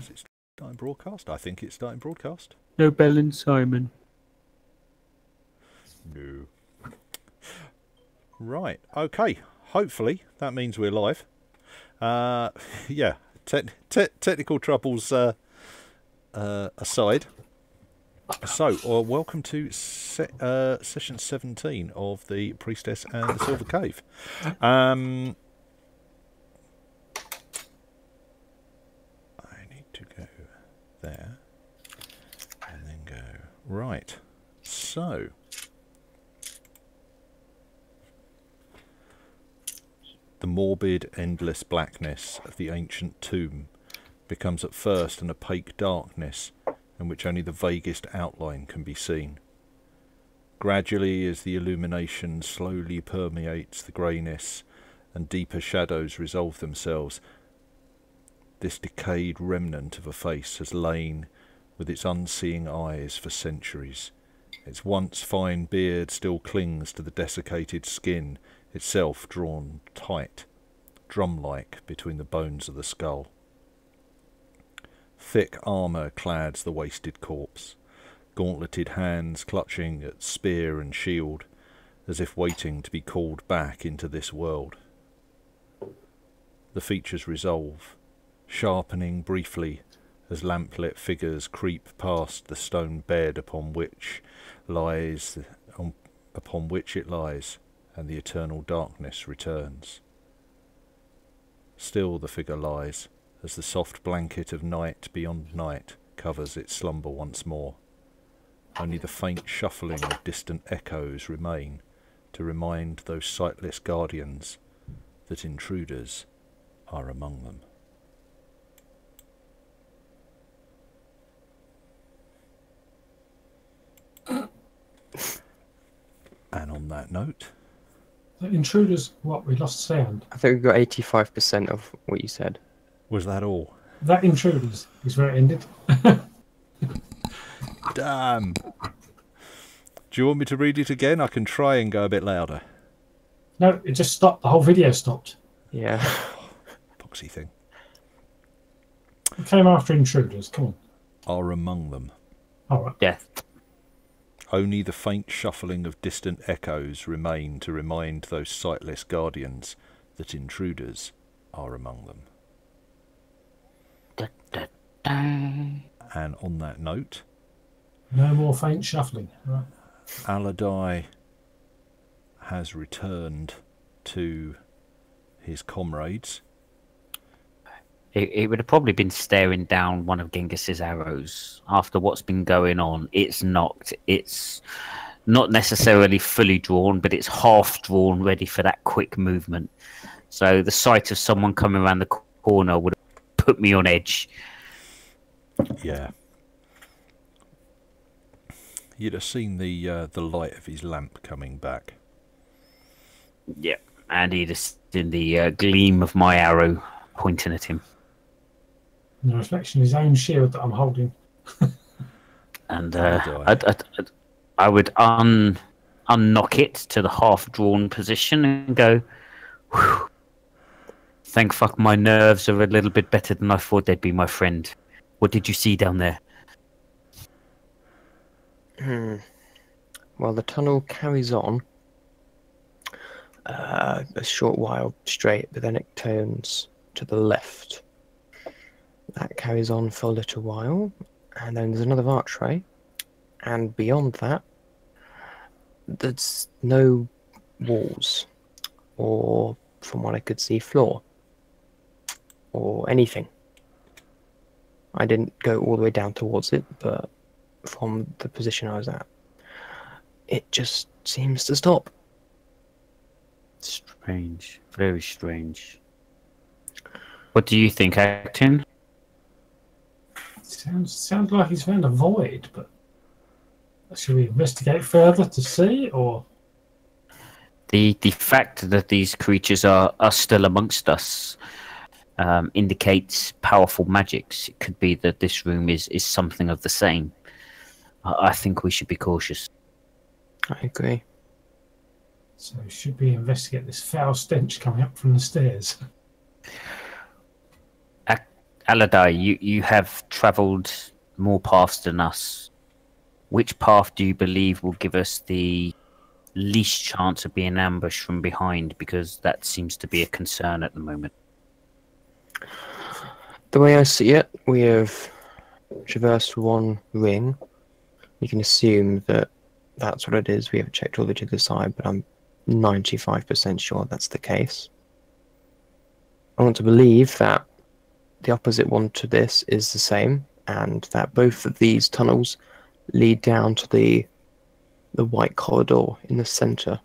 Is it starting broadcast? I think it's starting broadcast. No Bell and Simon. No. Right. Okay. Hopefully that means we're live. Yeah. Technical troubles aside. So, welcome to session 17 of the Priestess and the Silver Cave. I need to go there and then go right. So, the morbid, endless blackness of the ancient tomb becomes at first an opaque darkness in which only the vaguest outline can be seen. Gradually, as the illumination slowly permeates the greyness and deeper shadows resolve themselves, this decayed remnant of a face has lain with its unseeing eyes for centuries. Its once fine beard still clings to the desiccated skin, itself drawn tight, drum-like between the bones of the skull. Thick armour clads the wasted corpse, gauntleted hands clutching at spear and shield, as if waiting to be called back into this world. The features resolve, sharpening briefly as lamplit figures creep past the stone bed upon which it lies, and the eternal darkness returns. Still the figure lies, as the soft blanket of night beyond night covers its slumber once more. Only the faint shuffling of distant echoes remain to remind those sightless guardians that intruders are among them. And on that note... The intruders, what? We lost sound. I think we got 85% of what you said. Was that all? That intruders is where it ended. Damn. Do you want me to read it again? I can try and go a bit louder. No, it just stopped. The whole video stopped. Yeah. Poxy thing. It came after intruders. Come on. Are among them. All right. Death. Only the faint shuffling of distant echoes remain to remind those sightless guardians that intruders are among them. Da, da, da. And on that note... No more faint shuffling. Right. Aladai has returned to his comrades. It would have probably been staring down one of Genghis's arrows. After what's been going on, it's knocked. It's not necessarily fully drawn, but it's half drawn, ready for that quick movement. So the sight of someone coming around the corner would have put me on edge. Yeah. You'd have seen the light of his lamp coming back. Yeah, and he'd have seen the gleam of my arrow pointing at him. And the reflection of his own shield that I'm holding. And I would unnock it to the half-drawn position and go, whew, thank fuck my nerves are a little bit better than I thought they'd be, my friend. What did you see down there? Well, the tunnel carries on a short while straight, but then it turns to the left. That carries on for a little while, and then there's another archway, and beyond that, there's no walls, or from what I could see, floor, or anything. I didn't go all the way down towards it, but from the position I was at, it just seems to stop. Strange. Very strange. What do you think, Acton? Sounds like he's found a void, but should we investigate further to see, or? The fact that these creatures are still amongst us indicates powerful magics. It could be that this room is something of the same. I think we should be cautious. I agree. So should we investigate this foul stench coming up from the stairs? Aladai, you have travelled more paths than us. Which path do you believe will give us the least chance of being ambushed from behind? Because that seems to be a concern at the moment. The way I see it, we have traversed one ring. You can assume that that's what it is. We haven't checked all the to the side, but I'm 95% sure that's the case. I want to believe that the opposite one to this is the same, and that both of these tunnels lead down to the white corridor in the center.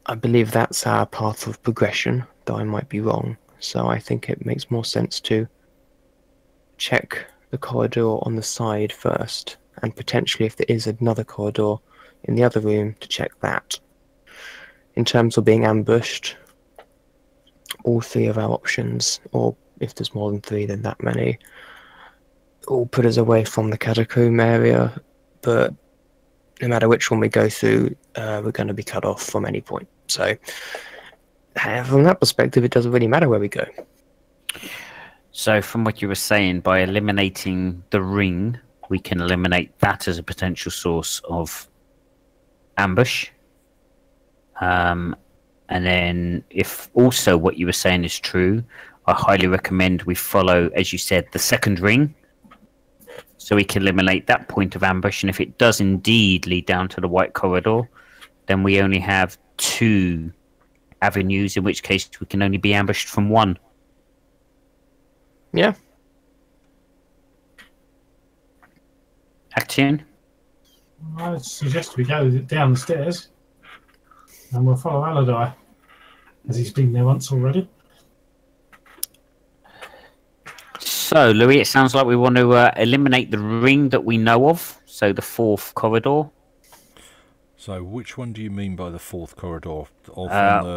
I believe that's our path of progression, though I might be wrong. So I think it makes more sense to check the corridor on the side first, and potentially if there is another corridor in the other room, to check that. In terms of being ambushed, all three of our options, or if there's more than three, then that many, all put us away from the catacomb area, but no matter which one we go through, we're going to be cut off from any point. So from that perspective, it doesn't really matter where we go. So from what you were saying, by eliminating the ring, we can eliminate that as a potential source of ambush. And then if also what you were saying is true, I highly recommend we follow, as you said, the second ring, so we can eliminate that point of ambush. And if it does indeed lead down to the white corridor, then we only have 2 avenues, in which case we can only be ambushed from one. Yeah. Action. I suggest we go down the stairs and we'll follow Aladai, as he's been there once already. So, Louis, it sounds like we want to eliminate the ring that we know of, so the 4th corridor. So which one do you mean by the 4th corridor?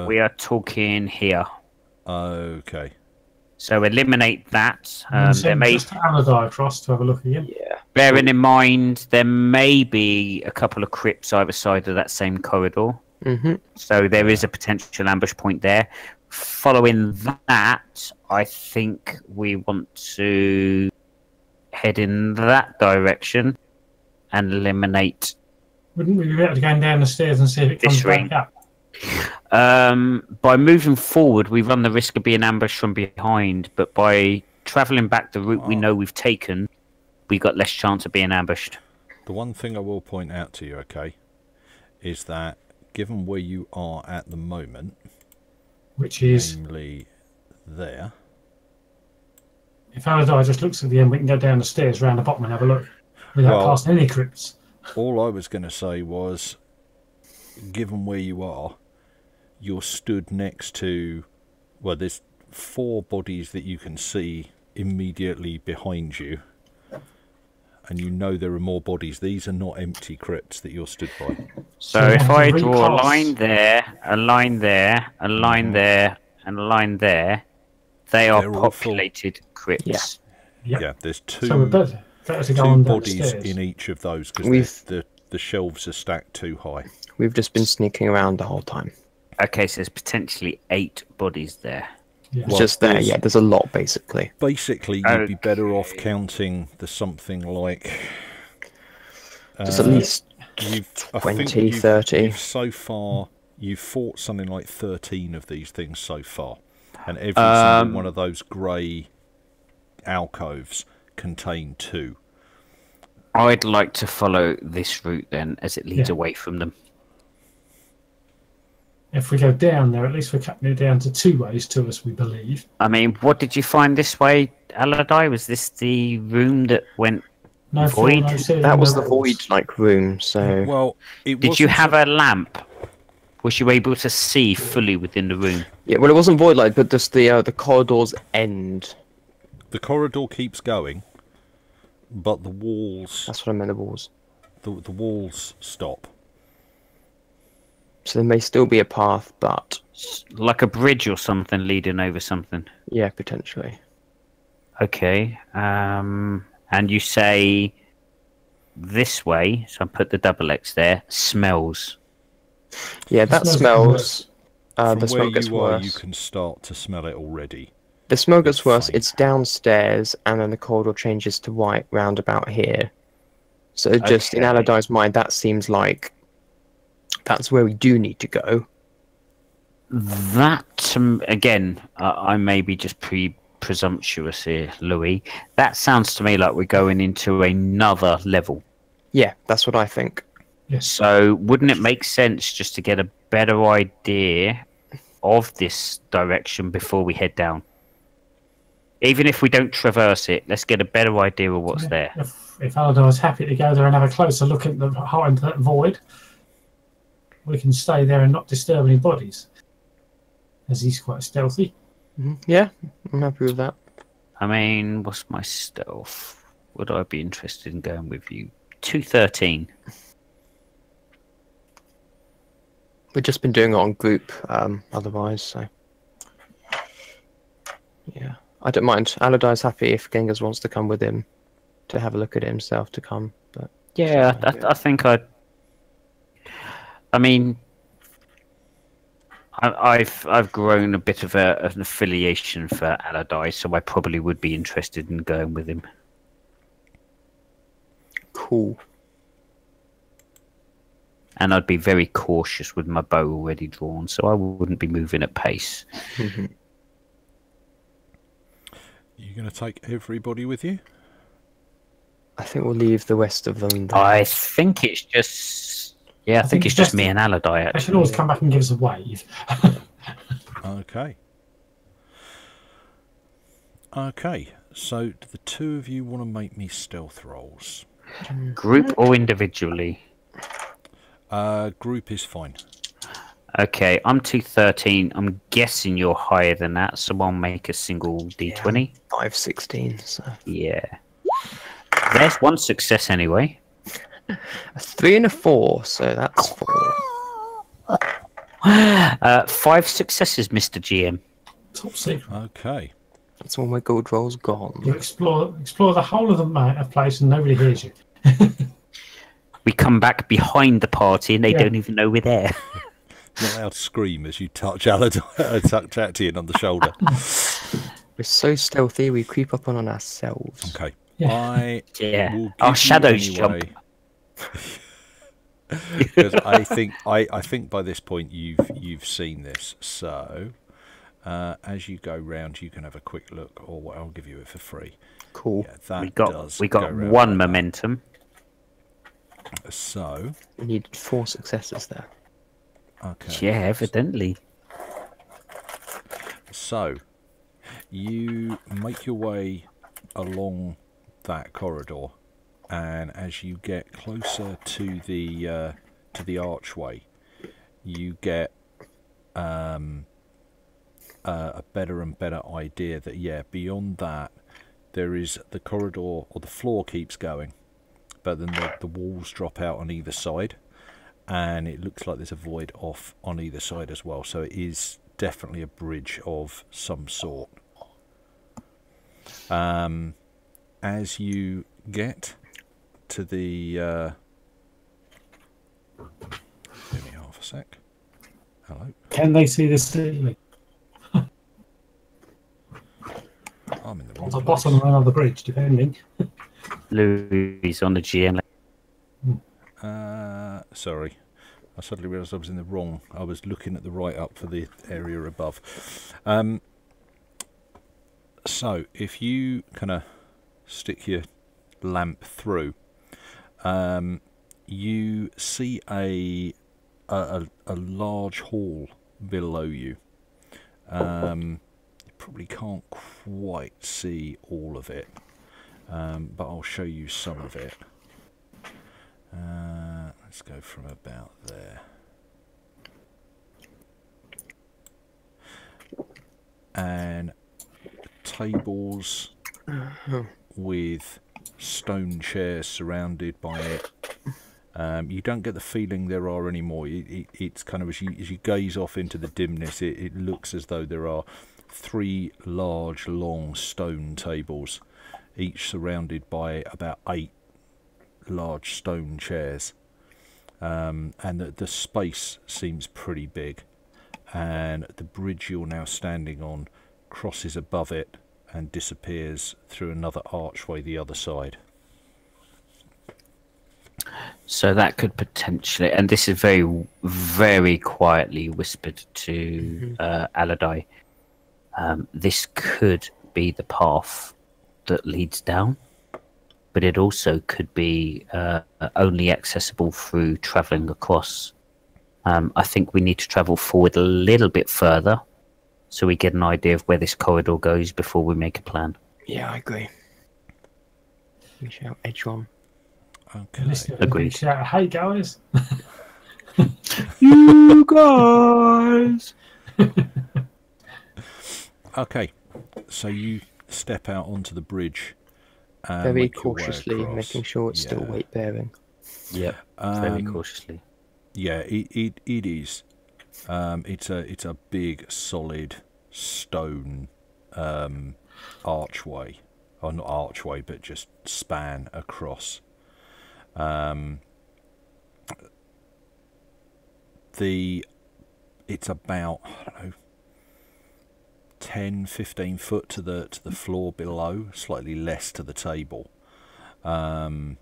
We are talking here. Okay. So eliminate that. There may just Aladai across to have a look again. Yeah. Bearing in mind, there may be a couple of crypts either side of that same corridor. Mm-hmm. So there is a potential ambush point there. Following that, I think we want to head in that direction and eliminate. Wouldn't we be better to go down the stairs and see if it comes back up? By moving forward, we run the risk of being ambushed from behind, but by travelling back the route we know we've taken, we got less chance of being ambushed. The one thing I will point out to you, okay, is that given where you are at the moment, Which is, namely there, if Aladai just looks at the end, we can go down the stairs round the bottom and have a look without Well- passing any crypts. all I was going to say was, given where you are, you're stood next to, well, there's 4 bodies that you can see immediately behind you, and you know there are more bodies. These are not empty crypts that you're stood by. So So if we I have to draw a recast. line there, a line there, a line there, and a line there, they are They're all full. populated crypts. Yep. Yeah, there's So we're better to go 2 on down the bodies stairs. in each of those We've- because the shelves are stacked too high. We've just been sneaking around the whole time. Okay, so there's potentially 8 bodies there. Yeah. Well, Just there, there's- yeah, there's a lot, basically. Basically, you'd be better off counting the something like... There's at least I think 20, 30. so far, you've fought something like 13 of these things so far. And every single one of those grey alcoves contain 2. I'd like to follow this route then, as it leads Yeah. away from them. If we go down there, at least we're cutting it down to 2 ways to us, we believe. I mean, what did you find this way, Aladai? Was this the room that went... No Void? floor, no ceiling, That was no the walls. void-like room, so... Well, it Did you wasn't have a lamp? Was you able to see fully within the room? Yeah, well, it wasn't void-like, but just the corridor's end. the corridor keeps going, but the walls That's what I meant, the walls. the walls stop. So there may still be a path, but... Like a bridge or something leading over something? Yeah, potentially. Okay. And you say this way, so I put the double X there, smells. Yeah, that Smells smells... From the where smell gets you are, worse. you can start to smell it already. The smoke gets worse. faint. It's downstairs, and then the corridor changes to white round about here. So just in Okay. Allardyce's mind, that seems like that's where we do need to go. That again, I may be just presumptuous here, Louis. That sounds to me like we're going into another level. Yeah, that's what I think. Yes. So wouldn't it make sense just to get a better idea of this direction before we head down? Even if we don't traverse it, let's get a better idea of what's there. If Allardyce's happy to go there and have a closer look at the heart into that void, we can stay there and not disturb any bodies, as he's quite stealthy. Yeah, I'm happy with that. I mean, what's my stealth? Would I be interested in going with you? 213. We've just been doing it on group, otherwise, so yeah. I don't mind. Allardyce's happy if Genghis wants to come with him to have a look at it himself to come. But Yeah, I think I mean, I've grown a bit of an affiliation for Allardyce, so I probably would be interested in going with him. cool. Mm-hmm. And I'd be very cautious with my bow already drawn, so I wouldn't be moving at pace. You going to take everybody with you? I think we'll leave the rest of them there. I think it's just... Yeah, I think it's just me and Allardyce, They should actually. always come back and give us a wave. Okay. Okay, so do the two of you want to make me stealth rolls? Group or individually? Group is fine. Okay, I'm 213. I'm guessing you're higher than that, so I'll make a single d20. 516. So Yeah. There's one success anyway. a 3 and a 4. So that's 4. 5 successes, Mr. GM. Top secret. Okay. That's all my gold rolls gone. You explore the whole of the place and nobody hears you. We come back behind the party and they Yeah. don't even know we're there. Not allowed to scream as you touch Actian on the shoulder. We're so stealthy, we creep up on ourselves. Okay. Yeah. I Yeah. will Our give you shadows anyway, because I think by this point you've seen this. So as you go round, you can have a quick look, or I'll give you it for free. Cool. Yeah, that We go got round one like that. momentum. So We needed 4 successes there. okay. Yeah, evidently. So you make your way along that corridor, and as you get closer to the archway, you get a better and better idea that beyond that there is the corridor, or the floor keeps going, but then the walls drop out on either side, and it looks like there's a void off on either side as well. So it is definitely a bridge of some sort. As you get to the give me half a sec. Hello. Can they see the ceiling? I'm in the On wrong the place. bottom or another bridge, depending. Louis on the GM. Sorry, I suddenly realised I was in the wrong. I was looking at the right up for the area above. So if you kind of stick your lamp through, you see a large hall below you. You probably can't quite see all of it, but I'll show you some of it. Let's go from about there. And tables with stone chairs surrounded by it. You don't get the feeling there are any more. It's kind of, as you gaze off into the dimness, it looks as though there are 3 large, long stone tables, each surrounded by about 8 large stone chairs, and the space seems pretty big, and the bridge you're now standing on crosses above it and disappears through another archway the other side. So that could potentially, and this is very, very quietly whispered to Aladai. This could be the path that leads down, but it also could be only accessible through travelling across. I think we need to travel forward a little bit further so we get an idea of where this corridor goes before we make a plan. Yeah, I agree. We shall edge on. Okay. Listening, Agreed. shout, hey guys. You guys! Okay, so you step out onto the bridge. And Very make your way cautiously, across. making sure it's still Yeah. weight bearing. Yep, very cautiously. Yeah, it is. It's a big, solid stone archway, or not archway, but just span across. It's about, I don't know, 10, 15 foot to the floor below, slightly less to the table. Although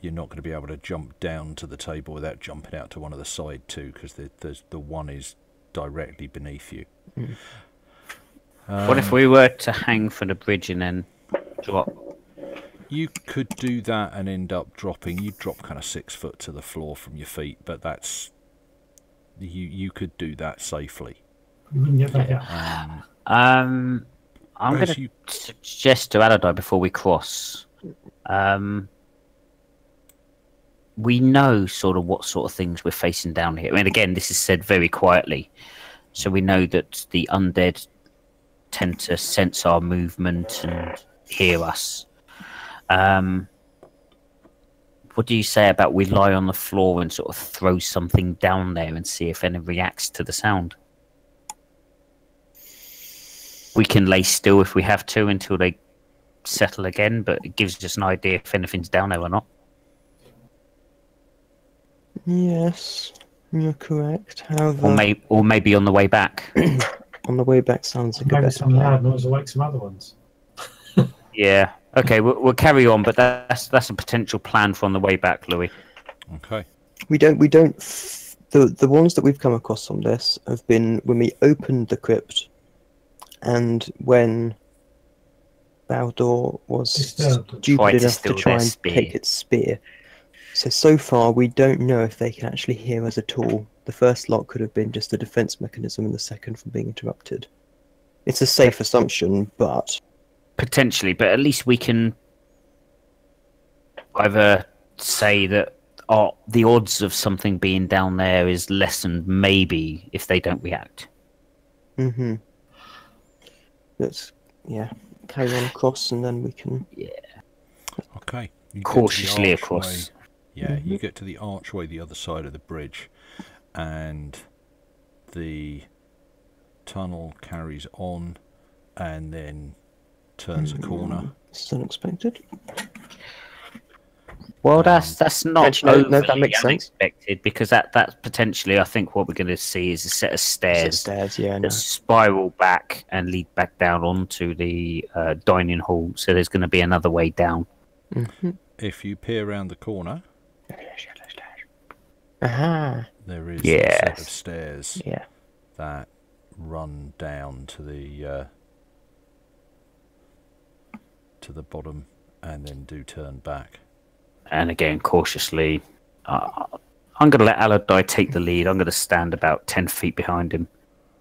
you're not going to be able to jump down to the table without jumping out to one of the side two, because the one is directly beneath you. What if we were to hang from the bridge and then drop? You could do that and end up dropping. You drop kind of 6 foot to the floor from your feet, but that's you could do that safely. We wouldn't get back out. I'm going As to you- suggest to Aladai before we cross. We know sort of what sort of things we're facing down here. I mean, again, this is said very quietly, so we know that the undead tend to sense our movement and hear us. What do you say about we lie on the floor and sort of throw something down there and see if anyone reacts to the sound? We can lay still if we have to until they settle again, but it gives us an idea if anything's down there or not. Yes, you're correct. However, Or maybe on the way back. on the way back sounds like a Maybe better some plan. loud noise will wake some other ones. Yeah. Okay, we'll carry on, but that's a potential plan for on the way back, Louis. Okay. The ones that we've come across on this have been when we opened the crypt and when Baldor was Disturbed. Tried stupid to enough to steal try their and spear. take its spear. So far, we don't know if they can actually hear us at all. The first lot could have been just a defense mechanism, and the second from being interrupted. It's a safe assumption, but Potentially, but at least we can either say that the odds of something being down there is lessened, maybe, if they don't react. let's carry on across, and then we can. Okay. You get to the Cautiously archway. across. Yeah, you get to the archway the other side of the bridge, and the tunnel carries on and then turns a corner. This is unexpected. Well, that's not Actually, no, that overly makes sense. unexpected, because that's potentially, I think, what we're going to see is a set of stairs Stairs, yeah, no. that spiral back and lead back down onto the dining hall. So there's going to be another way down. If you peer around the corner, Aha! there is a set of Yes. stairs Yeah. that run down to the bottom and then do turn back. And again, cautiously, I'm going to let Aladai take the lead. I'm going to stand about 10 feet behind him.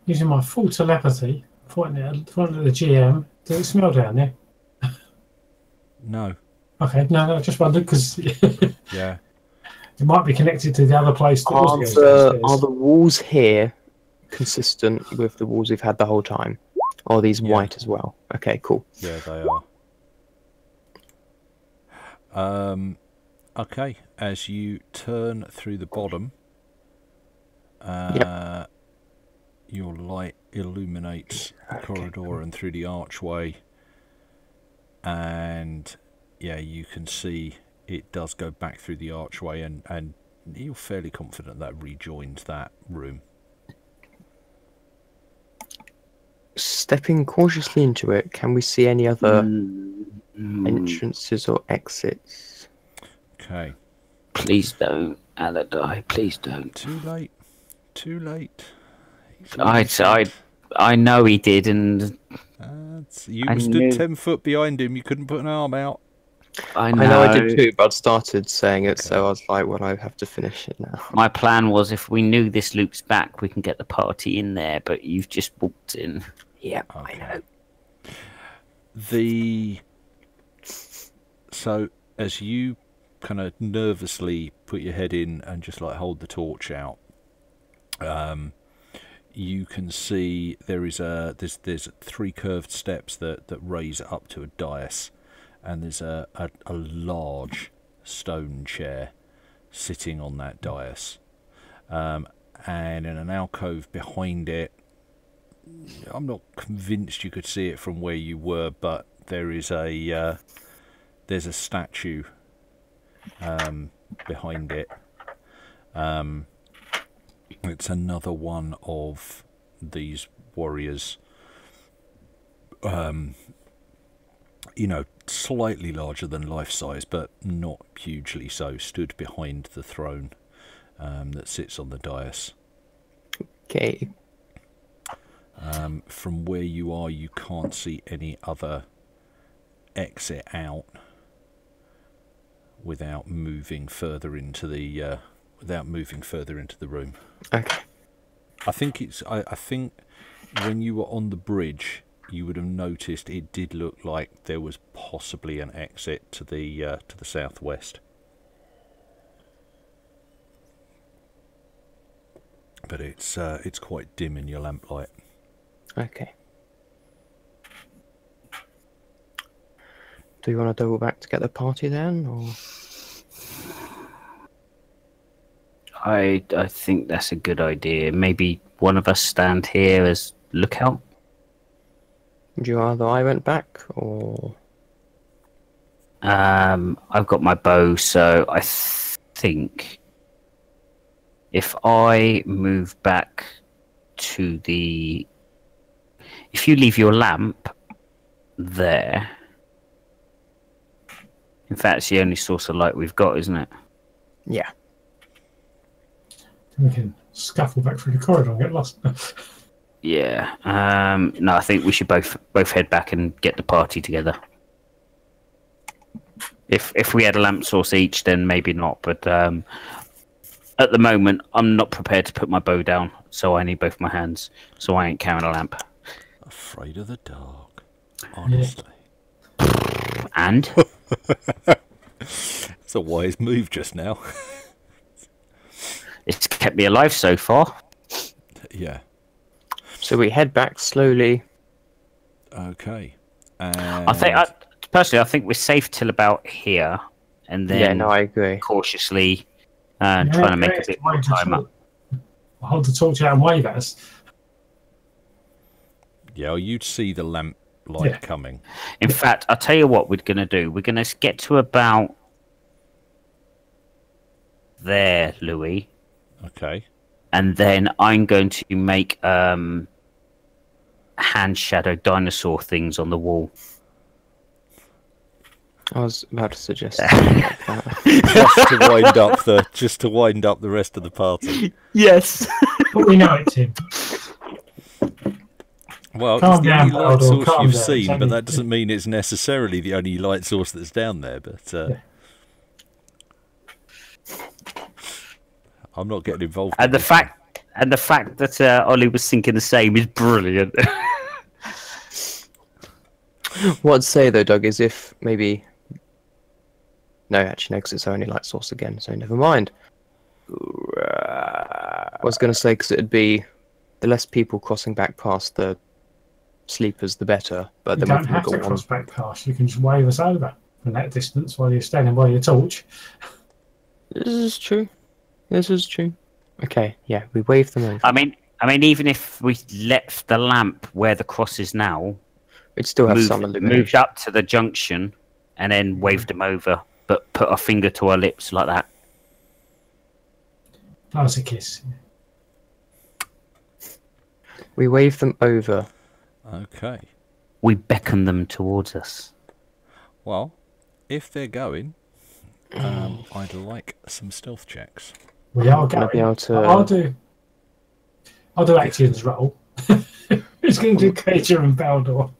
Using my full telepathy, pointing at the GM. Does it smell down there? No. Okay, no, I just wondered because it Yeah. might be connected to the other place. That Are was the walls here consistent with the walls we've had the whole time? Or are these Yeah. white as well? Okay, cool. Yeah, they are. Okay, as you turn through the bottom, your light illuminates the corridor and through the archway, and yeah, you can see it does go back through the archway, and you're fairly confident that rejoins that room. Stepping cautiously into it, can we see any other Mm, entrances or exits? Okay. Please don't, Aladai. Please don't. Too late. Too late. He's already I know he did, and you I stood knew- 10 foot behind him. You couldn't put an arm out. I I know I did know. too, but I'd started saying it, Okay. so I was like, well, I have to finish it now. My plan was if we knew this loops back, we can get the party in there, but you've just walked in. Yeah, I know. So as you kind of nervously put your head in and just like hold the torch out, you can see there's 3 curved steps that raise up to a dais, and there's a large stone chair sitting on that dais, and in an alcove behind it, I'm not convinced you could see it from where you were, but there's a statue behind it. It's another one of these warriors, slightly larger than life size, but not hugely so, stood behind the throne that sits on the dais. Okay. From where you are, you can't see any other exit out without moving further into the room. Okay. I think when you were on the bridge, you would have noticed it did look like there was possibly an exit to the southwest, but it's quite dim in your lamplight. Okay. Do you want to double back to get the party then, or? I think that's a good idea. Maybe one of us stand here as lookout. Would you rather I went back, or? I've got my bow, so I think if I move back to the... If you leave your lamp there... In fact, it's the only source of light we've got, isn't it? Yeah. We can scuffle back through the corridor and get lost. Yeah. No, I think we should both head back and get the party together. If we had a lamp source each, then maybe not. But at the moment, I'm not prepared to put my bow down, so I need both my hands. So I ain't carrying a lamp. Afraid of the dark, honestly. And It's a wise move just now. it's kept me alive so far. Yeah. So we head back slowly. Okay. Personally, I think we're safe till about here, and then Yeah, no, I agree. cautiously trying to make a bit more time up. I'll hold the torch out and wave at us. Yeah, you'd see the lamp light coming. In fact, I'll tell you what we're going to do. We're going to get to about there, Louis, Okay. and then I'm going to make hand shadow dinosaur things on the wall. I was about to suggest something like that. just to wind up the rest of the party. Yes. But we know it, Tim. Well, Calm it's the down, only light Baldor, source calm you've down. seen, It's but only- that doesn't mean it's necessarily the only light source that's down there. But I'm not getting involved. And in the this one. fact that Ollie was thinking the same is brilliant. What I'd say though, Doug, is if maybe... No, actually, no, 'cause it's our only light source again, so never mind. I was going to say, because it'd be the less people crossing back past the sleepers, the better. But You then don't we've have to got one. cross back past. You can just wave us over from that distance while you're standing by your torch. This is true. This is true. Okay, yeah, we wave them over. I mean, even if we left the lamp where the cross is now, We'd still have some moved illumination. up to the junction, and then waved them over, but put our finger to our lips like that. That was a kiss. We wave them over. Okay. We beckon them towards us. Well, if they're going, I'd like some stealth checks. We are gonna be going. able to- I'll do Action's role. Who's going to do Cager and Baldor?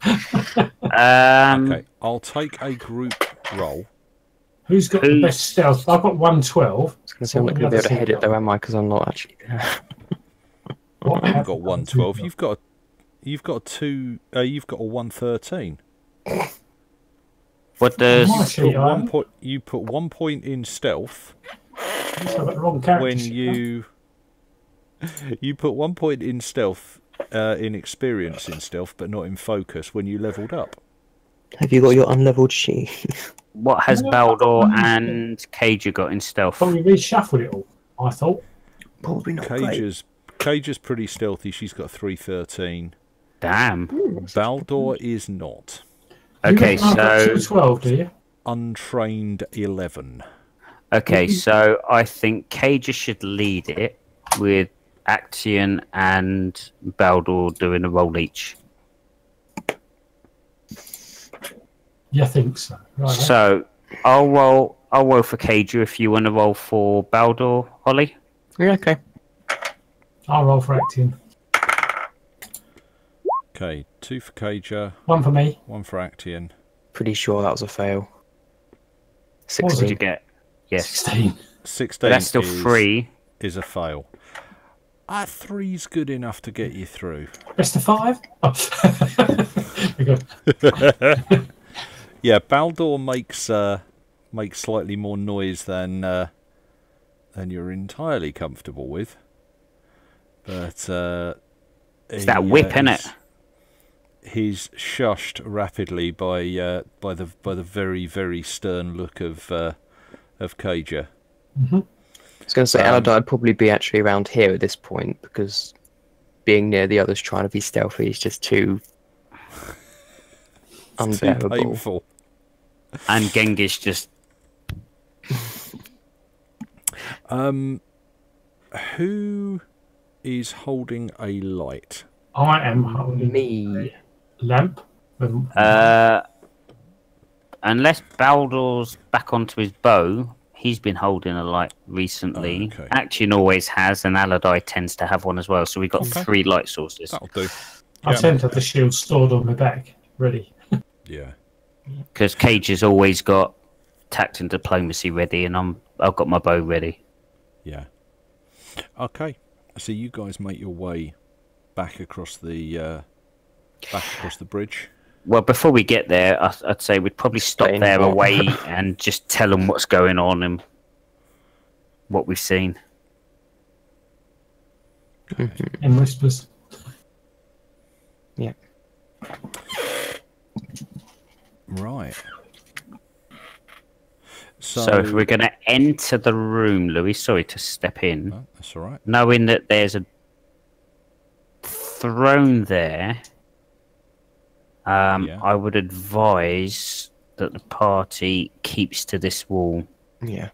Okay, I'll take a group roll. Who's got the best stealth? I've got 112. I was going to say I'm not going to be able to head it though, am I? Because I'm not actually there. You've got 112. You've got two. You've got a 113. What does You put 1 point in stealth I've got the wrong character when sheet, you put 1 point in stealth in experience in stealth, but not in focus when you leveled up. Have you got your unleveled sheet? what has Baldor and Cager got in stealth? Probably reshuffled it all, I thought. Probably not great. Cager's pretty stealthy. She's got 313. Damn. Baldor is not. Okay, I've got so 212, do you? Untrained 11. okay, so I think Cager should lead it with Action and Baldor doing a roll each. Yeah, I think so. Right, So I'll roll for Cager if you want to roll for Baldor, Holly. Yeah, okay. I'll roll for Acting. Okay, 2 for Cager, One for me. 1 for Actian. Pretty sure that was a fail. What What did 16. you get? Yes. 16. 16 But that's still 3. is a fail. 3's good enough to get you through. Best of 5? Oh. Very good. Yeah, Baldor makes slightly more noise than you're entirely comfortable with. But It's that whip, innit? He's shushed rapidly by the very, very stern look of Cager. Mm-hmm. I was going to say, Aladar would probably be actually around here at this point, because being near the others trying to be stealthy is just too It's too unbearable. painful. And Genghis just Who is holding a light? I am holding Me. a lamp. unless Baldor's back onto his bow, he's been holding a light recently. Oh, okay. Action always has, and Aladai tends to have one as well. So we've got Okay. 3 light sources. That'll do. I tend to have the shield stored on my back, ready. Yeah. Because Cage has always got tact and diplomacy ready, and I've got my bow ready. Yeah. Okay. So you guys make your way back across the bridge. Well, before we get there, I'd say we'd probably stop Stay in there the away and just tell them what's going on and what we've seen. In whispers. Yeah. Right. So if we're going to enter the room, Louis, sorry to step in, Oh, that's all right. knowing that there's a throne there, Yeah. I would advise that the party keeps to this wall. Yeah.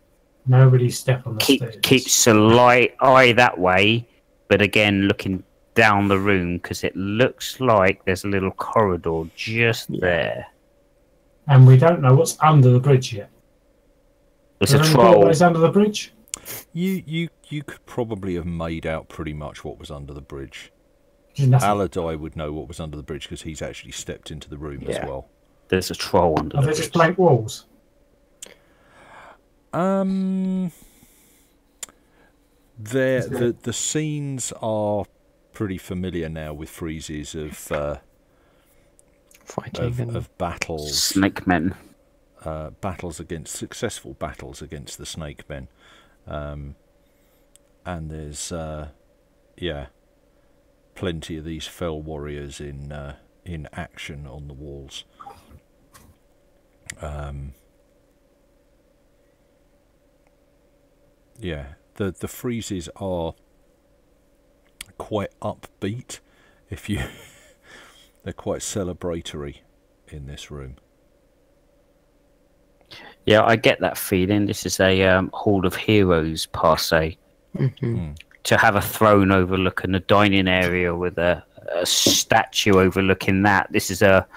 Nobody step on the stairs. Keeps a light eye that way, but again looking down the room because it looks like there's a little corridor just there. And we don't know what's under the bridge yet. There's Are a there any troll. doorways under the bridge? You could probably have made out pretty much what was under the bridge. There's nothing. Aladai would know what was under the bridge because he's actually stepped into the room as Yeah. well. There's a troll under Are the they just bridge. blank walls? The scenes are pretty familiar now with freezes Fighting and of battles, Snake men. successful battles against the snake men, and there's plenty of these fell warriors in action on the walls. The freezes are quite upbeat. They're quite celebratory in this room. Yeah, I get that feeling. This is a Hall of Heroes per se. Mhm. To have a throne overlooking a dining area with a a statue overlooking that. This is a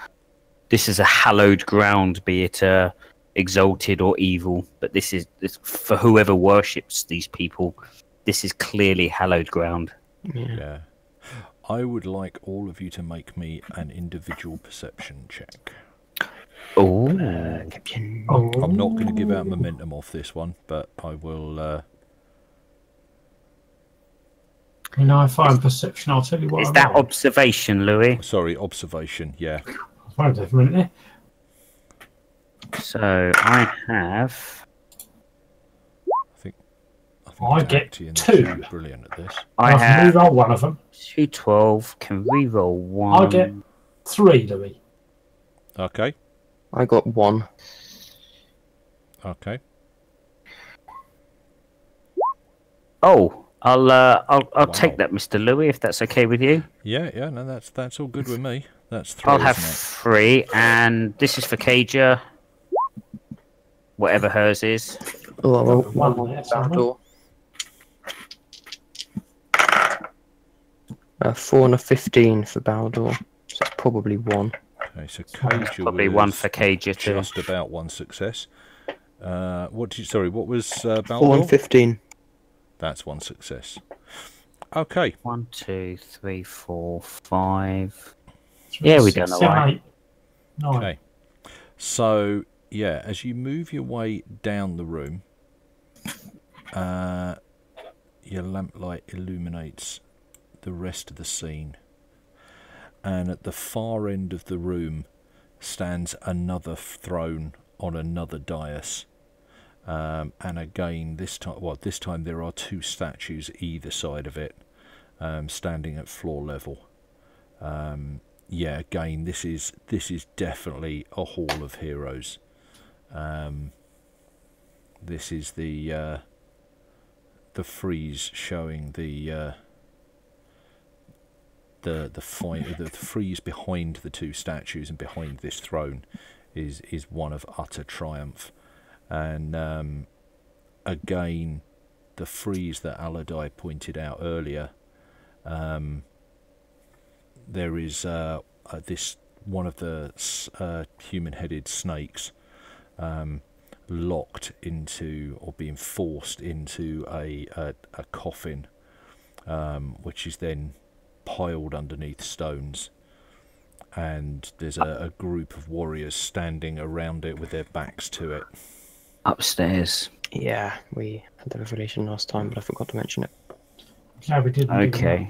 hallowed ground, be it exalted or evil. But this for whoever worships these people. This is clearly hallowed ground. Yeah. I would like all of you to make me an individual perception check. Oh, I'm not going to give out momentum off this one, but I will. When I find perception, I'll tell you what. Is that observation, Louis? Sorry, observation. Yeah. I'll find it for a minute there. So I have. I get Actian's 2. Brilliant at this. I can have re-roll one of them. 212. Can re-roll one. I get 3, Louis. Okay. I got 1. Okay. Oh, I'll take that, Mr. Louis, if that's okay with you. Yeah. No, that's all good with me. That's 3. I'll have isn't it? 3, and this is for Caja. Whatever hers is. Oh, One there, Baldor. 4 and a 15 for Baldor. So it's probably 1. Okay, so Caja Probably was 1 for Caja too. just about 1 success. What was 4 Baldor? and 15. That's 1 success. Okay. 1, 2, 3, 4, 5. Yeah, we don't know 7, why. 8, 9. Okay. So yeah, as you move your way down the room, your lamplight illuminates the rest of the scene, and at the far end of the room stands another throne on another dais, and again this time there are 2 statues either side of it, standing at floor level. Yeah, again this is definitely a hall of heroes. This is the frieze showing the fight. The frieze behind the 2 statues and behind this throne is one of utter triumph. And again, the frieze that Aladai pointed out earlier. There is this one of the human-headed snakes locked into or being forced into a coffin, which is then piled underneath stones, and there's a group of warriors standing around it with their backs to it. Upstairs. Yeah, we had the revelation last time, but I forgot to mention it. No, we didn't. Okay.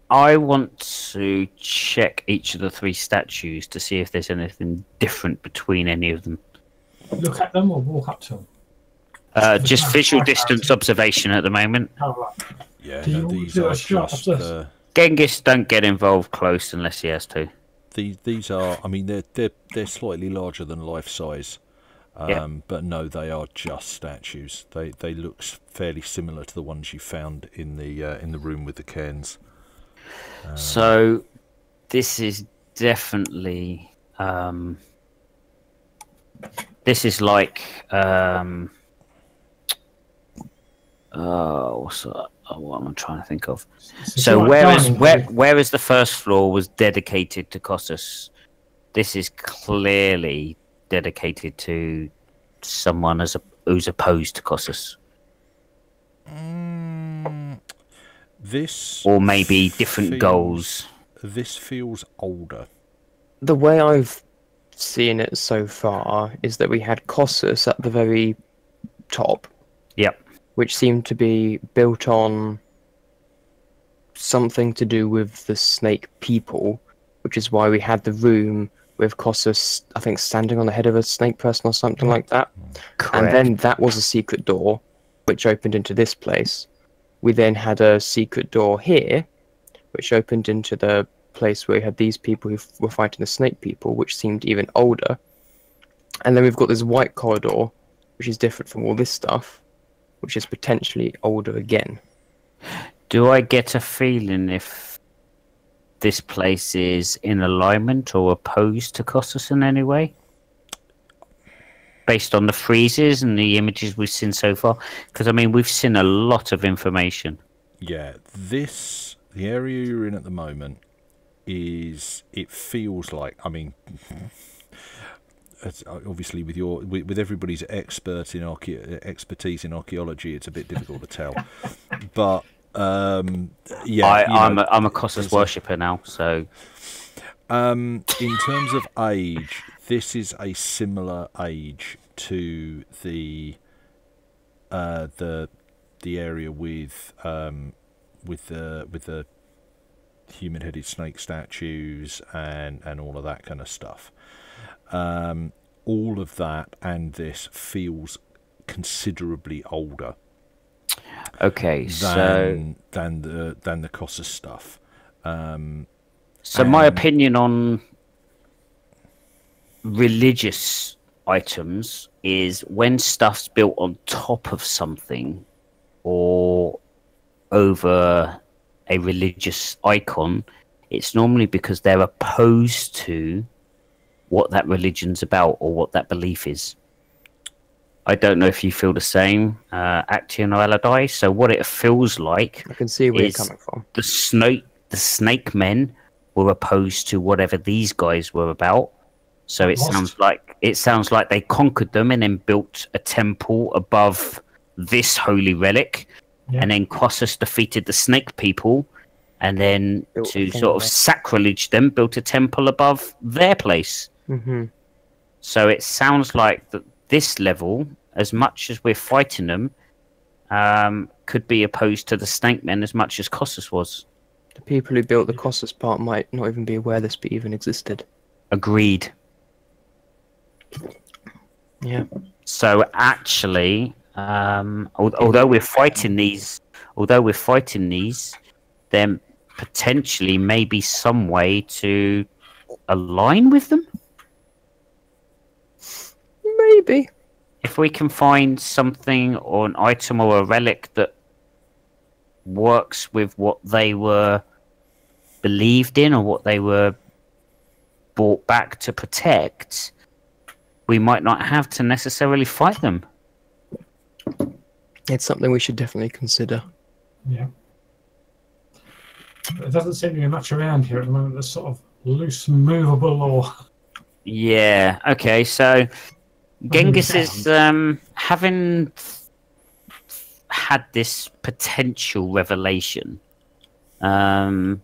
I want to check each of the 3 statues to see if there's anything different between any of them. Look at them or walk up to them? Just visual distance observation at the moment. Oh, right. Yeah, Do you no, want these to do are a shot just of this? Genghis don't get involved close unless he has to. these are. I mean, they're slightly larger than life size, but no, they are just statues. They look fairly similar to the ones you found in the room with the cairns. So this is definitely this is like what am I trying to think of? So whereas the first floor was dedicated to Kossus, this is clearly dedicated to someone who's opposed to Kossus. This or maybe different goals. This feels older. The way I've seen it so far is that we had Kossus at the very top. Yep. Which seemed to be built on something to do with the snake people, which is why we had the room with Kossus, I think, standing on the head of a snake person or something like that. Correct. And then that was a secret door, which opened into this place. We then had a secret door here, which opened into the place where we had these people who were fighting the snake people, which seemed even older. And then we've got this white corridor, which is different from all this stuff, which is potentially older again. Do I get a feeling if this place is in alignment or opposed to Kossus in any way? Based on the freezes and the images we've seen so far? Because, I mean, we've seen a lot of information. Yeah, the area you're in at the moment it feels like, I mean, obviously with everybody's expertise in archaeology, it's a bit difficult to tell. But yeah, I'm a Kostas worshipper now, so in terms of age, this is a similar age to the area with the human-headed snake statues and all of that kind of stuff. All of that and this feels considerably older. Okay, than the Kostas stuff. So my opinion on religious items is when stuff's built on top of something or over a religious icon, it's normally because they're opposed to what that religion's about or what that belief is. I don't know if you feel the same, Actian or Aladai. So what it feels like, I can see where you're coming from. The snake men were opposed to whatever these guys were about. So it sounds like they conquered them and then built a temple above this holy relic. Yeah. And then Kostas defeated the snake people, and then to sort of sacrilege them, built a temple above their place. Mm-hmm. So it sounds like that this level, as much as we're fighting them, could be opposed to the snake men as much as Kostas was. The people who built the Kostas part might not even be aware this even existed. Agreed. Yeah. So actually, although we're fighting these, there potentially may be some way to align with them. Maybe. If we can find something or an item or a relic that works with what they were believed in or what they were brought back to protect, we might not have to necessarily fight them. It's something we should definitely consider. Yeah. There doesn't seem to be much around here at the moment that's sort of loose, movable, or... Yeah, okay, so Genghis is having had this potential revelation. Yeah,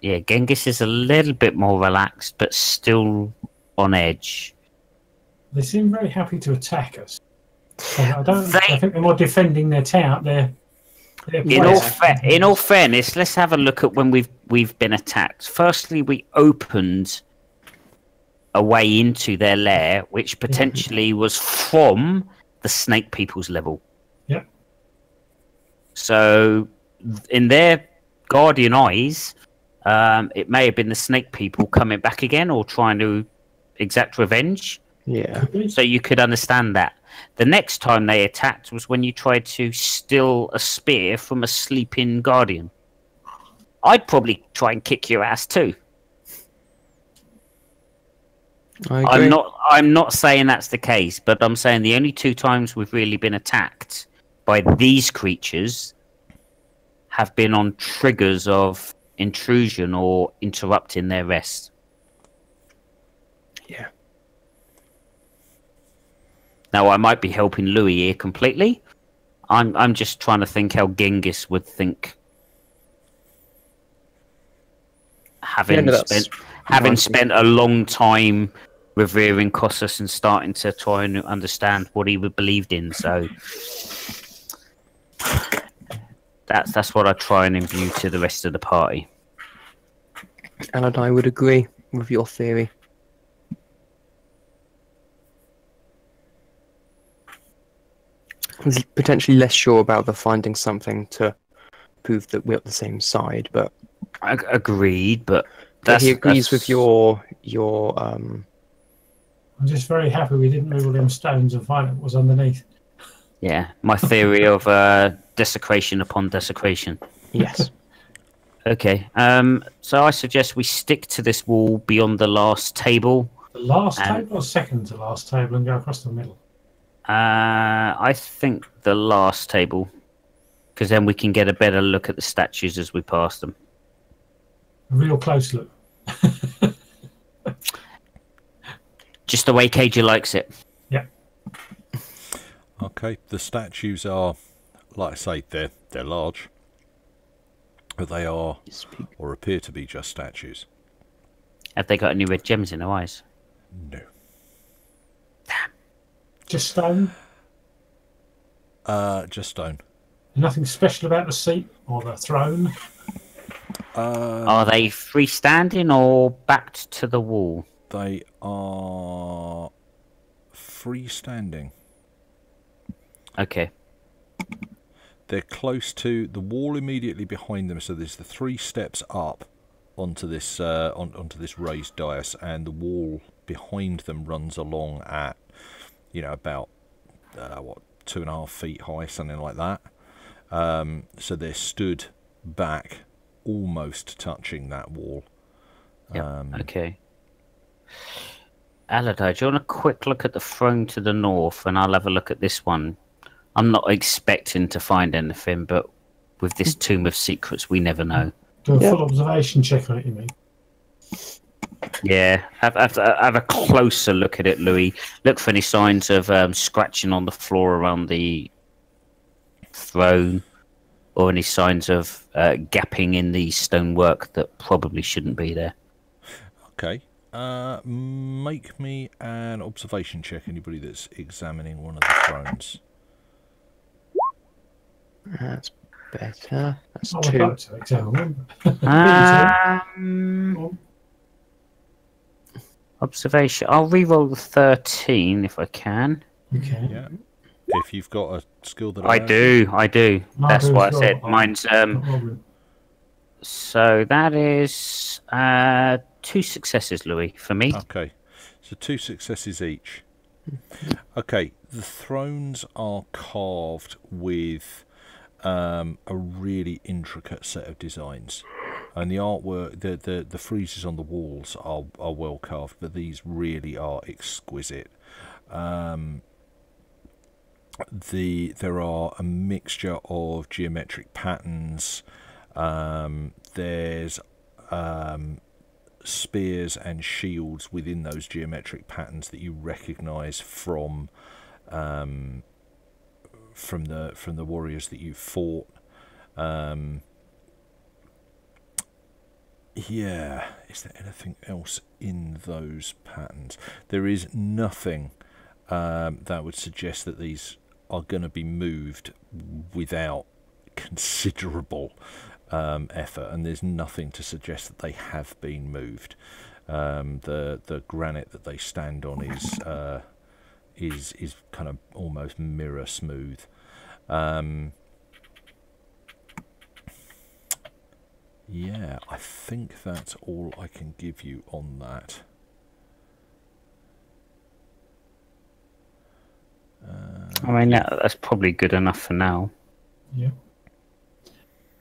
Genghis is a little bit more relaxed, but still on edge. They seem very happy to attack us. I think they're more defending their town. In all fairness, let's have a look at when we've been attacked. Firstly, we opened a way into their lair, which potentially was from the snake people's level. Yeah. So, in their guardian eyes, it may have been the snake people coming back again or trying to exact revenge. Yeah. So you could understand that. The next time they attacked was when you tried to steal a spear from a sleeping guardian. I'd probably try and kick your ass too. I'm not saying that's the case, but I'm saying the only two times we've really been attacked by these creatures have been on triggers of intrusion or interrupting their rest. Yeah. Now, I might be helping Louis here completely. I'm just trying to think how Genghis would think. Having spent a long time revering Kostas and starting to try and understand what he believed in, so that's what I try and imbue to the rest of the party. And I would agree with your theory. He's potentially less sure about the finding something to prove that we're on the same side, but agreed. But he agrees with your. I'm just very happy we didn't move all them stones and find what was underneath. Yeah, my theory of desecration upon desecration. Yes. Okay. So I suggest we stick to this wall beyond the last table. The last table or second to last table and go across the middle? I think the last table. Because then we can get a better look at the statues as we pass them. A real close look. Just the way KJ likes it. Yeah. Okay, the statues are, like I say, they're large, but they are, or appear to be, just statues. Have they got any red gems in their eyes? No. Just stone. Just stone. Nothing special about the seat or the throne. Are they freestanding or backed to the wall? They are freestanding. Okay. They're close to the wall immediately behind them, so there's the 3 steps up onto this onto this raised dais, and the wall behind them runs along at, you know, about 2.5 feet high, something like that. So they're stood back, almost touching that wall. Yeah. Okay. Aladar, do you want a quick look at the throne to the north, and I'll have a look at this one. I'm not expecting to find anything, but with this tomb of secrets, we never know. Do a full observation check on it, you mean? Yeah, have a closer look at it, Louis. Look for any signs of scratching on the floor around the throne, or any signs of gapping in the stonework that probably shouldn't be there. Okay. Make me an observation check, anybody that's examining one of the thrones. That's better. That's I would 2. like to examine. Observation. I'll re-roll the 13 if I can. Okay. Yeah. If you've got a skill that I do. No, That's I do why I as well. said mine's. No problem. So that is 2 successes, Louis, for me. Okay. So 2 successes each. Okay. The thrones are carved with a really intricate set of designs, and the artwork, the friezes on the walls are well carved, but these really are exquisite. There are a mixture of geometric patterns. There's spears and shields within those geometric patterns that you recognise from the warriors that you fought. Yeah, is there anything else in those patterns? There is nothing that would suggest that these are going to be moved without considerable effort, and there's nothing to suggest that they have been moved. The granite that they stand on is kind of almost mirror smooth. Yeah, I think that's all I can give you on that. I mean, that's probably good enough for now. Yeah.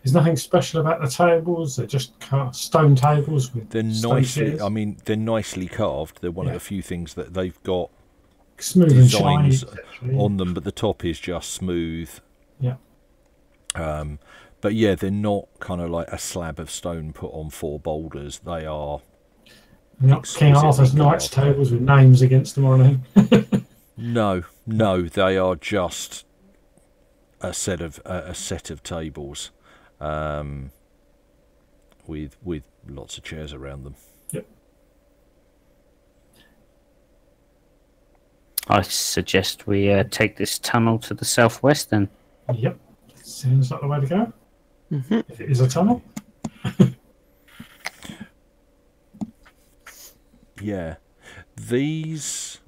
There's nothing special about the tables. They're just stone tables with. They're stone nicely. chairs. I mean, they're nicely carved. They're one of the few things that they've got Smooth and shiny. designs etc. on them, but the top is just smooth. Yeah. But yeah, they're not kind of like a slab of stone put on 4 boulders. They are Not King exquisitely Arthur's knights carved. tables with names against them or anything. No, they are just a set of tables, with lots of chairs around them. Yep. I suggest we take this tunnel to the southwest then. Yep. Seems like the way to go. Mm-hmm. If it is a tunnel. Yeah, these.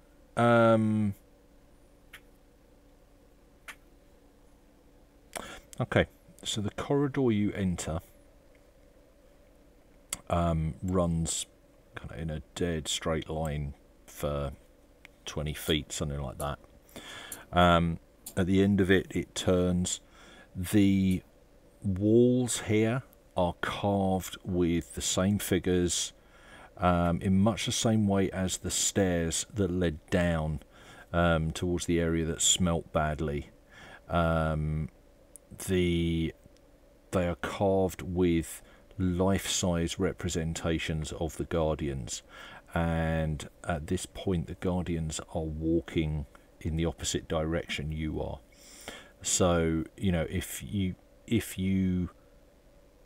Okay, so the corridor you enter runs kind of in a dead straight line for 20 feet, something like that. At the end of it, it turns. The walls here are carved with the same figures, in much the same way as the stairs that led down towards the area that smelt badly. they are carved with life-size representations of the Guardians, and at this point the Guardians are walking in the opposite direction you are. So, you know, if you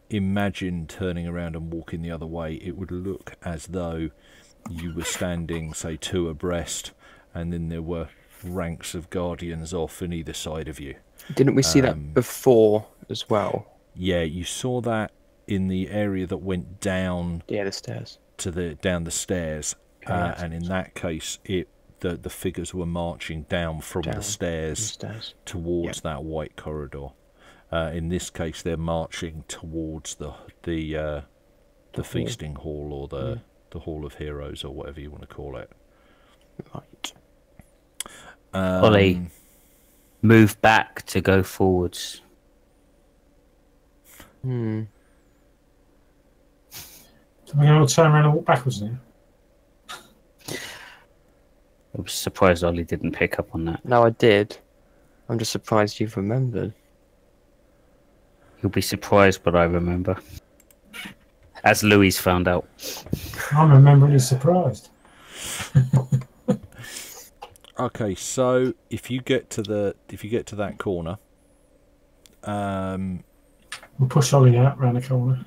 imagine turning around and walking the other way, it would look as though you were standing, say, two abreast, and then there were ranks of Guardians off on either side of you. Didn't we see that before as well? Yeah, you saw that in the area that went down Yeah, the stairs. down the stairs, Okay, and in that case, the figures were marching down from the stairs towards that white corridor. In this case, they're marching towards the feasting hall, or the Hall of Heroes, or whatever you want to call it. Right. Ollie, move back to go forwards. So we're going to turn around and walk backwards now. I was surprised Ollie didn't pick up on that. No, I did. I'm just surprised you've remembered. You'll be surprised, but I remember. As Louis found out. I'm remembering he's surprised. Okay, so if you get to that corner, We'll push Ollie out round the corner.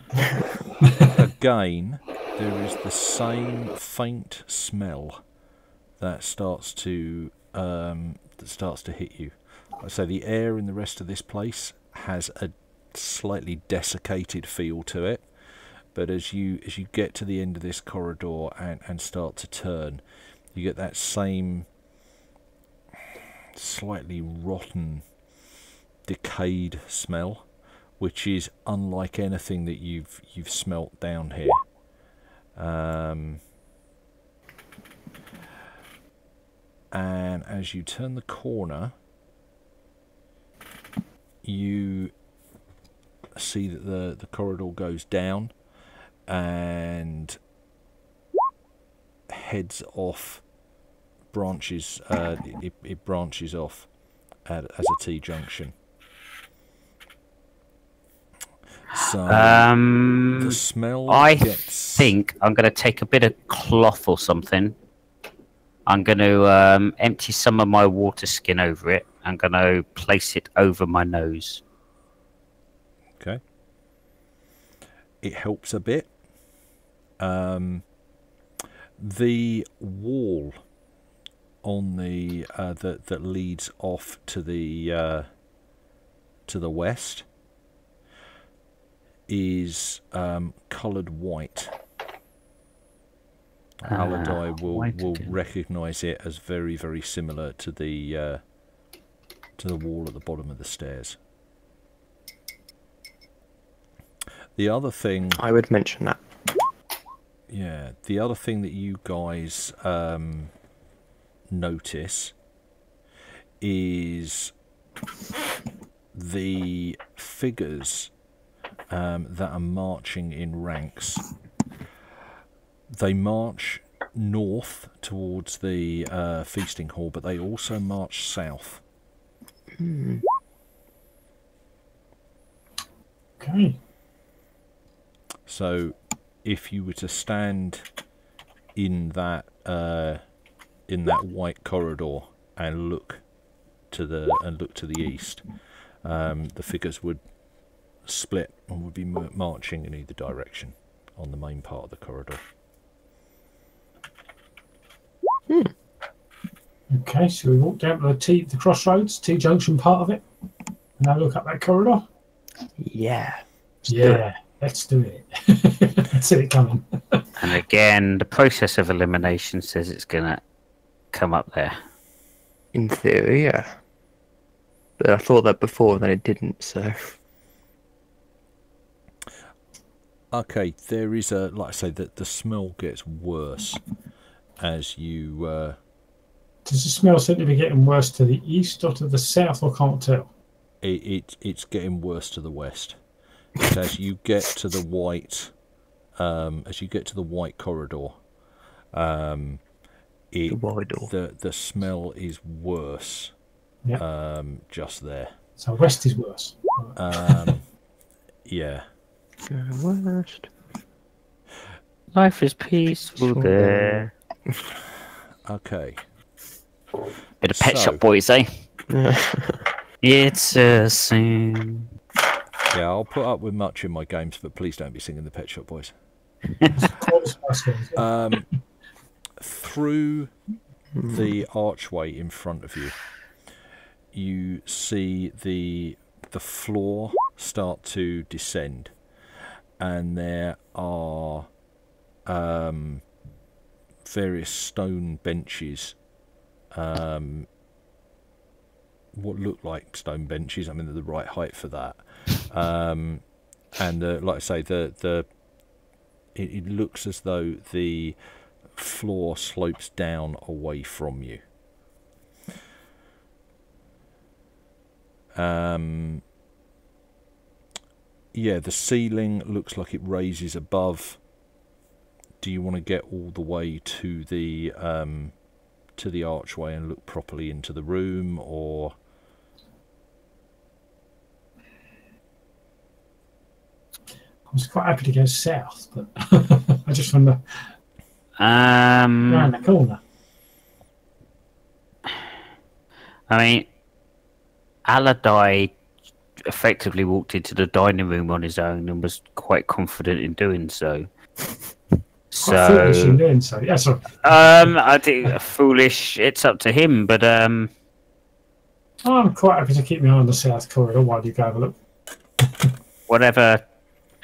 again, there is the same faint smell that starts to hit you. So the air in the rest of this place has a slightly desiccated feel to it, but as you get to the end of this corridor and start to turn, you get that same slightly rotten, decayed smell, which is unlike anything that you've smelt down here. And as you turn the corner, you see that the corridor goes down and heads off, branches. It branches off as a T-junction. So the smell. I think I'm going to take a bit of cloth or something. I'm going to empty some of my water skin over it. I'm going to place it over my nose. Okay. It helps a bit. The wall on the that leads off to the west is coloured white. Aladai will recognise it as very, very similar to the wall at the bottom of the stairs. The other thing I would mention that. Yeah, the other thing that you guys notice is the figures that are marching in ranks. They march north towards the feasting hall, but they also march south. Okay. So, if you were to stand in that white corridor and look to the east, the figures would split and would be marching in either direction on the main part of the corridor. Okay, so we walk down to the crossroads, T-junction part of it, and now look up that corridor. Yeah. Let's do it. Let's see it coming. And again, the process of elimination says it's going to come up there. In theory, yeah. But I thought that before, and then it didn't, so... Okay, there is like I say, the smell gets worse as you... Does the smell seem to be getting worse to the east or to the south? I can't tell. It's getting worse to the west. But as you get to the white, corridor, the smell is worse. Yep. Just there. So west is worse. Yeah. West. Life is peaceful Peaceful there. Okay. Bit of Pet So- Shop Boys, eh? Yeah. It's a sin. Yeah, I'll put up with much in my games, but please don't be singing the Pet Shop Boys. Through the archway in front of you, you see the floor start to descend, and there are various stone benches, what look like stone benches. I mean, they're the right height for that. And like I say, it looks as though the floor slopes down away from you. Yeah, the ceiling looks like it raises above. Do you want to get all the way to the archway and look properly into the room, or? I was quite happy to go south, but I just want to around the corner. I mean, Aladai effectively walked into the dining room on his own and was quite confident in doing so. Quite foolish in doing so. Yeah, sorry. I think foolish. It's up to him, but I'm quite happy to keep my eye on the south corridor while you go have a look. whatever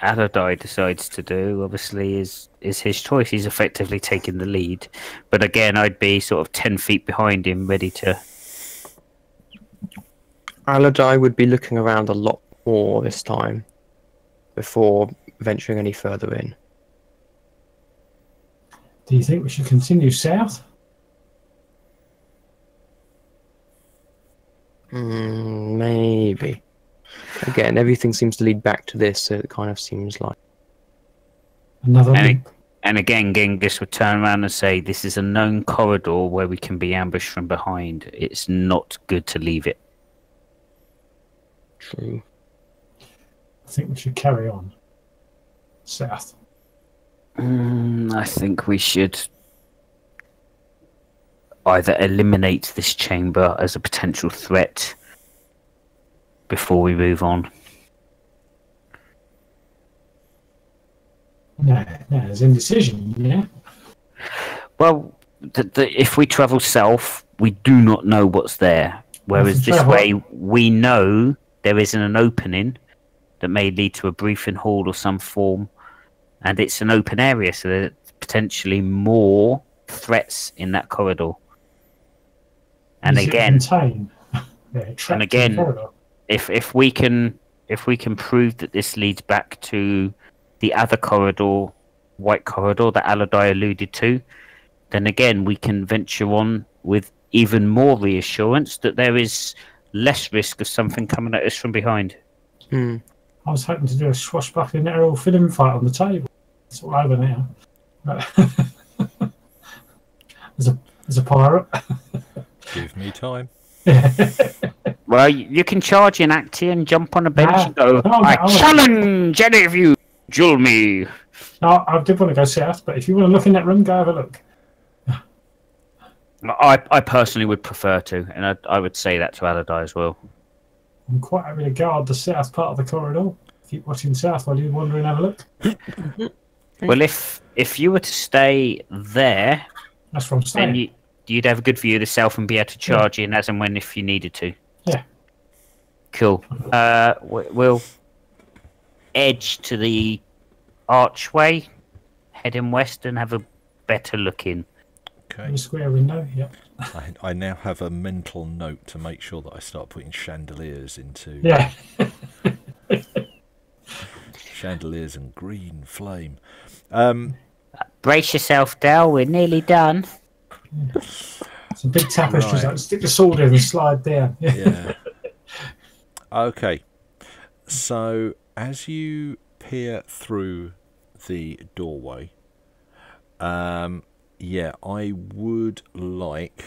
Aladai decides to do, obviously, is his choice. He's effectively taking the lead, but again, I'd be sort of 10 feet behind him, ready to. Aladai would be looking around a lot more this time before venturing any further in. Do you think we should continue south? Maybe. Again, everything seems to lead back to this, so it kind of seems like... Another And, loop. and again, Genghis would turn around and say, "This is a known corridor where we can be ambushed from behind. It's not good to leave it." True. I think we should carry on south. I think we should either eliminate this chamber as a potential threat before we move on. No, there's indecision, yeah? Well, if we travel south, we do not know what's there. Whereas If we this travel- way, we know there isn't an opening that may lead to a briefing hall or some form, and it's an open area, so there's potentially more threats in that corridor. And Easy to again, contain. Yeah, trapped in the again, corridor. if we can prove that this leads back to the other corridor, white corridor that Aladai alluded to, then again we can venture on with even more reassurance that there is less risk of something coming at us from behind. Hmm. I was hoping to do a swashbuckling Errol film fight on the table. It's all over now. But there's a pirate. Give me time. Well, you can charge in Acti and jump on a bench and go, no, "I no. challenge any of you, duel me." No, I did want to go south, but if you want to look in that room, go have a look. I personally would prefer to, and I would say that to Aladai as well. I'm quite happy to guard the south part of the corridor. Keep watching south while you wander and have a look. Well, if you were to stay there, That's where I'm then staying. you'd have a good view of the south and be able to charge in as and when if you needed to. Yeah. Cool. We'll edge to the archway, heading west, and have a better look in. Okay. The square window, yeah. I now have a mental note to make sure that I start putting chandeliers into Yeah. chandeliers and green flame. Brace yourself, Dal. We're nearly done. Some big tapestries. Right. Like, stick the sword in and slide down. Yeah. Okay. So as you peer through the doorway, yeah, I would like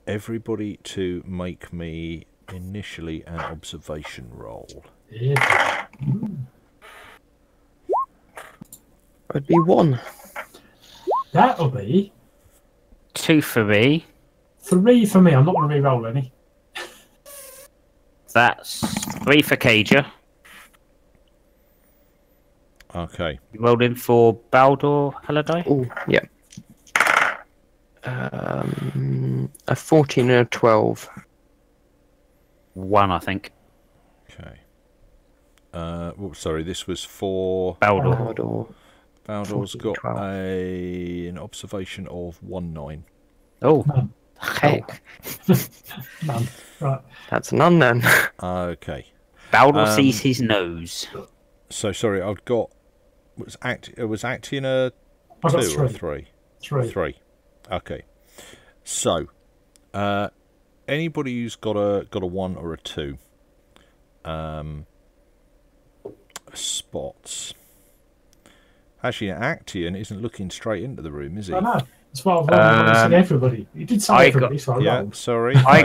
everybody to make me initially an observation roll. Yeah. It'd be 1. That'll be 2 for me. 3 for me. I'm not going to re-roll any. That's 3 for Cager. Okay. You rolled in for Baldur, Haladai? Oh, yeah. A 14 and a 12. 1, I think. Okay. Sorry, this was for Baldur. Baldur's 14, got 12. an observation of 1/9. Oh, None. heck. None. Right. That's none then. Okay. Baldur sees his nose. So sorry, I've got was Actian a I got 2 or 3. 3? 3. 3. Okay. So, anybody who's got a 1 or a 2, spots. Actually, Actian isn't looking straight into the room, is he? I know. That's why I've rolled. Said everybody. You did say everybody, so I Yeah, rolled. sorry. I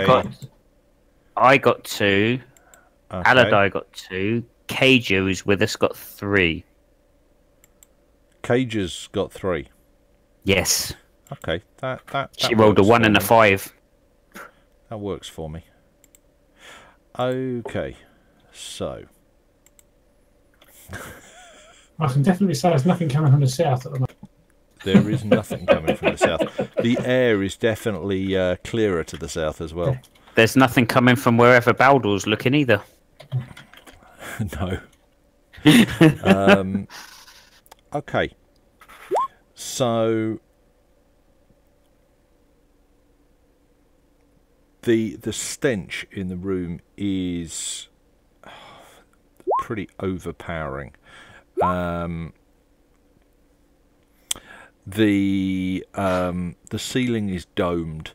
got 2. Okay. Haladai got 2. Cager, who's with us, got 3. Cage's got 3. Yes. Okay, that She rolled a works 1 for and a me. 5. That works for me. Okay, so I can definitely say there's nothing coming from the south at the moment. there is nothing coming from the south. The air is definitely clearer to the south as well. There's nothing coming from wherever Baldur's looking either. No. Okay. So the stench in the room is pretty overpowering. The ceiling is domed,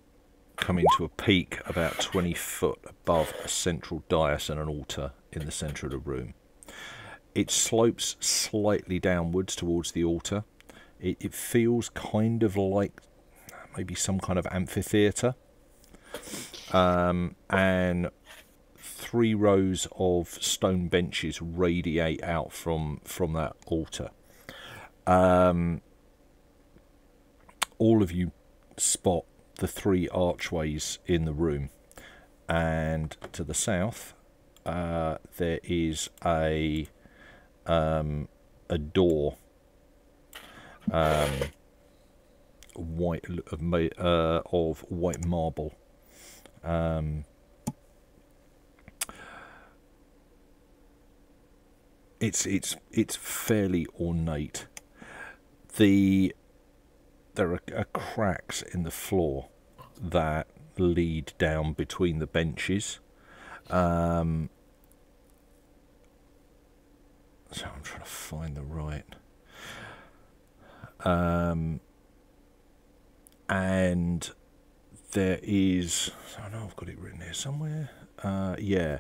coming to a peak about 20 foot above a central dais and an altar in the centre of the room. It slopes slightly downwards towards the altar. It feels kind of like maybe some kind of amphitheatre. And 3 rows of stone benches radiate out from that altar. All of you spot the 3 archways in the room, and to the south there is a door, white of white marble. It's fairly ornate. There are cracks in the floor that lead down between the benches. So I'm trying to find the right. And there is, I know I've got it written here somewhere. Yeah,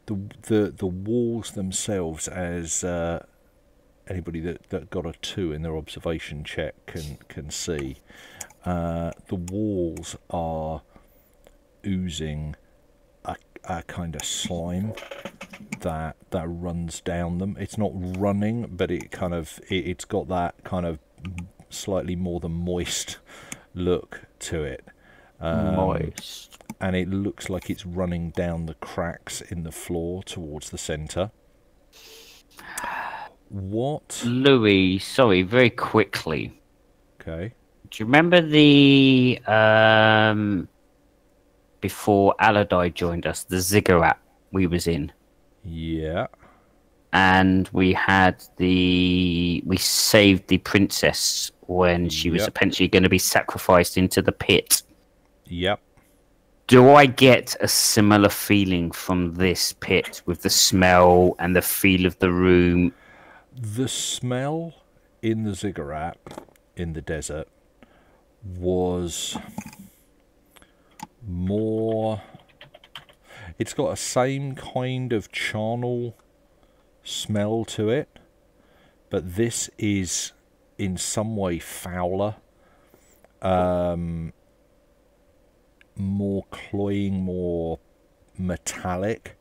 the walls themselves, as anybody that got a 2 in their observation check can see, the walls are oozing a kind of slime that runs down them. It's not running, but it's got that kind of slightly more than moist look to it. Moist. And it looks like it's running down the cracks in the floor towards the centre. What? Louis, sorry, very quickly. Okay. Do you remember the before Aladai joined us, the ziggurat we was in? Yeah. And we saved the princess when she was eventually going to be sacrificed into the pit. Yep. Do I get a similar feeling from this pit with the smell and the feel of the room? The smell in the ziggurat in the desert was more... It's got a same kind of charnel smell to it, but this is in some way fouler, more cloying, more metallic.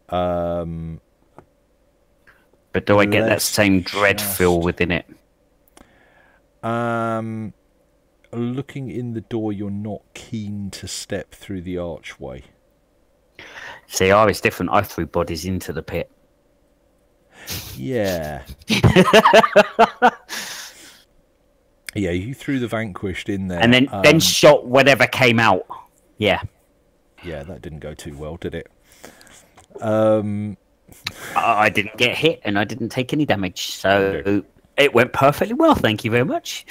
But do I get that less same dread feel just- within it? Looking in the door, you're not keen to step through the archway. See, I was different. I threw bodies into the pit. Yeah. Yeah, you threw the vanquished in there. And then shot whatever came out. Yeah. Yeah, that didn't go too well, did it? I didn't get hit and I didn't take any damage. So it went perfectly well. Thank you very much.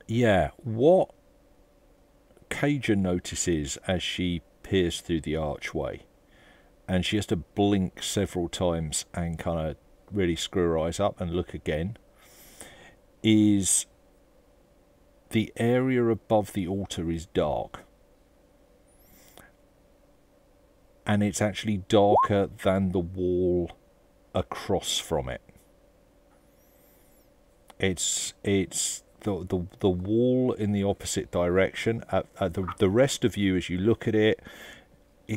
Yeah, what Cajun notices as she peers through the archway, and she has to blink several times and kind of really screw her eyes up and look again, is the area above the altar is dark. And it's actually darker than the wall across from it. It's the wall in the opposite direction. The rest of you, as you look at it,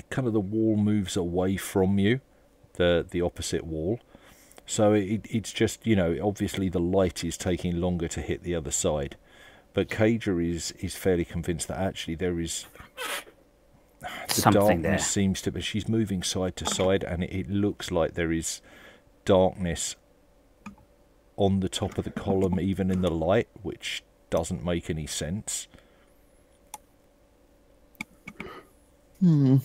kind of the wall moves away from you, the opposite wall. So it's just, you know, obviously the light is taking longer to hit the other side. But Kaja is fairly convinced that actually there is something there. Seems to be, she's moving side to side, and it looks like there is darkness on the top of the column, even in the light, which doesn't make any sense. The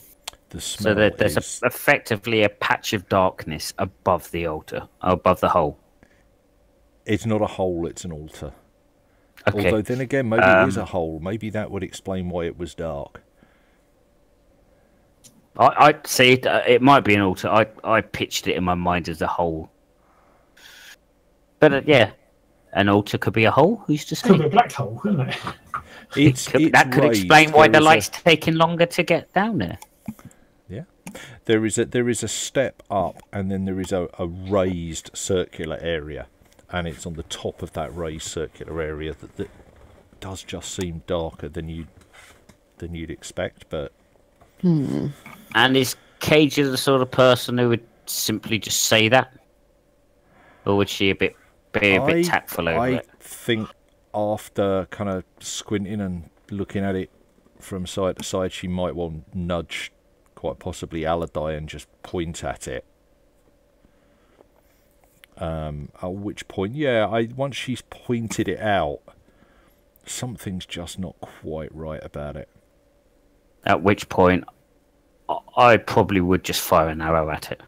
smell So there's effectively a patch of darkness above the altar, above the hole. It's not a hole, it's an altar. Okay. Although then again, maybe it is a hole. Maybe that would explain why it was dark. I see. It might be an altar. I pitched it in my mind as a hole. But yeah, an altar could be a hole. Who's to say? Could be a black hole, couldn't it? That could explain why the light's taking longer to get down there. Yeah, there is a step up, and then there is a raised circular area, and it's on the top of that raised circular area that does just seem darker than you'd expect. But And is Cage the sort of person who would simply just say that, or would she be a bit tactful over it? I think after kind of squinting and looking at it from side to side, she might want to nudge, quite possibly Aladai, and just point at it. At which point, once she's pointed it out, something's just not quite right about it. At which point, I probably would just fire an arrow at it.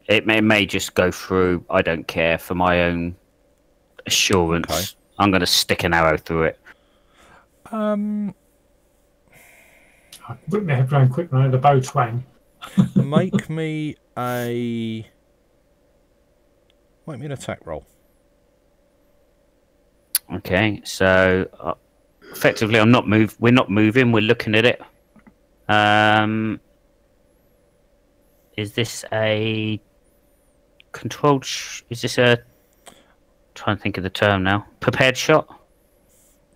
It may just go through. I don't care. For my own assurance, Okay. I'm going to stick an arrow through it. I whipped my head round quick when I had a bow twang. Make me an attack roll. Okay, so effectively, we're not moving. We're looking at it. Is this a controlled? Is this a? Trying to think of the term now. Prepared shot.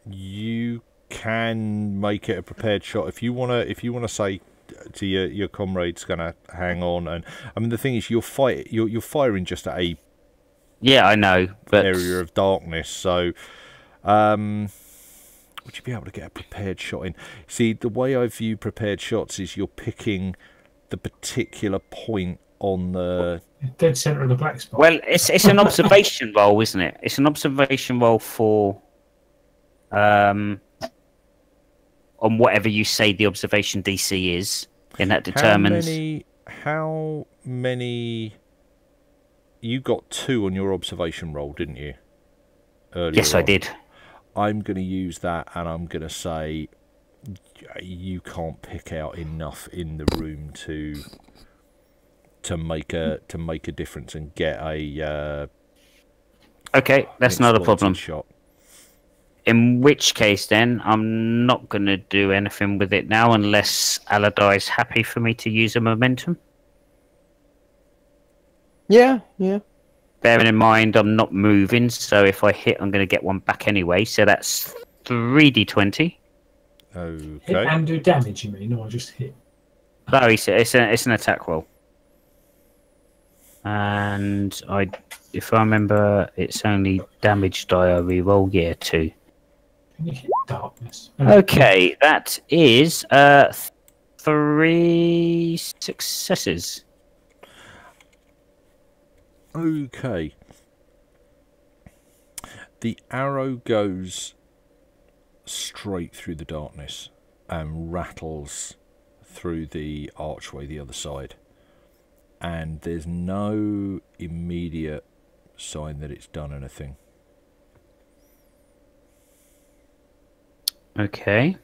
You can make it a prepared shot if you wanna say to your comrade's gonna hang on. And I mean, the thing is, you're firing just at a Yeah, I know, but area of darkness. So, would you be able to get a prepared shot in? See, the way I view prepared shots is you're picking the particular point on the Dead centre of the black spot. well, it's an observation roll, isn't it? It's an observation roll for on whatever you say the observation DC is, and that determines how many. You got 2 on your observation roll, didn't you? Earlier Yes, I on. did. I'm going to use that, and I'm going to say you can't pick out enough in the room to make a difference and get a Okay, that's not a problem. shot. In which case, then, I'm not going to do anything with it now unless Aladai's happy for me to use a momentum. Yeah. Bearing in mind, I'm not moving, so if I hit, I'm going to get one back anyway. So that's 3d20. Hit Okay. and do damage, you mean, or just hit? No, it's an attack roll. And if I remember, it's only damage die I reroll. Yeah, 2. Can you hit darkness? Okay, that is 3 successes. Okay. The arrow goes straight through the darkness and rattles through the archway the other side. And there's no immediate sign that it's done anything. Okay.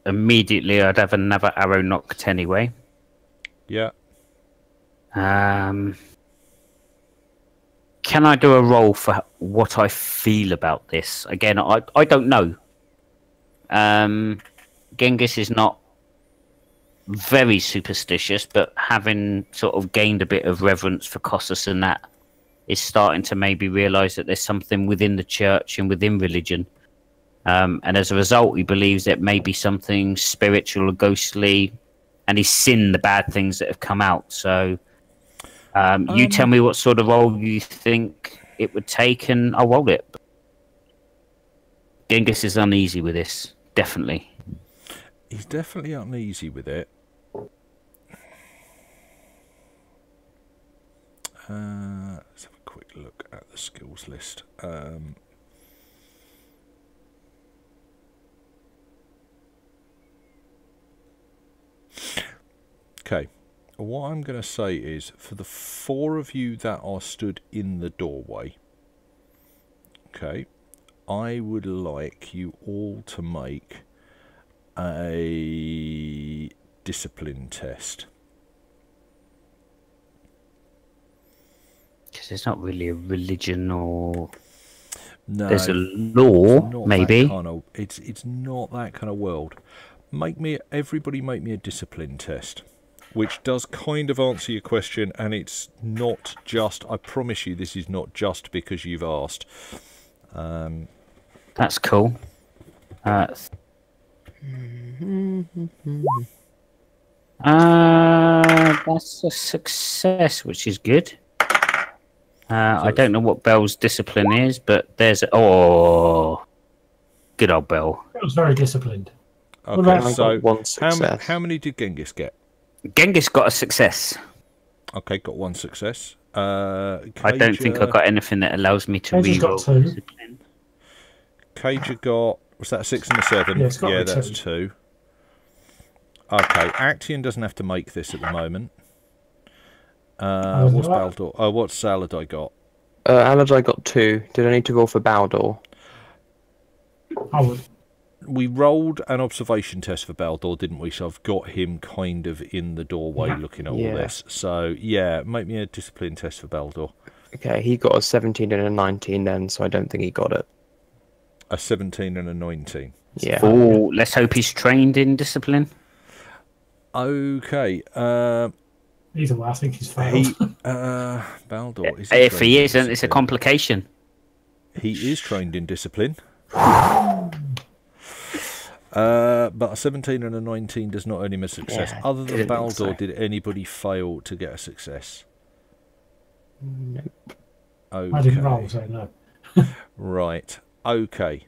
Immediately, I'd have another arrow knocked anyway. Yeah. Can I do a roll for what I feel about this? Again, I don't know. Genghis is not very superstitious, but having sort of gained a bit of reverence for Kossus and that, is starting to maybe realise that there's something within the church and within religion. And as a result, he believes that may be something spiritual or ghostly, and he's seen the bad things that have come out. So you tell me what sort of role you think it would take, and I'll roll it. Genghis is uneasy with this, definitely. He's definitely uneasy with it. Let's have a quick look at the skills list. Okay, what I'm going to say is, for the 4 of you that are stood in the doorway, okay, I would like you all to make a discipline test. Because there's not really a religion, or No, there's a it's law, not maybe. that kind of, it's not that kind of world. Everybody make me a discipline test, which does kind of answer your question, and it's not just, I promise you, this is not just because you've asked. That's cool. That's a success, which is good. I don't know what Bell's discipline is, but there's good old Bell. It was very disciplined. Okay, I so got 1 success. how many did Genghis get? Genghis got a success. Okay, got 1 success. I don't think I got anything that allows me to Cage's got reroll 2. discipline. Cage got, was that a 6 and a 7? Yeah, it's got to be that's 2. 2. Okay, Actian doesn't have to make this at the moment. What's Baldur? Oh, what's Saladai got? Aladai got 2. Did I need to roll for Baldur? I would. We rolled an observation test for Baldur, didn't we? So I've got him kind of in the doorway Yeah. looking at all Yeah. this. So, yeah, make me a discipline test for Baldur. Okay, he got a 17 and a 19 then, so I don't think he got it. A 17 and a 19. Yeah. Oh, let's hope he's trained in discipline. Okay. Either way, I think he's failed. Baldur. Is If trained he in isn't, it's a discipline? complication. He is trained in discipline. But a 17 and a 19 does not earn him a success. Yeah, Other than didn't think Baldur, so. did anybody fail to get a success? Nope. Okay. I didn't roll, so no. Right. Okay.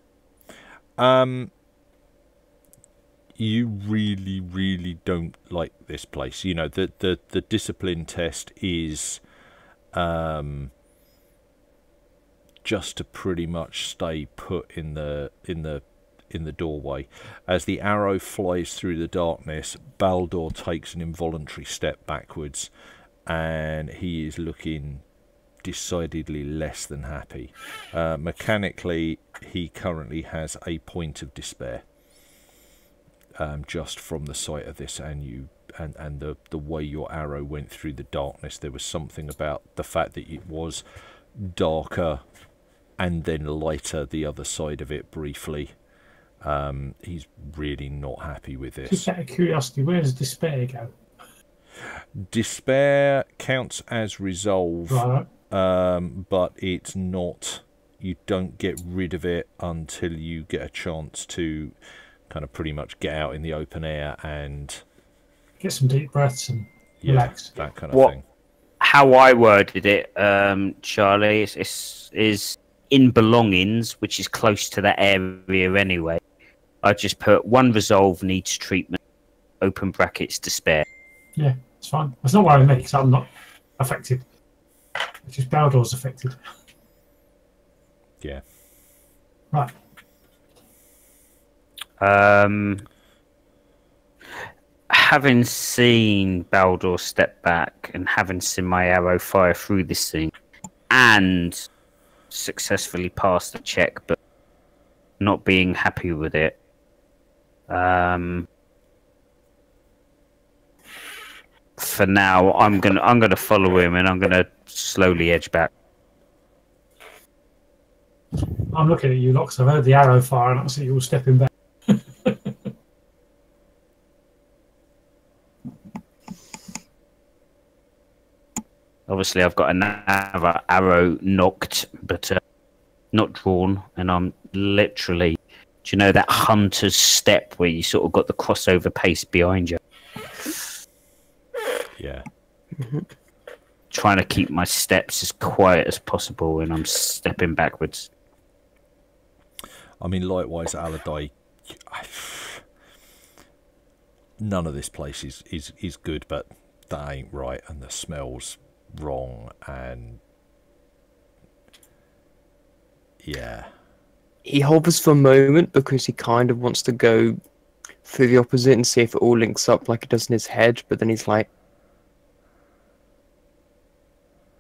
You really, really don't like this place. You know, the discipline test is just to pretty much stay put in the doorway. As the arrow flies through the darkness, Baldur takes an involuntary step backwards, and he is looking decidedly less than happy. Mechanically, he currently has a point of despair, just from the sight of this, and the way your arrow went through the darkness. There was something about the fact that it was darker and then lighter the other side of it briefly. He's really not happy with this. Just out of curiosity, where does despair go? Despair counts as resolve, Right. but it's not you don't get rid of it until you get a chance to kind of pretty much get out in the open air and Get some deep breaths and relax. that kind of thing. How I worded it, Charlie, is in belongings, which is close to that area anyway. I just put one resolve needs treatment, open brackets, despair. Yeah, it's fine. It's not worrying me because I'm not affected. It's just Baldor's affected. Yeah. Right. Having seen Baldor step back and having seen my arrow fire through this thing and successfully pass the check, but not being happy with it, for now, I'm gonna follow him and I'm gonna slowly edge back. I'm looking at you, Lox. I've heard the arrow fire and I see you all stepping back. Obviously, I've got another arrow knocked, but not drawn, and I'm literally, do you know that hunter's step where you sort of got the crossover pace behind you? Yeah. Trying to keep my steps as quiet as possible, and I'm stepping backwards. I mean, likewise, Aladai, none of this place is good, but that ain't right, and the smell's wrong, and yeah. He hovers for a moment because he kind of wants to go through the opposite and see if it all links up like it does in his head, but then he's like,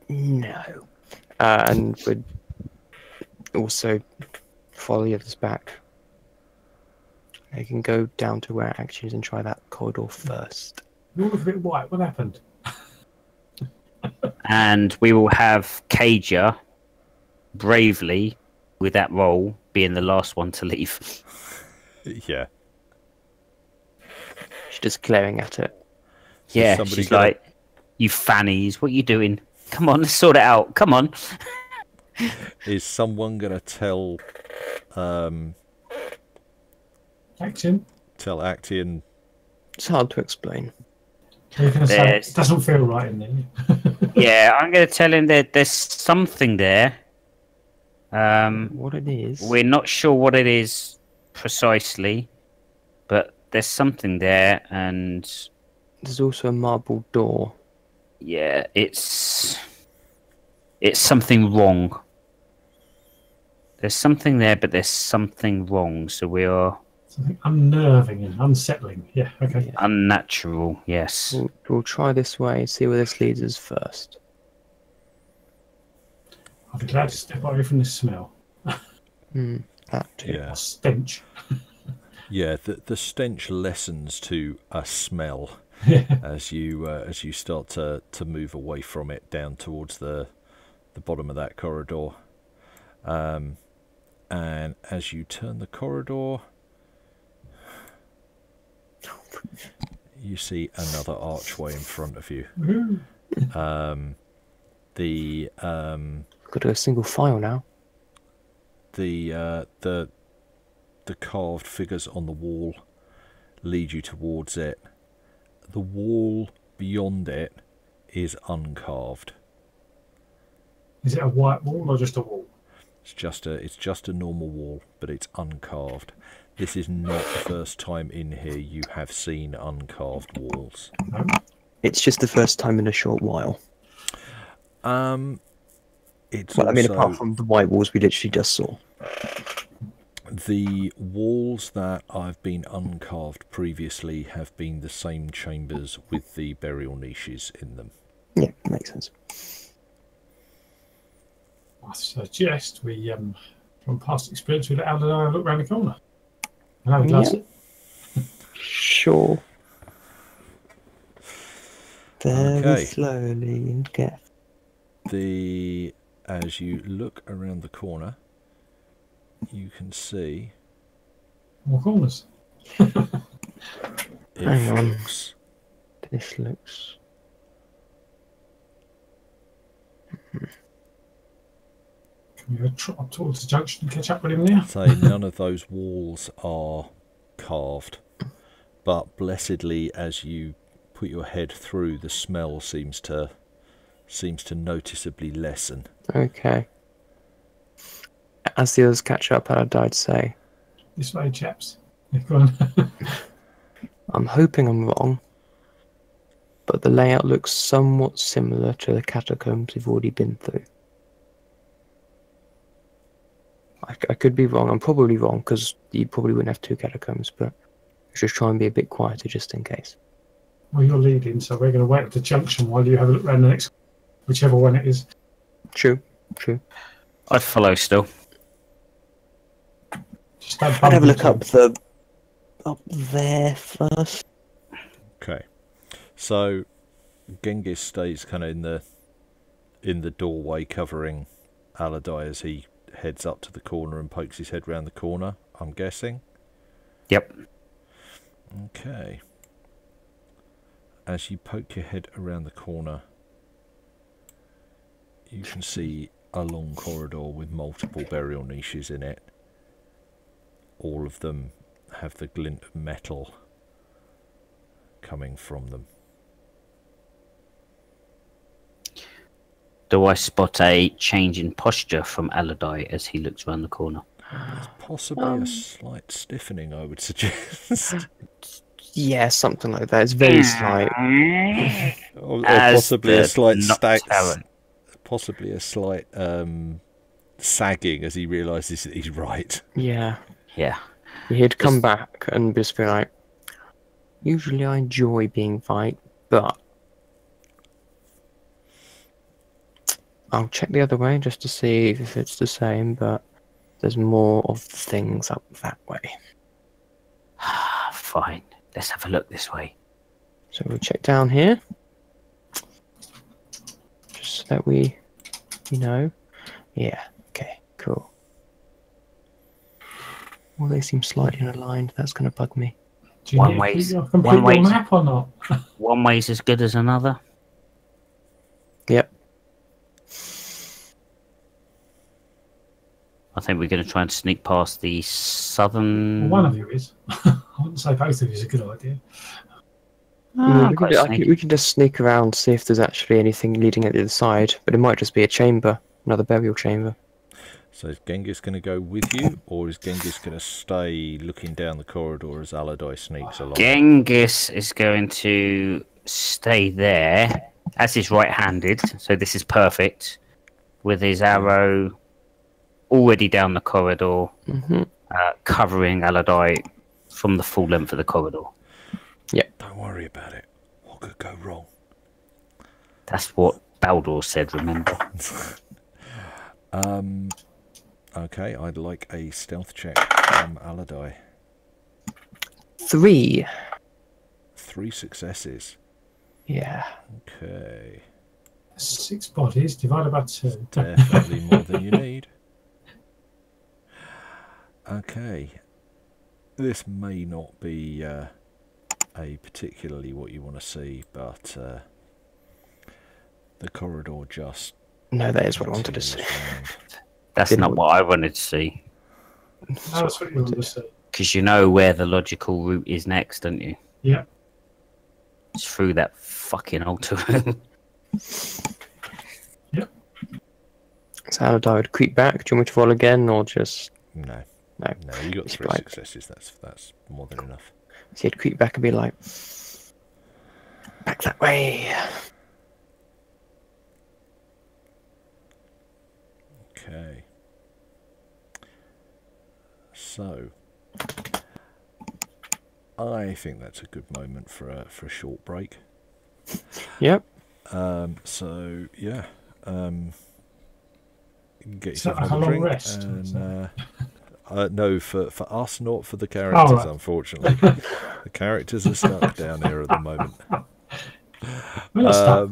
no. And would also follow the others back. They can go down to where action is and try that corridor first. You all look a bit white. What happened? And we will have Cager bravely, with that roll, being the last one to leave. Yeah. She's just glaring at it. So Yeah, somebody she's gonna- like, you fannies, what are you doing? Come on, let's sort it out. Come on. Is someone going to tell Action. Actian? It's hard to explain. You're going to say There's- it doesn't feel right in there. Yeah, I'm going to tell him that there's something there. What it is? We're not sure what it is precisely, but there's something there, and There's also a marble door. yeah, it's something wrong. There's something there, but there's something wrong. So we are Something unnerving and unsettling. Yeah, okay. unnatural. Yes. We'll try this way, see where this leads us first. I'll be glad to step away from this smell. That too. Yeah. Or stench. Yeah, the stench lessens to a smell as you start to move away from it down towards the bottom of that corridor. And as you turn the corridor, you see another archway in front of you. Got to go single file now. The carved figures on the wall lead you towards it. The wall beyond it is uncarved. Is it a white wall or just a wall? It's just a normal wall, but it's uncarved. This is not the first time in here you have seen uncarved walls. No. It's just the first time in a short while. It's Well, I mean, also- apart from the white walls we literally just saw. The walls that I've been uncarved previously have been the same chambers with the burial niches in them. Yeah, makes sense. I suggest we, from past experience, we let Alan look round the corner. And have a glass. Yeah. Sure. Very Okay. slowly and carefully. As you look around the corner, you can see More corners. it Hang on. looks This looks... I'm going to trot up towards the junction and catch up with him now. Say none of those walls are carved, but blessedly, as you put your head through, the smell seems to noticeably lessen. Okay. As the others catch up, I'd say, This way, chaps. They've gone. I'm hoping I'm wrong, but the layout looks somewhat similar to the catacombs we've already been through. I could be wrong. I'm probably wrong, because you probably wouldn't have 2 catacombs, but let's just try and be a bit quieter just in case. Well, you're leading, so we're going to wait at the junction while you have a look around the next, whichever one it is. True. I'd follow still. Just don't I'd bump have a look into up there first. Okay, so Genghis stays kind of in the doorway, covering Aladai as he heads up to the corner and pokes his head round the corner, I'm guessing. Yep. Okay. As you poke your head around the corner, you can see a long corridor with multiple burial niches in it. All of them have the glint of metal coming from them. Do I spot a change in posture from Aladai as he looks around the corner? There's possibly a slight stiffening, I would suggest. Yeah, something like that. It's very slight. or As possibly a the slight Nocturne. possibly a slight sagging as he realises that he's right. Yeah. Yeah. He'd come back and just be like, usually I enjoy being right, but I'll check the other way just to see if it's the same, but there's more of things up that way. Fine. Let's have a look this way. So we'll check down here. Just so that we, yeah, okay, cool. Well, they seem slightly unaligned. That's going to bug me. Do you One need to way's- keep your complete one way's- your map or not? One way's as good as another. Yep. I think we're going to try and sneak past the southern. Well, one of you is. I wouldn't say both of you is a good idea. Ah, we, quite can, sneaky. we can just sneak around, see if there's actually anything leading at the other side, but it might just be a chamber, another burial chamber. So is Genghis going to go with you, or is Genghis going to stay looking down the corridor as Aladai sneaks along? Genghis is going to stay there as he's right-handed, so this is perfect, with his arrow already down the corridor, covering Aladai from the full length of the corridor. Don't worry about it. What could go wrong? That's what Baldur said, remember? Okay, I'd like a stealth check from Aladai. 3. 3 successes. Yeah. Okay. 6 bodies divided by 2. Definitely more than you need. Okay. This may not be a particularly what you want to see, but the corridor just No, that is what I wanted to see. continues round. That's Didn't not we- what I wanted to see. That's what you want to see. Because you know where the logical route is next, don't you? Yeah. It's through that fucking altar room. So Aladai would creep back. Do you want me to roll again, or just... No. No. No, you got It's 3 right. successes, that's more than enough. So he'd creep back and be like, back that way. Okay. So I think that's a good moment for a short break. Yep. So yeah, get So yourself like a another long drink, rest, and no, for us, not for the characters. right. Unfortunately, the characters are stuck down here at the moment. We're not stuck.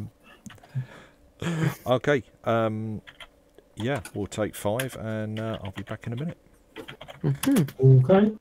Okay. Yeah, we'll take 5, and I'll be back in a minute. Okay.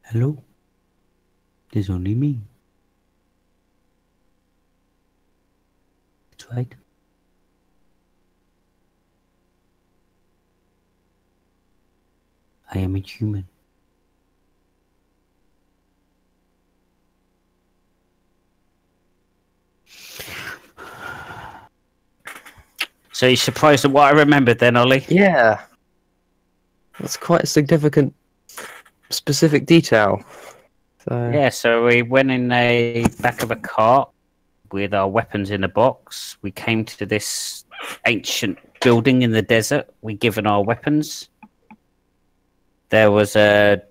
Hello? There's only me. That's right. I am a human. So you're surprised at what I remembered then, Ollie? Yeah. That's quite a significant, specific detail. So, Yeah, so we went in the back of a cart with our weapons in a box. We came to this ancient building in the desert. We given our weapons. There was a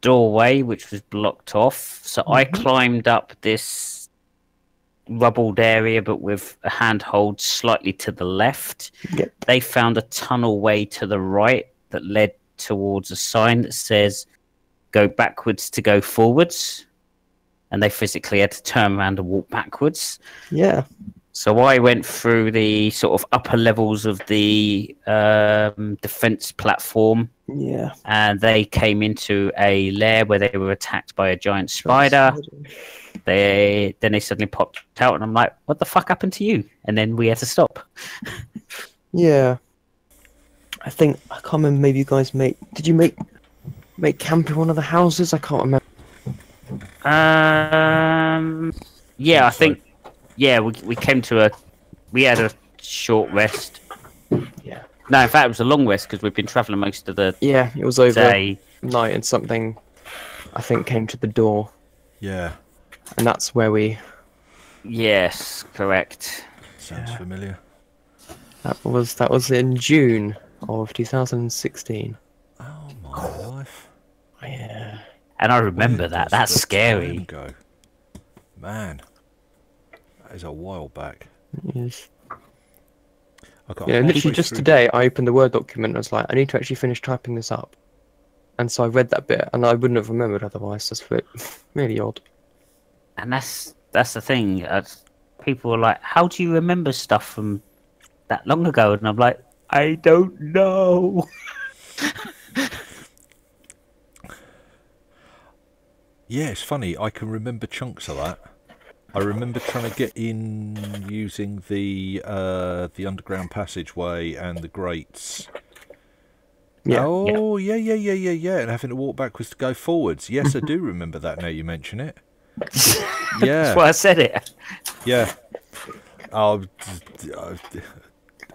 doorway which was blocked off. So I climbed up this rubbled area, but with a handhold slightly to the left. Yep. They found a tunnel way to the right that led towards a sign that says go backwards to go forwards. And they physically had to turn around and walk backwards. Yeah. So I went through the sort of upper levels of the defense platform, Yeah. and they came into a lair where they were attacked by a giant spider. Then they suddenly popped out, and I'm like, "What the fuck happened to you?" And then we had to stop. Yeah. I can't remember. Maybe you guys did you make camp in one of the houses? I can't remember. Yeah, I think. Yeah, we came to we had a short rest. Yeah. No, in fact, it was a long rest because we've been travelling most of the Yeah, it was over day. night, and something I think came to the door, Yeah. and that's where we. Yes, correct. Sounds familiar. That was in June of 2016. Oh my life. Yeah. And I remember Where that. does That's the scary. time go? Man, that is a while back. Yes. I got Yeah, literally halfway just through- today I opened the Word document and I was like, I need to actually finish typing this up. And so I read that bit and I wouldn't have remembered otherwise. That's really odd. And that's the thing. People are like, "How do you remember stuff from that long ago?" And I'm like, "I don't know." Yeah, it's funny. I can remember chunks of that. I remember trying to get in using the underground passageway and the grates. Yeah. Oh, yeah, and having to walk backwards to go forwards. Yes, I do remember that now you mention it. Yeah. That's why I said it. Yeah. I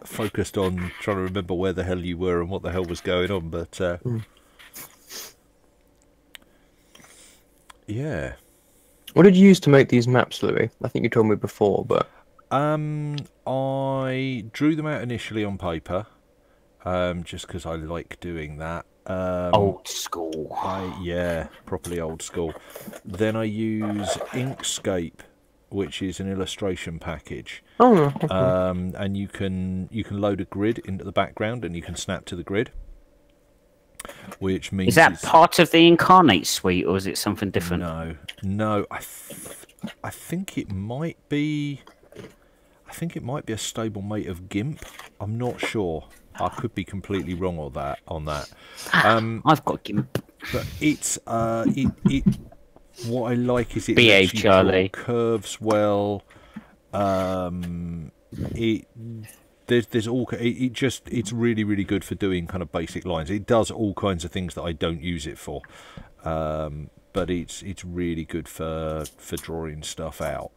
focused on trying to remember where the hell you were and what the hell was going on, but yeah. What did you use to make these maps, Louis? I think you told me before, but I drew them out initially on paper, just because I like doing that. Old school. Properly old school. Then I use Inkscape, which is an illustration package. oh, okay. And you can load a grid into the background, and you can snap to the grid. Which means Is that part of the Incarnate suite, or is it something different? No. I think it might be. I think it might be a stablemate of GIMP. I'm not sure. I could be completely wrong on that. I've got GIMP. But it's it. What I like is it Behave, lets you Charlie. draw curves well. It's really, really good for doing kind of basic lines. It does all kinds of things that I don't use it for, but it's really good for drawing stuff out,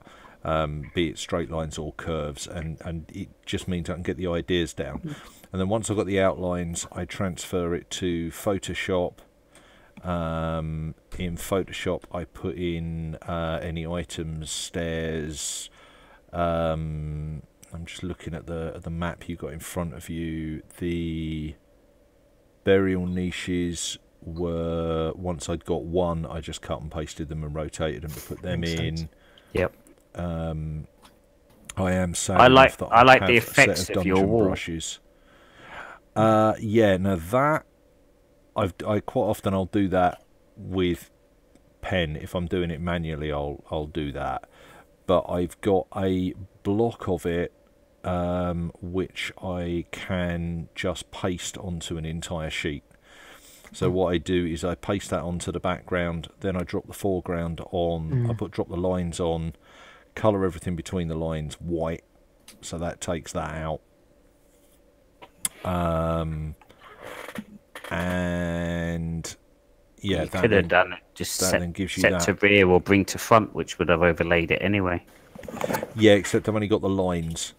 be it straight lines or curves, and it just means I can get the ideas down. And then once I've got the outlines, I transfer it to Photoshop. In Photoshop, I put in any items, stairs. I'm just looking at the map you got in front of you. The burial niches were, once I'd got one, I just cut and pasted them and rotated them to put them Makes in. sense. Yep. I am sad I enough like- that I like have the a effects set of of your dungeon wall. brushes. Now that I quite often I'll do that with pen. If I'm doing it manually, I'll do that. But I've got a block of it which I can just paste onto an entire sheet. So what I do is I paste that onto the background, then I drop the foreground on, drop the lines on, colour everything between the lines white, so that takes that out. And yeah, you could have done it just that set, then gives you set that. to rear or bring to front, which would have overlaid it anyway. Yeah, except I've only got the lines.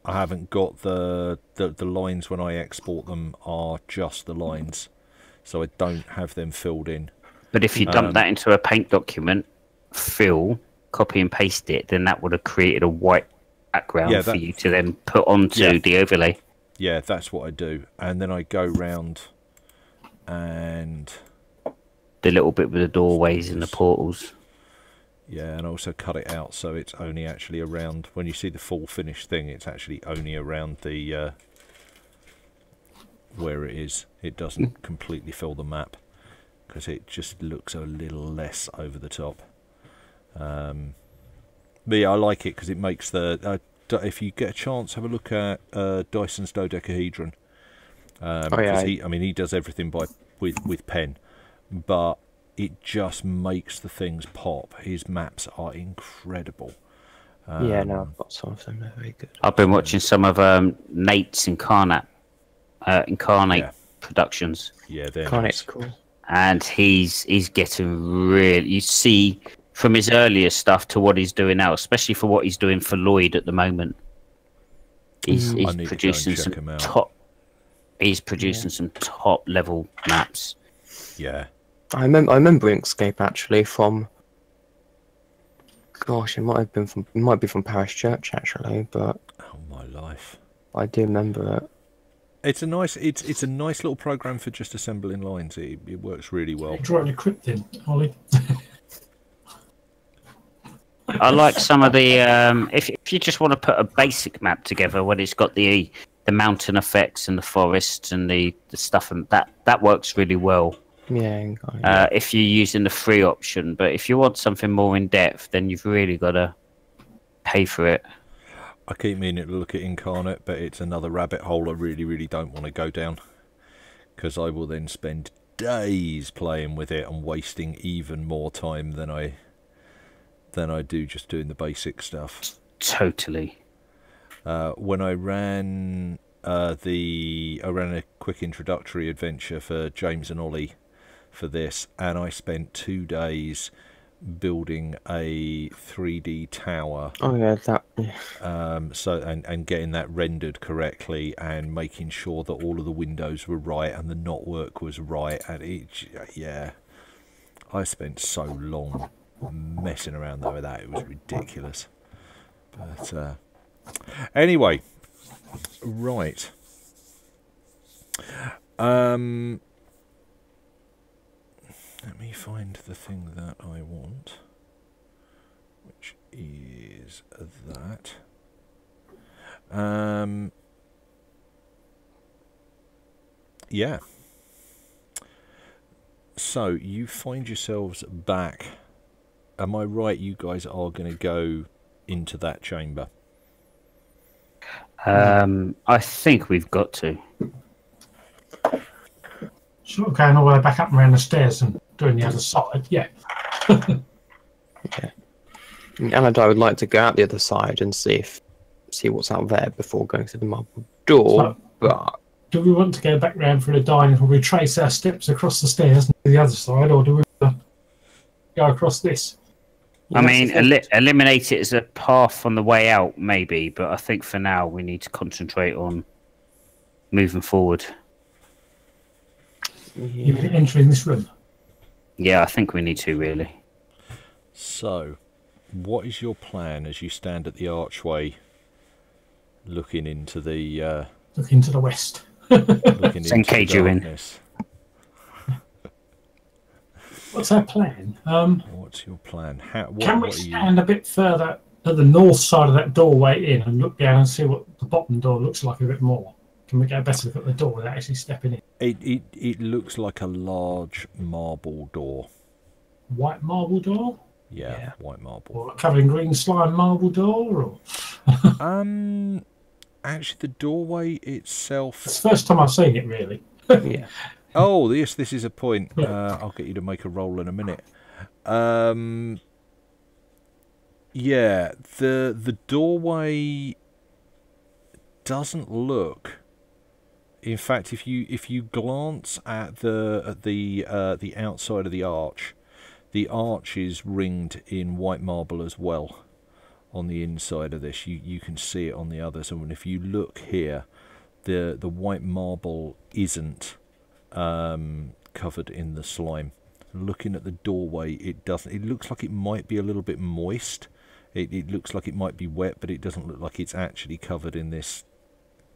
I haven't got the lines. When I export them are just the lines, so I don't have them filled in. But if you dump that into a paint document, fill, copy and paste it, then that would have created a white background for you to then put onto the overlay. Yeah, that's what I do. And then I go round and... the little bit with the doorways and the portals. Yeah, and also cut it out so it's only actually around... when you see the full finished thing, it's actually only around the... where it is. It doesn't completely fill the map, because it just looks a little less over the top. But yeah, I like it because it makes the... if you get a chance, have a look at Dyson's dodecahedron. He does everything with pen, but it just makes the things pop. His maps are incredible. I've got some of them. They're very good. I've been watching some of Nate's Incarnate productions. Yeah, they're Incarnate's nice. cool. And he's getting really... you see from his earlier stuff to what he's doing now, especially for what he's doing for Lloyd at the moment. He's producing some top... he's producing some top level maps. Yeah. I remember Inkscape actually from... gosh, it might be from Parish Church actually, but... oh my life. I do remember it. It's a nice little program for just assembling lines. It works really well. Drawing a crypt in, Ollie. I like some of the if you just want to put a basic map together when it's got the mountain effects and the forests and the stuff, and that works really well. Yeah. If you're using the free option, but if you want something more in depth, then you've really got to pay for it. I keep meaning to look at Incarnate, but it's another rabbit hole I really, really don't want to go down, because I will then spend days playing with it and wasting even more time than I do just doing the basic stuff. Totally. When I ran a quick introductory adventure for James and Ollie for this, and I spent 2 days building a 3D tower. Oh yeah, that. Yeah. And getting that rendered correctly and making sure that all of the windows were right and the knotwork was right, and I spent so long messing around with that. It was ridiculous. But anyway, right. Let me find the thing that I want, which is that. Yeah. So you find yourselves back. Am I right? You guys are going to go into that chamber. I think we've got to. Sort of going all the way back up and around the stairs and doing the other side, yeah. Yeah. And I would like to go out the other side and see what's out there before going to the marble door. But do we want to go back round through the dining hall, retrace our steps across the stairs to the other side, or do we go across this? I mean, eliminate it as a path on the way out, maybe, but I think for now we need to concentrate on moving forward. You can enter in this room. Yeah, I think we need to, really. So, what is your plan as you stand at the archway, looking into the... looking to the west. looking into the darkness? What's our plan? What's your plan? Can we stand a bit further at the north side of that doorway in and look down and see what the bottom door looks like a bit more? Can we get a better look at the door without actually stepping in? It looks like a large marble door. White marble door? Yeah. White marble. Or covered in green slime marble door? Or... actually, the doorway itself... It's the first time I've seen it, really. yeah. Oh, this is a point. Yeah. I'll get you to make a roll in a minute. Yeah, the doorway doesn't look. In fact, if you glance at the outside of the arch is ringed in white marble as well. On the inside of this, you can see it on the others, and if you look here, the white marble isn't covered in the slime. Looking at the doorway, it doesn't. It looks like it might be a little bit moist. It looks like it might be wet, but it doesn't look like it's actually covered in this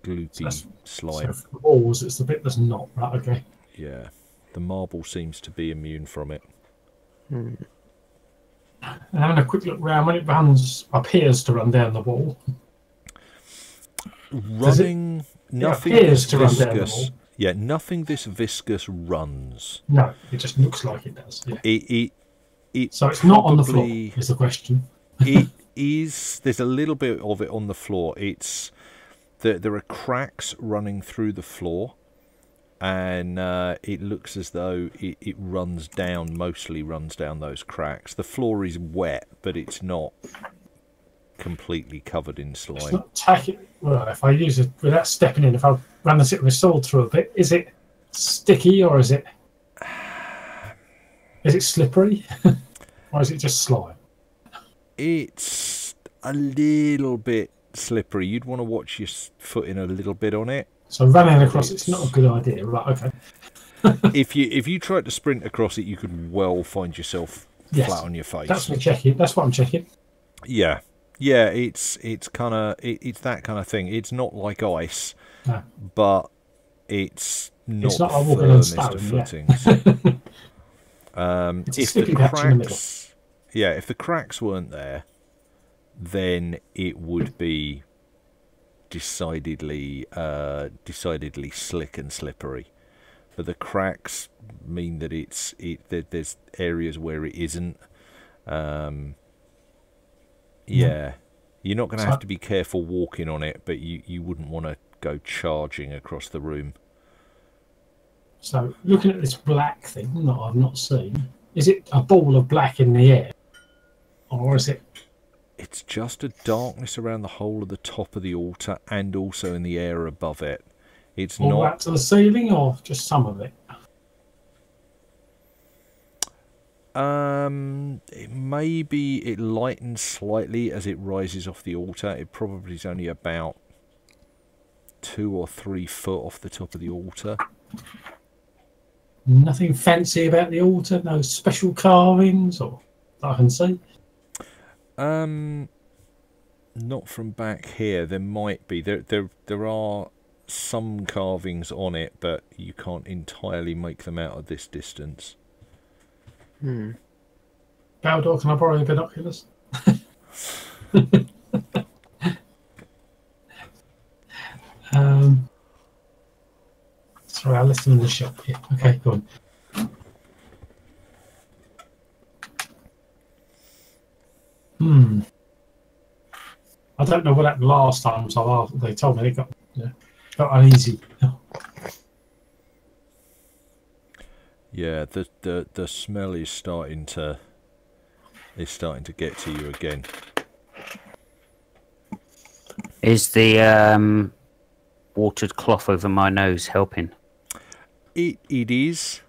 gloopy slime. So for the walls, it's the bit that's not, right? Okay. Yeah, the marble seems to be immune from it. And having a quick look round, when it appears to run down the wall. Running, nothing appears to run viscous. down the wall. Yeah, nothing this viscous runs. No, it just looks like it does. Yeah. It So it's not on the floor, probably- is the question. It is. There's a little bit of it on the floor. There are cracks running through the floor, and it looks as though it mostly runs down those cracks. The floor is wet, but it's not completely covered in It's slime. not tacky. Well, if I use it without stepping in, if I run the tip of my sword through a bit, is it sticky or is it slippery? Or is it just slime? It's a little bit slippery. You'd want to watch your foot in a little bit on it. So running across it's not a good idea, right? Okay. If you tried to sprint across it, you could well find yourself flat on your face. That's me checking. That's what I'm checking. Yeah, it's that kind of thing. It's not like ice, No. but it's not It's not the like walking on firmest of stone, footings. It's a If sticky the patch in the middle. cracks, if the cracks weren't there, then it would be decidedly slick and slippery. But the cracks mean that there's areas where it isn't. Yeah, you're not going to have to be careful walking on it, but you wouldn't want to go charging across the room. So looking at this black thing that I've not seen, is it a ball of black in the air? Or is it... It's just a darkness around the whole of the top of the altar and also in the air above it. It's all not... up to the ceiling or just some of it? It lightens slightly as it rises off the altar. It probably is only about 2 or 3 foot off the top of the altar. Nothing fancy about the altar? No special carvings or that I can see? Not from back here. There might be. There are some carvings on it, but you can't entirely make them out at this distance. Baldor, can I borrow your binoculars? Sorry, I left them in the shop. Yeah, okay, go on. I don't know what happened last time, so they told me they got uneasy. Yeah, the smell is starting to get to you again. Is the watered cloth over my nose helping? It is.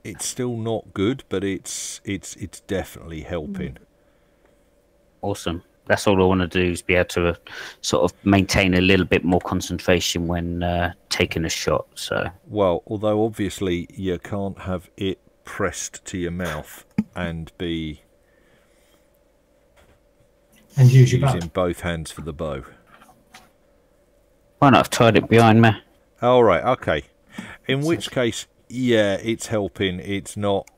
It's still not good, but it's definitely helping. Awesome. That's all I want to do is be able to sort of maintain a little bit more concentration when taking a shot. So, well, although obviously you can't have it pressed to your mouth and be Using using both hands for the bow. why not? I've tied it behind me. All right, okay. In which case, yeah, it's helping. It's not.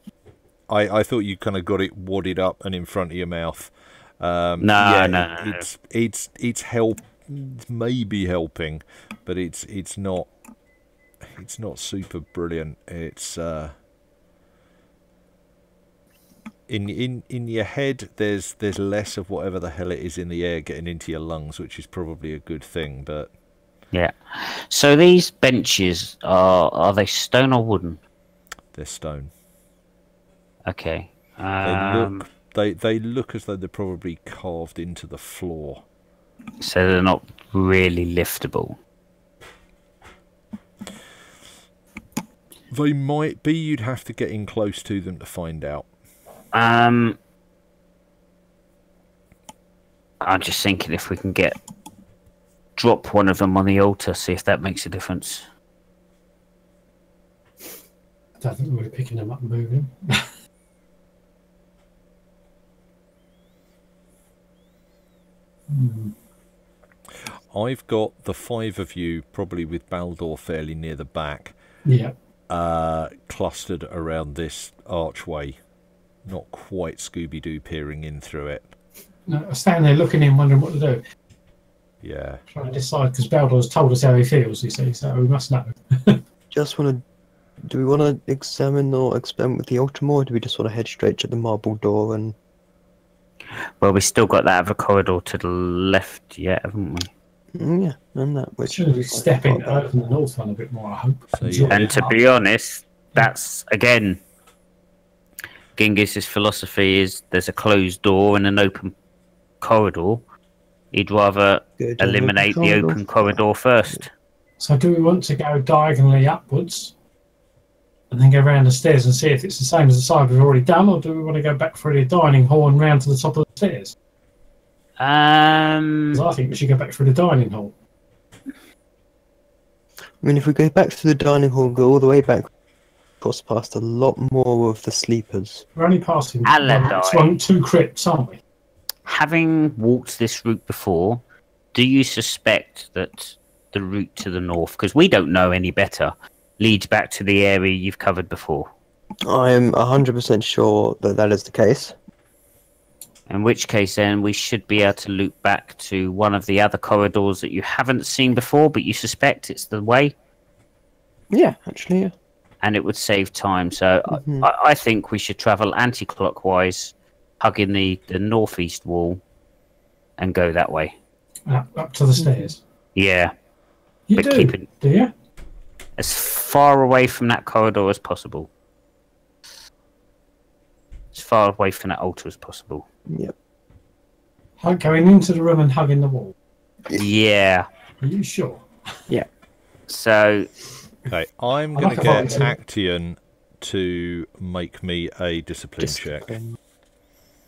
I thought you kind of got it wadded up and in front of your mouth. No. It's help. It's maybe helping, but it's not super brilliant. It's in your head. There's less of whatever the hell it is in the air getting into your lungs, which is probably a good thing. But Yeah. So these benches are they stone or wooden? They're stone. Okay. They look as though they're probably carved into the floor. So they're not really liftable. They might be. You'd have to get in close to them to find out. I'm just thinking if we can drop one of them on the altar, see if that makes a difference. I don't think we're picking them up and moving. I've got the 5 of you, probably with Baldur fairly near the back, Yeah. clustered around this archway, not quite Scooby-Doo peering in through it. No, I stand there looking in, wondering what to do. Yeah. Trying to decide, because Baldur's told us how he feels, you see, so we must know. Just want to. Do we want to examine or experiment with the altar more, or do we just want to head straight to the marble door and? Well, we still got that other corridor to the left yet, haven't we? Yeah, and that which. Should we step in and open the north one a bit more, I hope. So you- And to be honest, that's again, Genghis's philosophy is there's a closed door and an open corridor. He'd rather Go down eliminate the open corridor first. So do we want to go diagonally upwards and then go round the stairs and see if it's the same as the side we've already done, or do we want to go back through the dining hall and round to the top of the stairs? 'Cause I think we should go back through the dining hall. I mean, if we go back to the dining hall, go all the way back, cross past a lot more of the sleepers. We're only passing Allardyce. 2 crypts, aren't we? Having walked this route before, do you suspect that the route to the north, because we don't know any better, leads back to the area you've covered before? I'm 100% sure that that is the case. In which case, then, we should be able to loop back to one of the other corridors that you haven't seen before, but you suspect it's the way, Yeah, actually, yeah. and it would save time. So Mhm. I think we should travel anti-clockwise, hugging the northeast wall, and go that way. Up to the stairs. Yeah, You but do, keep it do you? as far away from that corridor as possible. As far away from that altar as possible. Yep. Going into the room and hugging the wall. Yeah. Are you sure? So Okay, I'm I going like to a get volunteer. Action to make me a discipline check.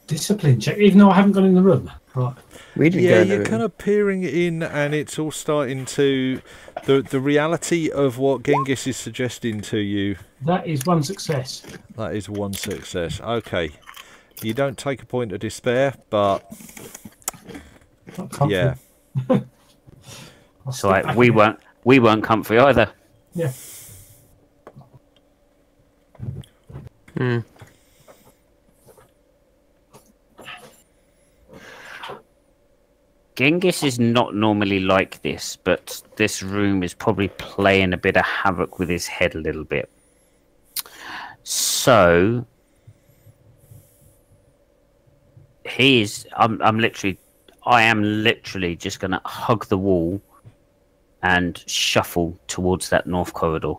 Discipline check, even though I haven't gone in the room. Right. We didn't Yeah, go in the you're room. kind of peering in, and it's all starting to the reality of what Genghis is suggesting to you. That is 1 success. That is 1 success. Okay, you don't take a point of despair, but Not comfy. yeah, I'll so step back we in. weren't comfy either. Yeah. Hmm. Genghis is not normally like this, but this room is probably playing a bit of havoc with his head a little bit. So I am literally just gonna hug the wall and shuffle towards that north corridor.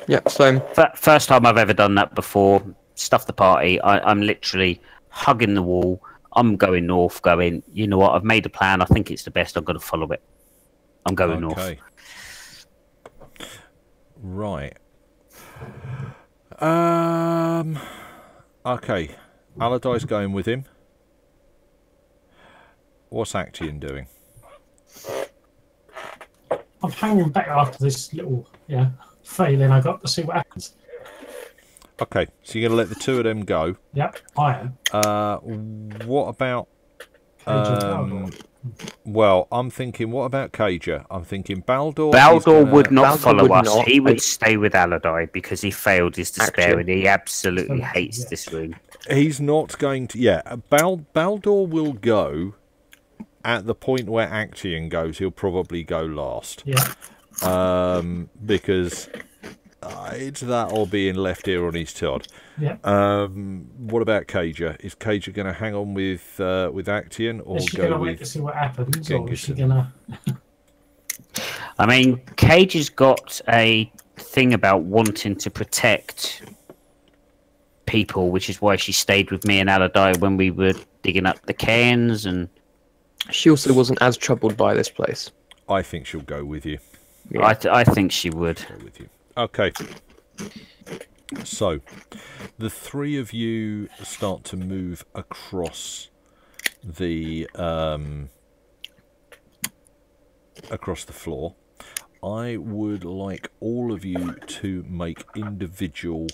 Yeah, so First time I've ever done that before. Stuff the party. I'm literally hugging the wall. I'm going north, going, you know what, I've made a plan. I think it's the best. I'm going to follow it. I'm going north. okay, right. Okay, Allardyce going with him. What's Action doing? I'm hanging back after this little feeling I got to see what happens. Okay, so you're going to let the 2 of them go. Yep, I am. What about? Cage and Baldur. Well, I'm thinking. What about Cager? I'm thinking Baldur. Baldur would not Baldur follow would us. not. He would stay with Allardyce because he failed his despair Action. and he absolutely Absolutely, hates yeah. this room. He's not going to. Yeah, Baldur will go at the point where Action goes. He'll probably go last. Yeah. Because It's that or being left here on his Todd. Yeah. What about Cager? Is Cager going to hang on with Actian or Is she go going to wait with to see what happens, or is she Genghis? going to? I mean, Cage has got a thing about wanting to protect people, which is why she stayed with me and Aladai when we were digging up the cairns. And She also wasn't as troubled by this place. I think she'll go with you. Yeah. I think she would. Go with you. Okay. So, the three of you start to move across the floor. I would like all of you to make individual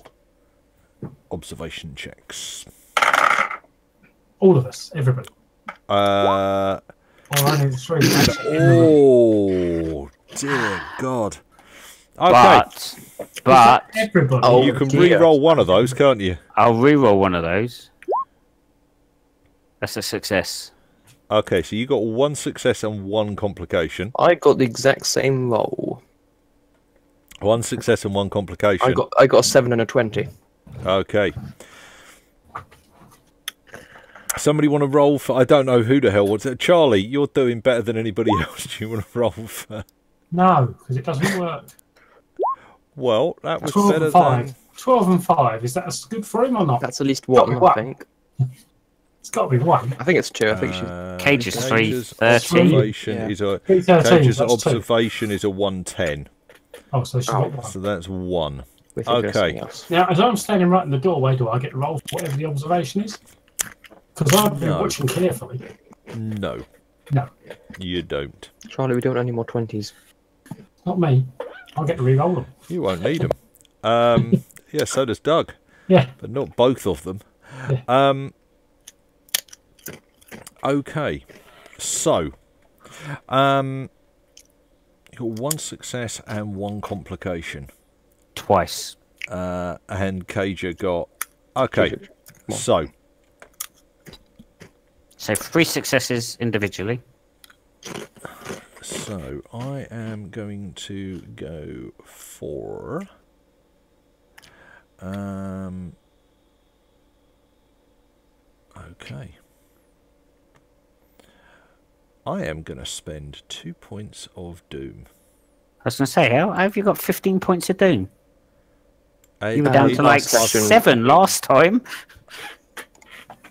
observation checks. All of us, everybody. Uh, Or only the three. oh, dear God. Okay, But Everybody. Oh, you can dear. re-roll one of those, can't you? I'll re-roll one of those. That's a success. Okay, so you got one success and one complication. I got the exact same roll. One success and one complication. I got a 7 and a 20. Okay. Somebody want to roll for... I don't know who the hell was it. Charlie, you're doing better than anybody else. Do you want to roll for... No, because it doesn't work. Well, that was 12 better and 5. than... 12 and 5. Is that good for him or not? That's at least one, I think. It's got to be 1. I think it's 2. I think she's... Cage is Cage's 313. observation Yeah. is a... 313. Cage's That's 2. observation is a 110. Oh, so she's got 1. So that's 1. We're thinking of Okay. something else. Now, as I'm standing right in the doorway, do I get to roll for whatever the observation is? Because I've been No. watching carefully. No, No, you don't. Charlie, we don't want any more 20s. not me. I'll get to re-roll them. You won't need them. Yeah, so does Doug. Yeah. But not both of them. Yeah. Okay. So, you got one success and one complication. Twice. And Cager got... Okay, so... So 3 successes individually. So, I am going to go for... Okay. I am going to spend 2 points of doom. I was going to say, how have you got 15 points of doom? You were A- down a- to like last session. 7 last time.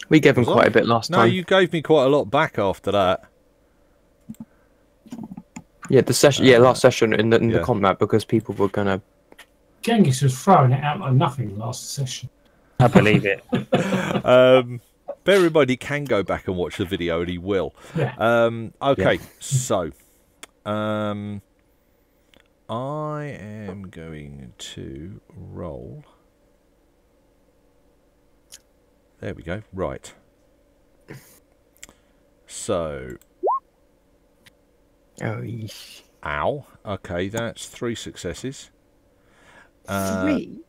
We gave him Was quite I? a bit last No, time. you gave me quite a lot back after that. Yeah, the session. Yeah, last session in the yeah. combat because people were gonna. Genghis was throwing it out like nothing last session. I believe it. Bear in mind, he can go back and watch the video, and he will. Yeah. Okay, so I am going to roll. There we go. Right. So, Oh, yeesh. ow. Okay, that's 3 successes. 3.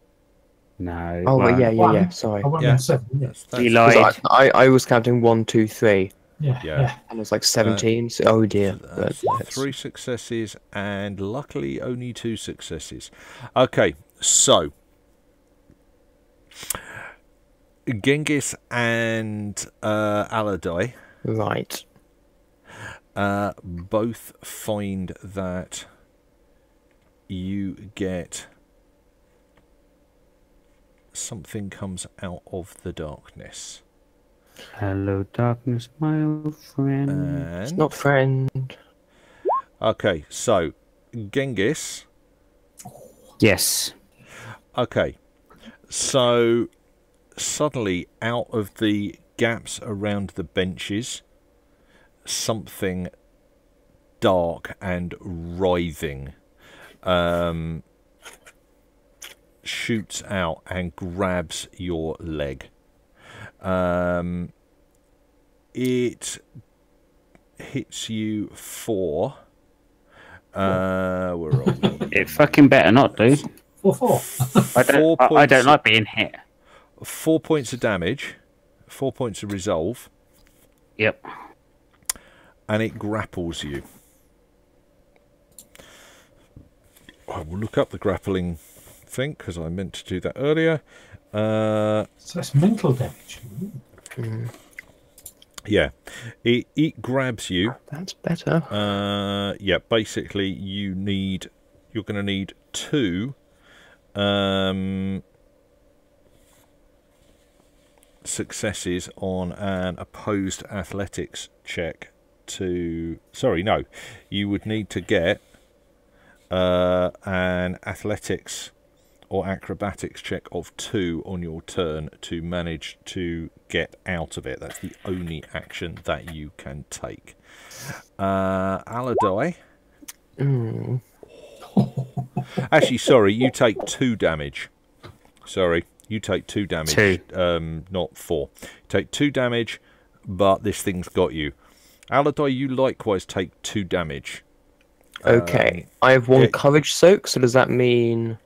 No. Oh, well, yeah. One. Sorry. I went Yeah. with 7. Yeah. That's You 'Cause lied. I was counting 1, 2, 3, Yeah. Yeah. Yeah. and it was like 17. So, oh dear. That's But 3 successes, and luckily only 2 successes. Okay, so Genghis and Aladai right. both find that you get something comes out of the darkness. Hello, darkness, my old friend. It's And not friend. okay, so Genghis. Yes. Okay, so suddenly out of the gaps around the benches, something dark and writhing shoots out and grabs your leg. It hits you for... where are we? It fucking better not, dude. 4. I don't, I don't like being hit. 4 points of damage, 4 points of resolve, Yep. and it grapples you. I will look up the grappling think, because I meant to do that earlier. So that's mental damage. Yeah, it grabs you. That's better. Yeah, basically you're going to need 2 successes on an opposed athletics check to... Sorry, no. You would need to get an athletics or acrobatics check of 2 on your turn to manage to get out of it. That's the only action that you can take. Aladai. Actually, sorry, you take 2 damage. Sorry, you take 2 damage. 2. Not 4. You take 2 damage, but this thing's got you. Aladai, you likewise take 2 damage. Okay, I have 1 courage soak, so does that mean...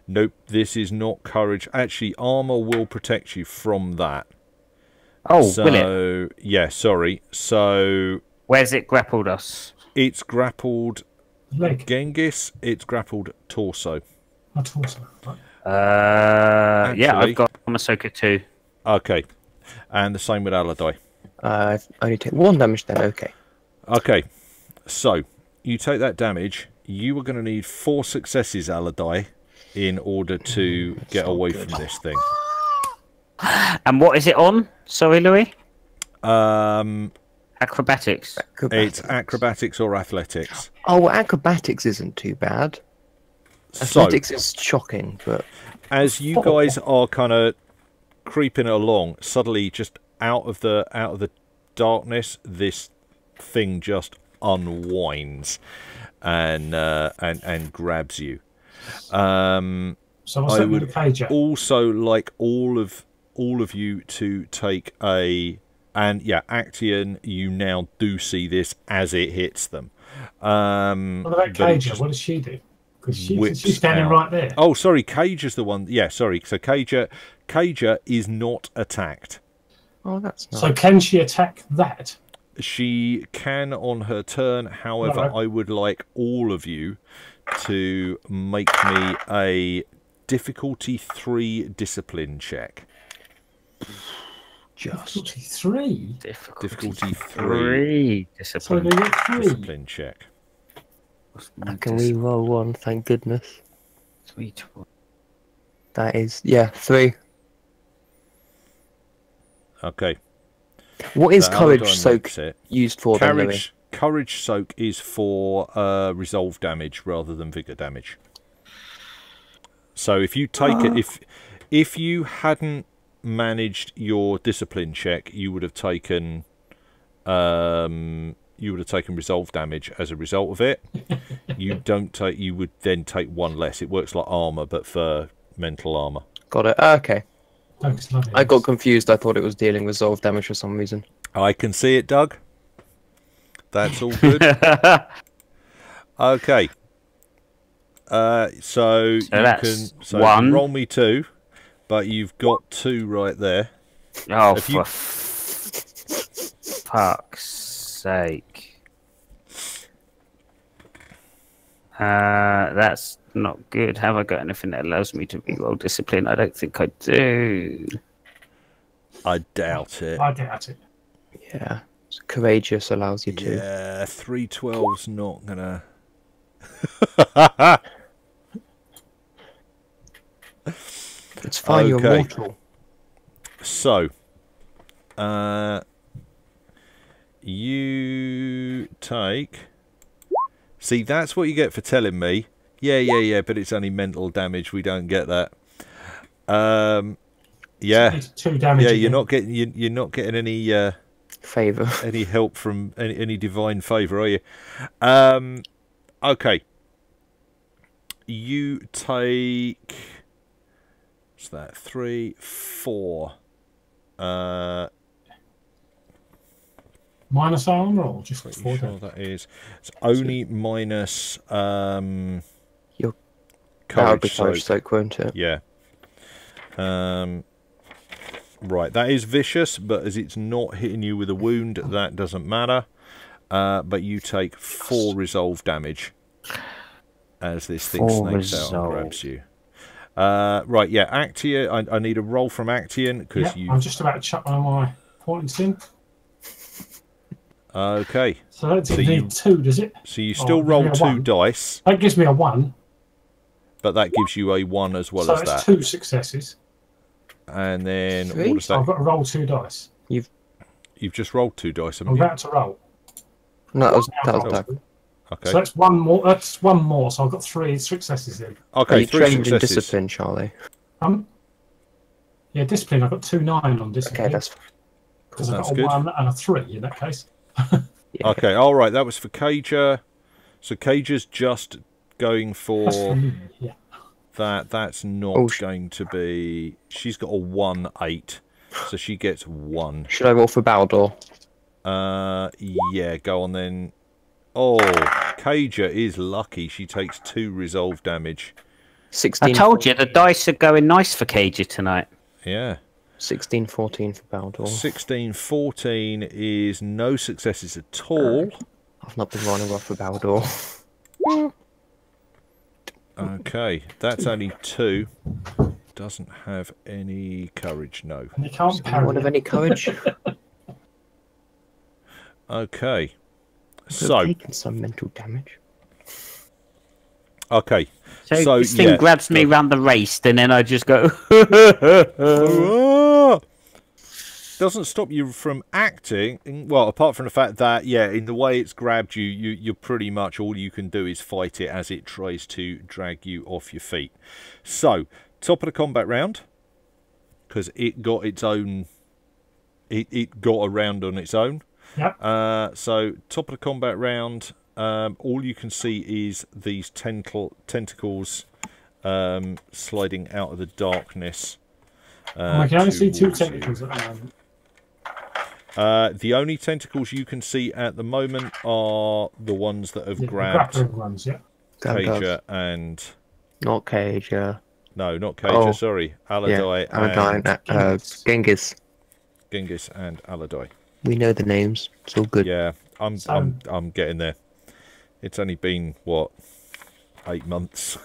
Nope, this is not courage. Actually, armor will protect you from that. Oh, so, will it? Yeah, sorry. So... Where's it grappled us? It's grappled Leg. Genghis, it's grappled torso. My torso. Right. Yeah, Actually- I've got Amasoka too. Okay. And the same with Aladai. I only take 1 damage then, okay. Okay. So, you take that damage. You are going to need 4 successes, Aladai, in order to get away from this thing. And what is it on? Sorry, Louis? It's Acrobatics. acrobatics or athletics. Oh, well, acrobatics isn't too bad. So, Athletics is shocking, but... as you guys are kind of creeping along, suddenly just out of the darkness, this thing just unwinds and grabs you. So what's I that with would the pager? also like all of you to take a... And yeah, Actian, you now do see this as it hits them. What about but it Cager? just What does she do? Because whips she's standing out. right there. Oh, sorry, Cager's the one. Yeah, sorry. So Cager is not attacked. Oh, that's nice. So can she attack that? She can on her turn. However, Right. I would like all of you to make me a difficulty 3 discipline check. Just... Difficulty 3. Difficulty 3 3. So Discipline. they get 3. discipline check. Can we roll 1? Thank goodness. 3. That is... Yeah, 3. Okay. What is So courage Aladai soak makes it. used for then, Louis? Courage soak is for resolve damage rather than vigor damage. So if you take it, if you hadn't managed your discipline check, you would have taken resolve damage as a result of it. You would then take 1 less. It works like armor, but for mental armor. Got it. Okay. Thanks, lovely. I got confused. I thought it was dealing resolve damage for some reason. I can see it, Doug. That's all good. Okay. So you that's can 1. roll me 2, but you've got 2 right there. Oh, If you- for fuck's sake. That's not good. Have I got anything that allows me to be well disciplined? I don't think I do. I doubt it. I doubt it. Yeah. Courageous allows you to. Yeah, 312's not gonna. It's fine, you're Okay. mortal. So, you take... See, that's what you get for telling me. Yeah, but it's only mental damage. We don't get that. Yeah, It's 2 damage. yeah. again. You're not getting any Favour. any help from any divine favour, are you? Okay. You take... What's that? 3, 4. Minus armor or just Pretty 4 sure damage? that is. It's only minus Your courage courage soak. soak, won't it? Yeah. Right, that is vicious, but as it's not hitting you with a wound, that doesn't matter. But you take 4 resolve damage as this thing 4 snakes out and resolve. grabs you. Right, yeah, Actia. I need a roll from Actian because I'm just about to chuck one of my points in. Okay. So I don't think you need 2, does it? So you still roll 2 dice. That gives me a 1. But that gives you a 1 as well so as that. So it's 2 successes. And then 3? what does that? So I've got to roll 2 dice. You've just rolled 2 dice, haven't I'm you? about to roll. No, that was Doug. Okay. So that's 1 more. That's 1 more. So I've got 3 successes then. Okay, Are you 3 trained in successes. discipline, Charlie? Yeah, discipline. I've got 2 9 on discipline. Okay, that's because I've That's got a good. 1 and a 3 in that case. yeah. Okay, all right. That was for Cager. So Cager's just going That's for for me. Yeah. that. That's not Oh, going to be. She's got a 1 8, so she gets 1. Should I roll for Baldor? Yeah, go on then. Oh, Cager is lucky. She takes 2 resolve damage. 16. I told you the dice are going nice for Cager tonight. Yeah. 16, 14 for Baldor. 16, 14 is no successes at all. I've not been rolling well for Baldor. Okay, that's only 2. Doesn't have any courage, no. And you can't Anyone parry of it. any courage? Okay. I've So, taken some mental damage. okay. So this thing yeah. grabs me round the waist, and then I just go. Ah! Doesn't stop you from acting. Well, apart from the fact that, yeah, in the way it's grabbed you, you're pretty much all you can do is fight it as it tries to drag you off your feet. So, top of the combat round, because it got its own. It got around on its own. Yep. So, top of the combat round, all you can see is these tentacles sliding out of the darkness. I can only see 2 towards you. tentacles at the moment. The only tentacles you can see at the moment are the ones that have Yeah, grabbed the grappling ones, yeah. Cager and... Not Cager. No, not Cager, Oh. sorry. Yeah, Aladai Aladai, and... Genghis. Genghis and Aladai. We know the names. It's all good. Yeah, I'm getting there. It's only been, what, 8 months?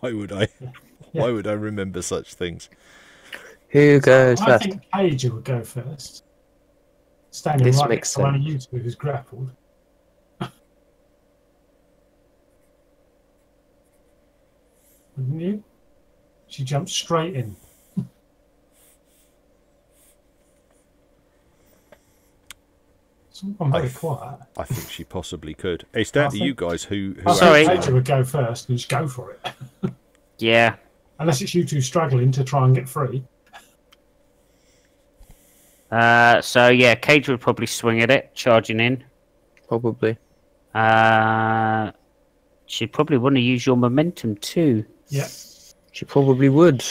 Why would I? Yeah. Why would I remember such things? Who goes I first? think Cager would go first. Standing This right makes next to one of you two who's grappled. Wouldn't you? She jumped straight in. I'm very quiet. I think she possibly could. It's down I to think- you guys who Sorry. Cager would go first and just go for it. Yeah. Unless it's you two struggling to try and get free. So yeah, Cager would probably swing at it, charging in. Probably. She'd probably want to use your momentum too. Yeah. She probably would.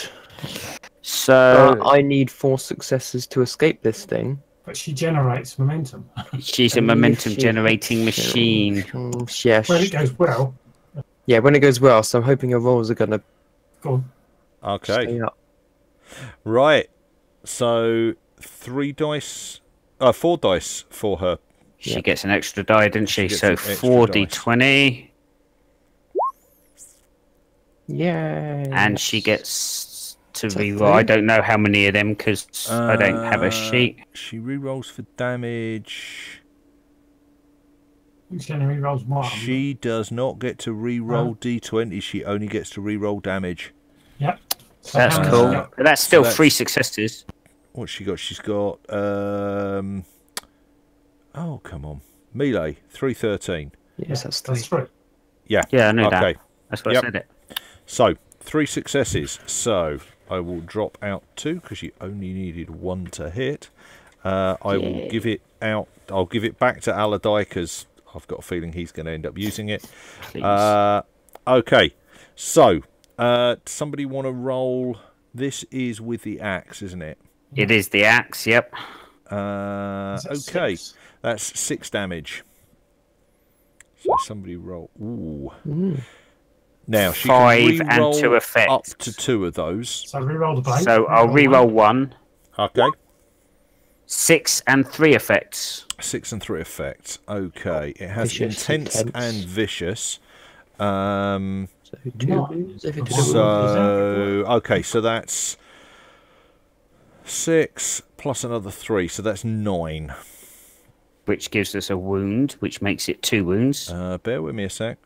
So I need 4 successes to escape this thing. But she generates momentum. she's a momentum generating machine. Yeah, When it goes well, yeah, when it goes well. So I'm hoping your rolls are gonna go on. Okay. stay up. Right. So 4 dice for her. She Yeah. gets an extra die, doesn't she? gets So an extra 4d20, Yay! and she gets to So reroll. I 3? don't know how many of them because I don't have a sheet. She rerolls for damage. Each enemy rolls 1. She does not get to reroll d20. She only gets to reroll damage. Yep. So That's how many cool. has she got? But that's still that's- 3 successes. What's she got? She's got oh, come on. Melee 313. Yes, that's 3. That's 3. Yeah. Yeah, I knew Okay. that. That's what Yep. I said it. So 3 successes. So I will drop out 2 because you only needed 1 to hit. I will give it out. I'll give it back to Aladai because I've got a feeling he's going to end up using it. Please. Okay. So somebody want to roll? This is with the axe, isn't it? It is the axe, yep. Is that Okay. 6? That's 6 damage. So somebody roll. Ooh. Now she 5 can and re-roll 2 effects. up to 2 of those. So reroll the blade. So I'll reroll 1, Okay. 6 and 3 effects. 6 and 3 effects. Okay. It has Vicious, intense intense. and vicious. So 2 Nice. wounds if it did So- Okay, so that's 6 plus another 3, so that's 9. Which gives us a wound, which makes it 2 wounds. Bear with me a sec.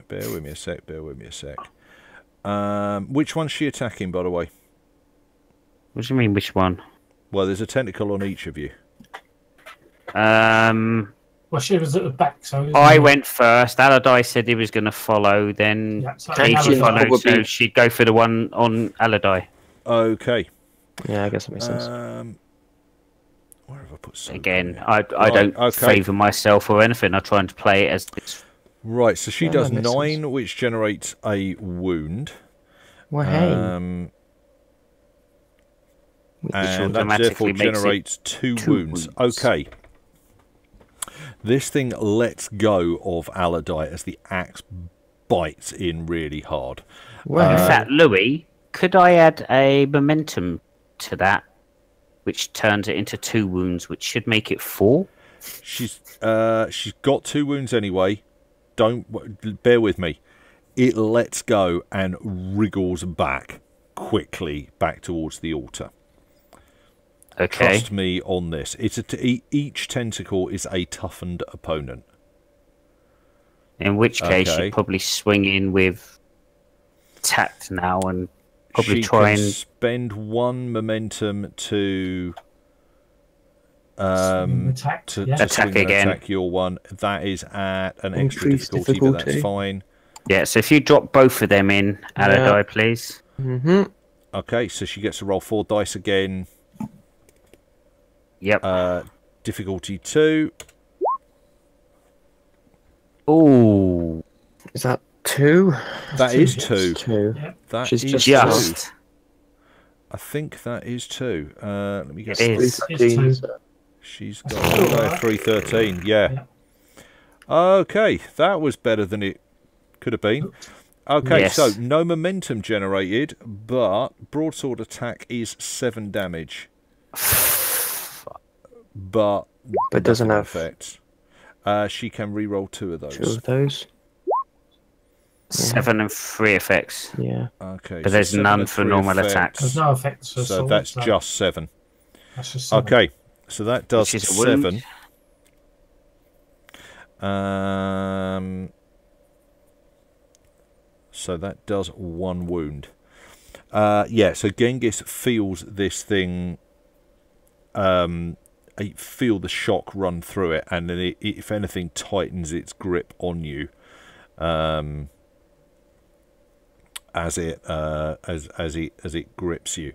Which one's she attacking, by the way? What do you mean, which one? Well, there's a tentacle on each of you. Well, she was at the back, so... I went first. Allardyce said he was going to follow, then Yeah, so Katie Allardyce followed, would so be- she'd go for the one on Allardyce. Okay. Yeah, I guess that makes sense. Where have I put some? Again, I don't okay. favour myself or anything. I try and play it as this. Right, so she Yeah, does that makes 9, sense. which generates a wound. Well, hey. And that automatically therefore makes it generates 2 2 wounds. wounds. Okay. This thing lets go of Allardyce as the axe bites in really hard. Well, In fact, Louis, could I add a momentum to that, which turns it into 2 wounds, which should make it 4? She's got 2 wounds anyway. Don't bear with me. It lets go and wriggles back quickly back towards the altar. Okay. Trust me on this. Each tentacle is a toughened opponent. In which case, Okay. you'd probably swing in with tact now and probably She try can and spend 1 momentum to attack, to yeah. swing Attack and again. attack your one. That is at an extra Increased difficulty, but that's difficulty. fine. yeah. So if you drop both of them in, Allardyce, please. mm-hmm. Okay, so she gets to roll 4 dice again. Yep. Difficulty 2. Ooh, Is that 2? That is 2. It's 2. That She's is just 2. just. I think that is 2. Let me get It is. It's 2. She's That's got still a alright. 313. Yeah. Okay, that was better than it could have been. Okay, Yes. so no momentum generated, but broadsword attack is 7 damage. But doesn't nothing have effects. She can re-roll 2 of 2 those. of those. 7 and 3 effects. Yeah. Okay, But there's 7 none and for 3 normal effects. attacks. There's no effects for So sword, that's just 7. That's just 7. Okay, so that does Which is a wound. 7. So that does 1 wound. Yeah, so Genghis feels this thing. Feel the shock run through it, and then it, if anything, tightens its grip on you. As it grips you.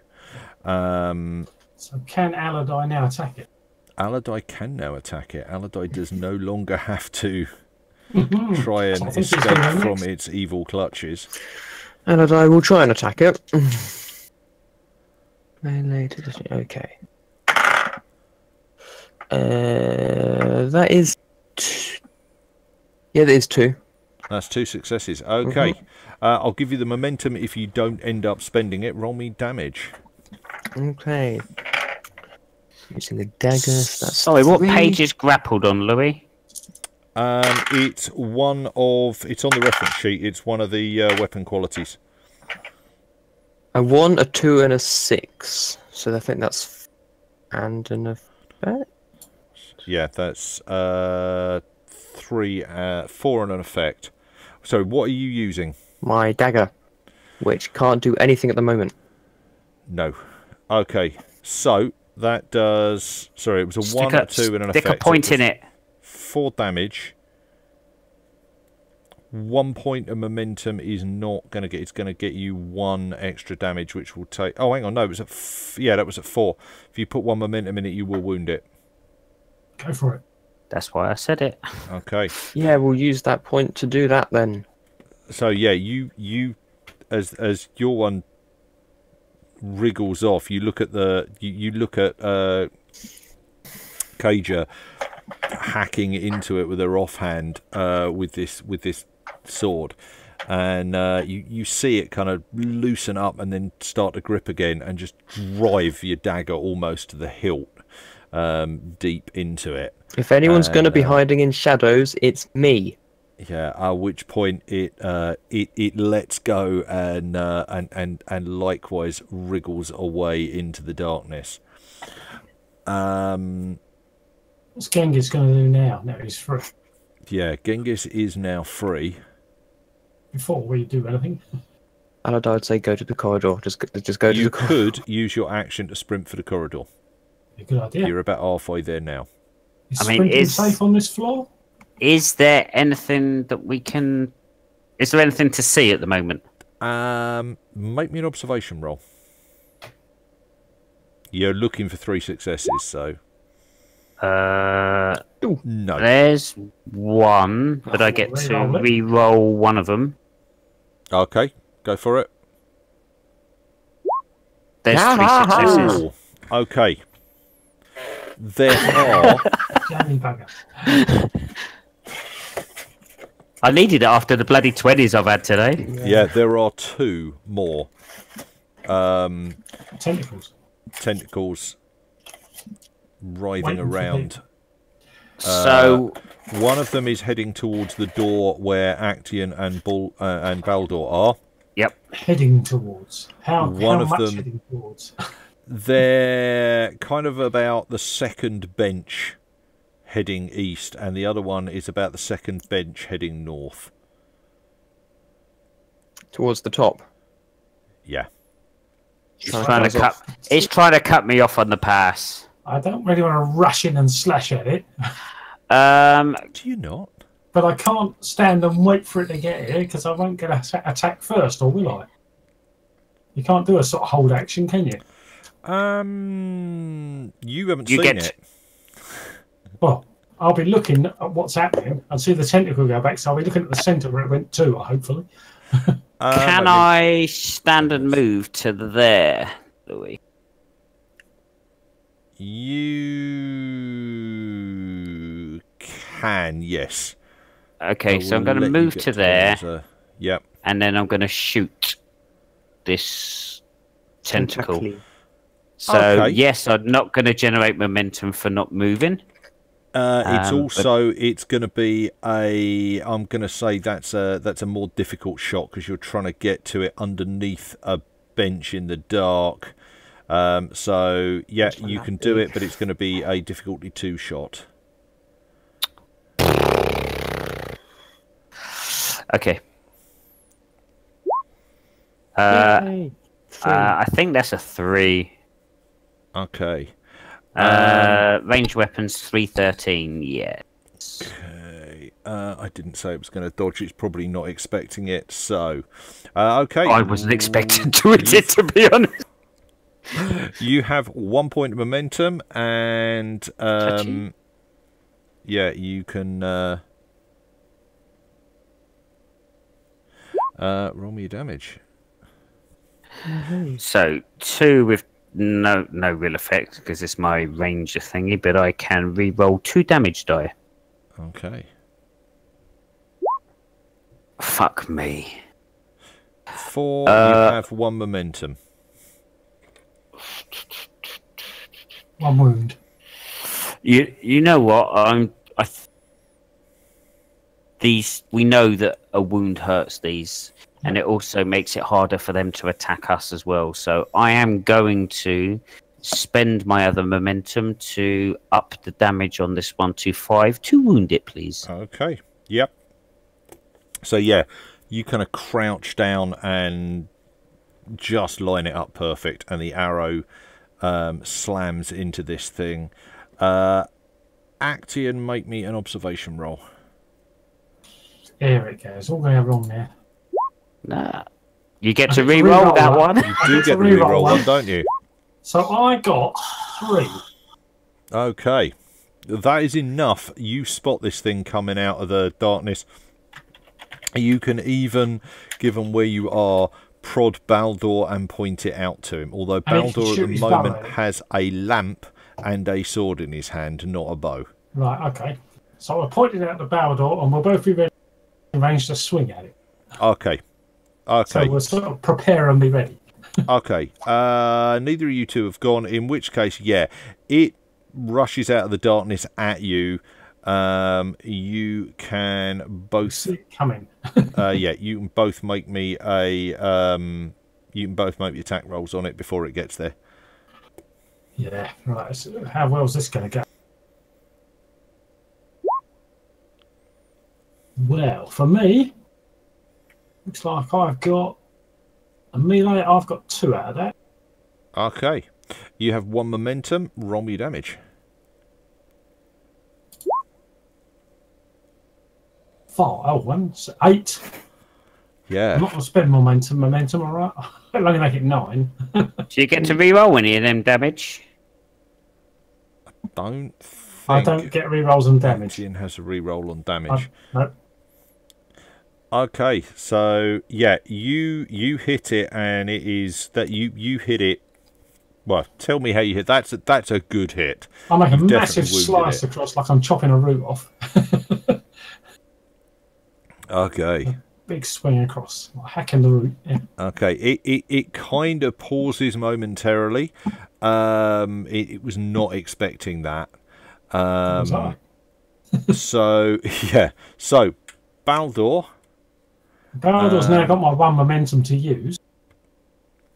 So can Allardyce now attack it? Allardyce can now attack it. Allardyce does no longer have to try and I think he's escape going from next. its evil clutches. And I will try and attack it. Okay. That is... Yeah, that is 2. That's 2 successes. Okay. I'll give you the momentum if you don't end up spending it. Roll me damage. Okay. Using the dagger. So that's Sorry, what 3. page is grappled on, Louis? It's one of... It's on the reference sheet. It's one of the weapon qualities. A 1, a 2, and a 6. So I think that's... And an effect? Yeah, that's 3, 4 and an effect. So what are you using? My dagger. Which can't do anything at the moment. No. Okay, so that does... Sorry, it was a 1, a 2 and an Stick effect. a point in it. 4 damage. 1 point of momentum is not going to get... It's going to get you 1 extra damage, which will take... Oh, hang on, no, it was at... Yeah, that was at 4. If you put 1 momentum in it, you will wound it. Go for it. That's why I said it. Okay. Yeah, we'll use that point to do that then. So, yeah, you as your one wriggles off, you look at the... You look at Kaja hacking into it with her offhand with this sword, and you see it kind of loosen up and then start to grip again and just drive your dagger almost to the hilt deep into it. If anyone's going to be And, hiding in shadows, it's me. Yeah, at which point it lets go and likewise wriggles away into the darkness. What's Genghis going to do now? Now he's free. Yeah, Genghis is now free. Before we do anything. And I'd say go to the corridor. Just go to You the corridor. could use your action to sprint for the corridor. A good idea. You're about halfway there now. Is I mean, sprinting is- safe on this floor? Is there anything that we can? Is there anything to see at the moment? Make me an observation roll. You're looking for 3 successes, so no. There's one, but I get to Re-roll it. re-roll one of them. Okay, go for it. There's 3 successes. Ooh, okay. There are Jammy bugger. I needed it after the bloody 20s I've had today. yeah, there are 2 more Tentacles. tentacles writhing Waiting for around. So One of them is heading towards the door where Actian and Baldur are. yep. Heading towards. How One of much them- heading towards? They're kind of about the second bench heading east, and the other one is about the second bench heading north. Towards the top. Yeah. It's trying to cut me off on the pass. I don't really want to rush in and slash at it, Do you not? but I can't stand and wait for it to get here because I won't get to attack first, or will I? You can't do a sort of hold action, can you? You haven't You seen get- it. Well, I'll be looking at what's happening. I'll see the tentacle go back, so I'll be looking at the centre where it went to, hopefully. Can I stand and move to there, Louis? You can, yes. Okay, I so I'm will going to let you move get to there, towards, yep. and then I'm going to shoot this tentacle. Tentacly. So Okay. yes, I'm not going to generate momentum for not moving. It's but- also it's going to be a. I'm going to say that's a more difficult shot because you're trying to get to it underneath a bench in the dark. So yeah, Which one you that can do be? it, but it's going to be a difficulty 2 shot. Okay. Yay. Three. I think that's a 3. Okay. Range weapons 313. Yes. Okay. I didn't say it was going to dodge. It's probably not expecting it. So, okay. I wasn't expecting to hit it, to be honest. You have 1 point of momentum, and Touchy. yeah, you can roll me your damage. So 2 with no real effect because it's my ranger thingy, but I can re-roll 2 damage die. Okay. Fuck me. 4. You have 1 momentum. One wound. You know what? These, we know that a wound hurts these, and it also makes it harder for them to attack us as well. So I am going to spend my other momentum to up the damage on this one to 5 to wound it, please. Okay. Yep. So yeah, you kind of crouch down and just line it up perfect, and the arrow slams into this thing. Actian, make me an observation roll. Here it goes. All going wrong there. Nah. You get I to get to re-roll re-roll that that. one. You do get to reroll one, don't you? So I got 3. Okay. That is enough. You spot this thing coming out of the darkness. You can even, given where you are, prod Baldur and point it out to him. Although And he can Baldur at shoot the his moment bow. has a lamp and a sword in his hand, not a bow. Right, okay. So I pointed out the Baldur, and we'll both be ready to arrange to swing at it. Okay. So Okay. we'll sort of prepare and be ready. Okay. Neither of you two have gone, in which case, yeah, it rushes out of the darkness at you. You can both See it coming. yeah, you can both make me a you can both make the attack rolls on it before it gets there. Yeah, right. So how well is this going to go? Well, for me, looks like I've got a melee. I've got 2 out of that. Okay. You have 1 momentum, roll me damage. 4. Oh, 1. So 8. Yeah. I'm not going to spend momentum, all right? I'll only make it 9. So you get to re-roll any of them damage. Don't I think don't get rerolls on damage. Action has a reroll on damage. No. Okay, so yeah, you hit it, and it is that you hit it. Well, tell me how you hit. That's a good hit. I make a You've massive definitely wounded slice it. across like I'm chopping a root off. Okay. Big swing across, like hacking the root. Yeah. Okay. It kind of pauses momentarily. It was not expecting that. Was I? So yeah. So Baldur. Baldur's now got my 1 momentum to use.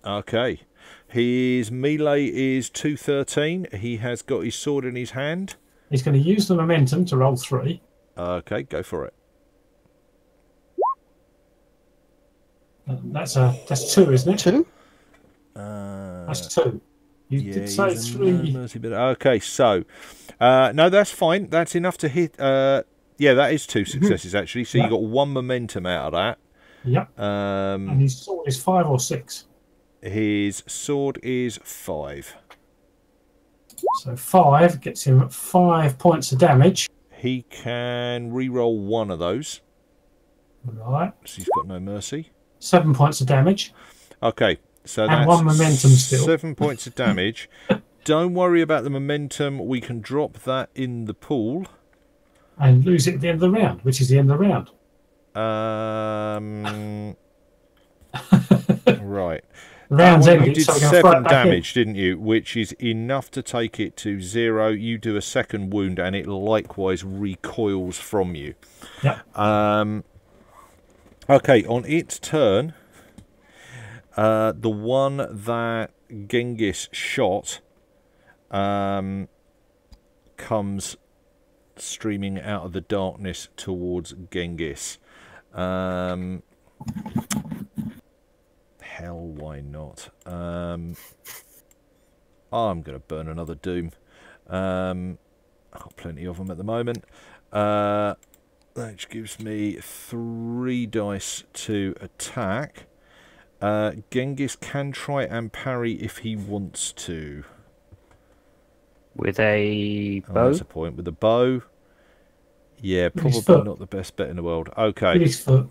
Okay. His melee is 213. He has got his sword in his hand. He's going to use the momentum to roll 3. Okay, go for it. That's 2, isn't it? 2? That's 2. You Yeah, did say he's a 3. mercy bit. Okay, so no, that's fine. That's enough to hit. Yeah, that is 2 successes actually. So you got 1 momentum out of that. Yep. And his sword is 5 or 6. His sword is 5. So 5 gets him 5 points of damage. He can re-roll 1 of those. Right. So he's got no mercy. 7 points of damage. Okay, so And that's 1 momentum still. 7 points of damage. Don't worry about the momentum. We can drop that in the pool. And lose it at the end of the round, which is the end of the round. Right. The round's You ended, did so we're going to throw it 7 back damage, didn't you? Which is enough to take it to 0. You do a second wound, and it likewise recoils from you. in. Yep. Okay, on its turn, the one that Genghis shot comes streaming out of the darkness towards Genghis. Hell, why not? I'm going to burn another Doom. I've got plenty of them at the moment. That gives me 3 dice to attack. Genghis can try and parry if he wants to. With a Oh, bow? that's a point. With a bow. Yeah, With his probably foot. not the best bet in the world. With Okay. his foot.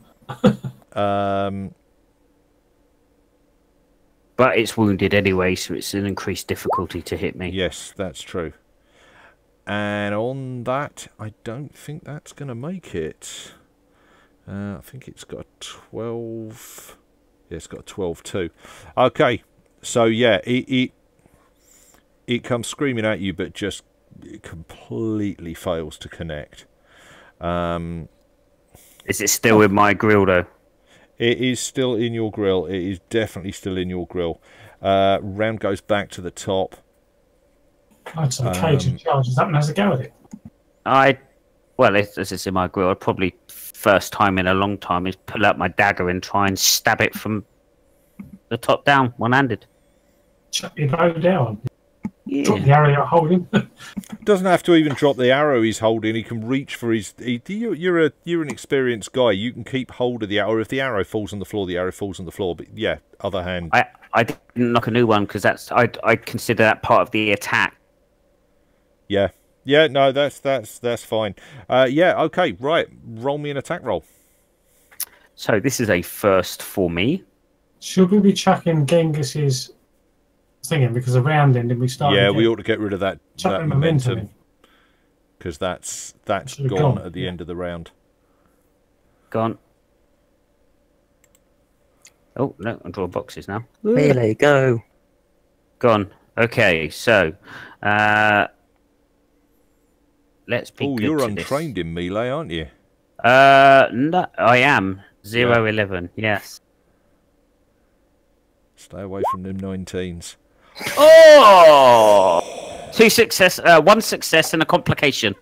But it's wounded anyway, so it's an increased difficulty to hit me. Yes, that's true. And on that, I don't think that's going to make it. I think it's got a 12. Yeah, it's got a 12 too. Okay, so yeah, it comes screaming at you, but just it completely fails to connect. Is it still in my grill, though? It is still in your grill. It is definitely still in your grill. Round goes back to the top. I'd say Cajun charges up and has a go at it. Well, as it's in my grill, I'd probably, first time in a long time, is pull out my dagger and try and stab it from the top down, one-handed. Chuck your bow down. Drop Yeah. the arrow you're holding. Doesn't have to even drop the arrow he's holding. He can reach for his. You're an experienced guy. You can keep hold of the arrow. If the arrow falls on the floor, the arrow falls on the floor. But yeah, other hand. I didn't knock a new one because I consider that part of the attack. Yeah. Yeah. No, that's fine. Yeah. Okay. Right. Roll me an attack roll. So this is a first for me. Should we be chucking Genghis's thinging because the round ended we started? Yeah, again? we ought to get rid of that Chuck the momentum momentum because that's Should've gone gone, at the end of the round. Gone. Oh no! I'm drawing boxes now. Melee, go. Gone. Okay, so Let's be Oh, good you're to untrained in melee, aren't you? this. No, I am 0-11. Yes. Stay away from them 19s. Oh! One success and a complication.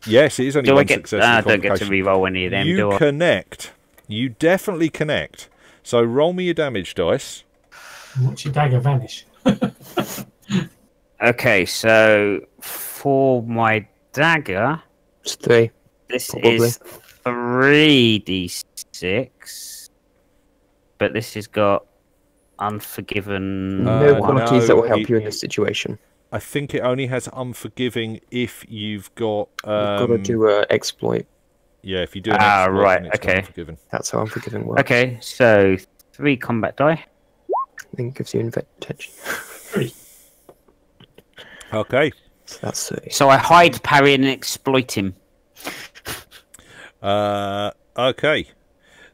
Yes, it is only Do I one get? success. I and don't get to complication. re-roll any of them. You do I? connect. You definitely connect. So roll me your damage dice. Watch your dagger vanish. Okay, so for my dagger, It's 3. this Probably. is 3d6, but this has got Unforgiven. No qualities that will no, help you in this situation. I think it only has unforgiving if you've got. You've got to do an exploit. Yeah, if you do an exploit, right, then it's got okay. unforgiving. That's how unforgiving works. Okay, so 3 combat die. Then gives you attention. 3. Okay. So that's 3. So I hide, parry, and exploit him. Okay.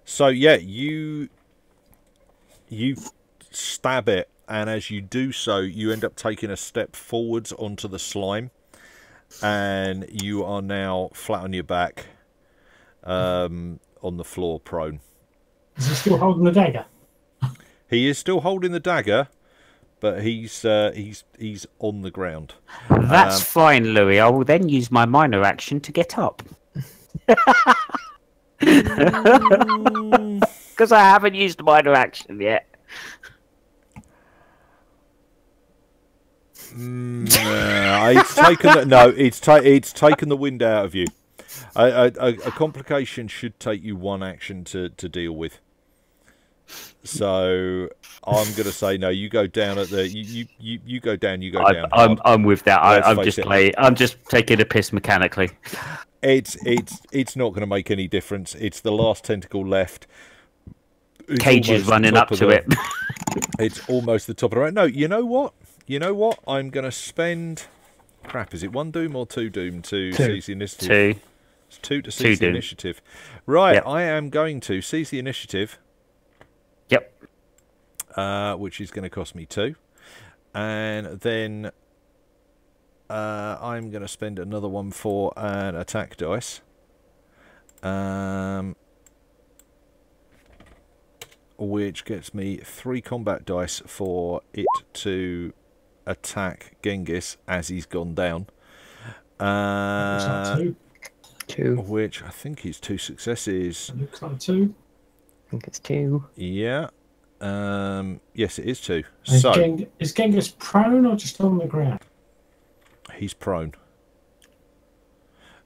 So yeah, you stab it, and as you do so, you end up taking a step forwards onto the slime, and you are now flat on your back, on the floor, prone. Is he still holding the dagger? He is still holding the dagger, but he's on the ground. That's fine, Louis. I will then use my minor action to get up. Because I haven't used minor action yet. It's taken it's taken the wind out of you. A complication should take you one action to deal with. So I'm going to say no. You go down at the you go down. You go down. I'm with that. I'm Let's just face it. I'm just taking a piss mechanically. It's not going to make any difference. It's the last tentacle left. It's Cage is almost the running top up of to the- it. It's almost the top of the round. No, you know what? I'm going to spend. Crap, is it 1 doom or 2 doom to 2. seize the initiative? 2. It's 2 to 2 seize the doom. initiative. Right, Yep. I am going to seize the initiative, Yep. which is going to cost me 2. And then I'm going to spend another one for an attack dice. Which gets me 3 combat dice for it to attack Genghis as he's gone down. Looks like 2. 2. Which I think is 2 successes. It looks like 2. I think it's 2. Yeah. Yes, it is 2. Is, So is Genghis prone or just on the ground? he's prone.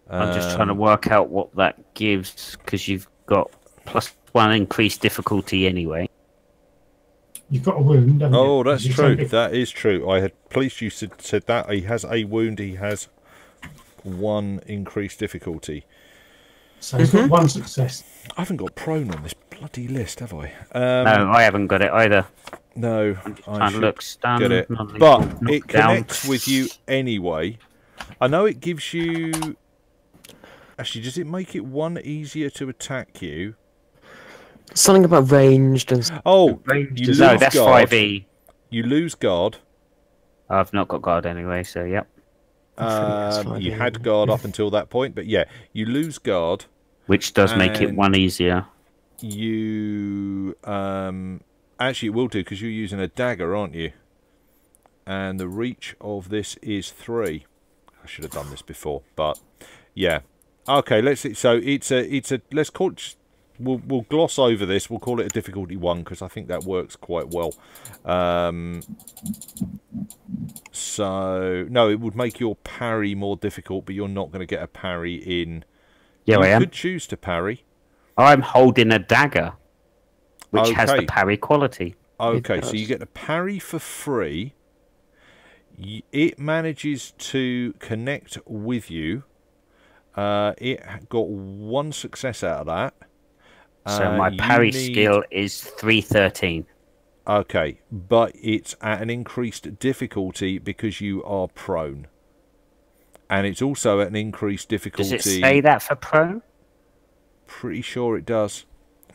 I'm just trying to work out what that gives because you've got +1 increased difficulty anyway. You've got a wound, haven't you? Oh, that's You true. take it- That is true. I had pleased you said that. He has a wound. He has 1 increased difficulty. So he's got 1 success. I haven't got prone on this bloody list, have I? No, I haven't got it either. No, I'm just I trying to should look. Stun, get it. non-lethal, But it knockdown. connects with you anyway. I know it gives you. Actually, does it make it 1 easier to attack you? Something about ranged and Oh, Ranged you is- lose no, that's guard. 5e. You lose guard. I've not got guard anyway, so yep. that's fine, You yeah. had guard up until that point, but yeah, you lose guard. Which does make it And- 1 easier. You actually it will do because you're using a dagger, aren't you? And the reach of this is 3. I should have done this before, but yeah. Okay, let's see. So it's a let's call it. We'll gloss over this. We'll call it a difficulty 1 because I think that works quite well. So no, it would make your parry more difficult, but you're not going to get a parry in. Yeah, you I am. could choose to parry. I'm holding a dagger, which has the Okay. parry quality. Okay, so does. you get a parry for free. It manages to connect with you. It got 1 success out of that. So my you parry need- skill is 313. Okay, but it's at an increased difficulty because you are prone. And it's also at an increased difficulty. Does it say that for prone? Pretty sure it does.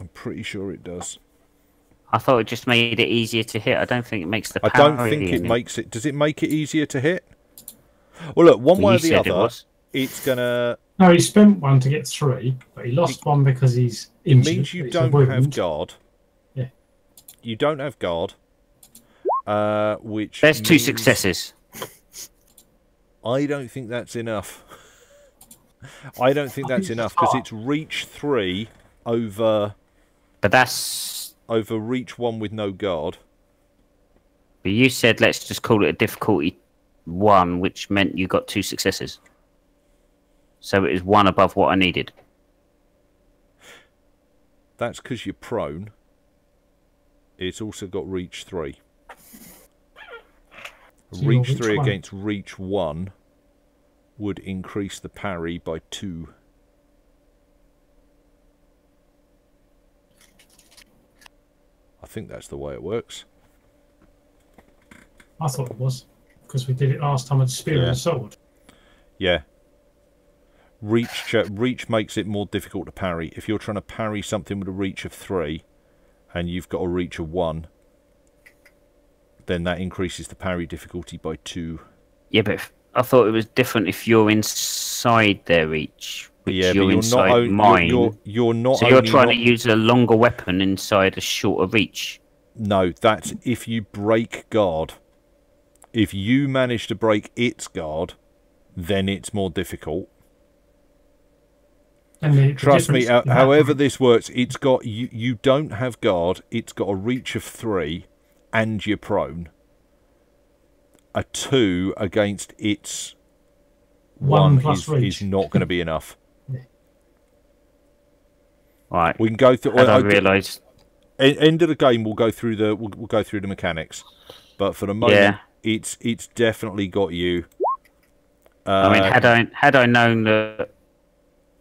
I'm pretty sure it does. I thought it just made it easier to hit. I don't think it makes the I parry. don't think it any- makes it. Does it make it easier to hit? Well, look, one way You or the said it other. was. it's gonna. No, he spent one to get 3, but he lost one because he's It injured. means you It's a don't have wound. guard. Yeah. You don't have guard. Which There's 2 means successes. I don't think that's enough. I don't think that's enough because it's reach 3 over But that's. reach 1 with no guard. But you said let's just call it a difficulty 1, which meant you got 2 successes. So it is 1 above what I needed. That's because you're prone. It's also got reach 3. So you're Reach reach 3 1. against reach 1 would increase the parry by 2. I think that's the way it works. I thought it was because we did it last time with the spear and the sword. Yeah. Reach makes it more difficult to parry. If you're trying to parry something with a reach of 3 and you've got a reach of 1, then that increases the parry difficulty by 2. Yeah, but I thought it was different if you're inside their reach. Which Yeah, you're but inside mine. You're not. So you're only trying not, to use a longer weapon inside a shorter reach. No, that's if you break guard. If you manage to break its guard, then it's more difficult. And the Trust me, difference in that however one- this works, it's got you don't have guard, it's got a reach of 3 and you're prone. A 2 against its 1 plus is reach. not going to be enough. Right. We can go through. I realised. End of the game, we'll go through the mechanics, but for the moment, it's definitely got you. I mean, had I known that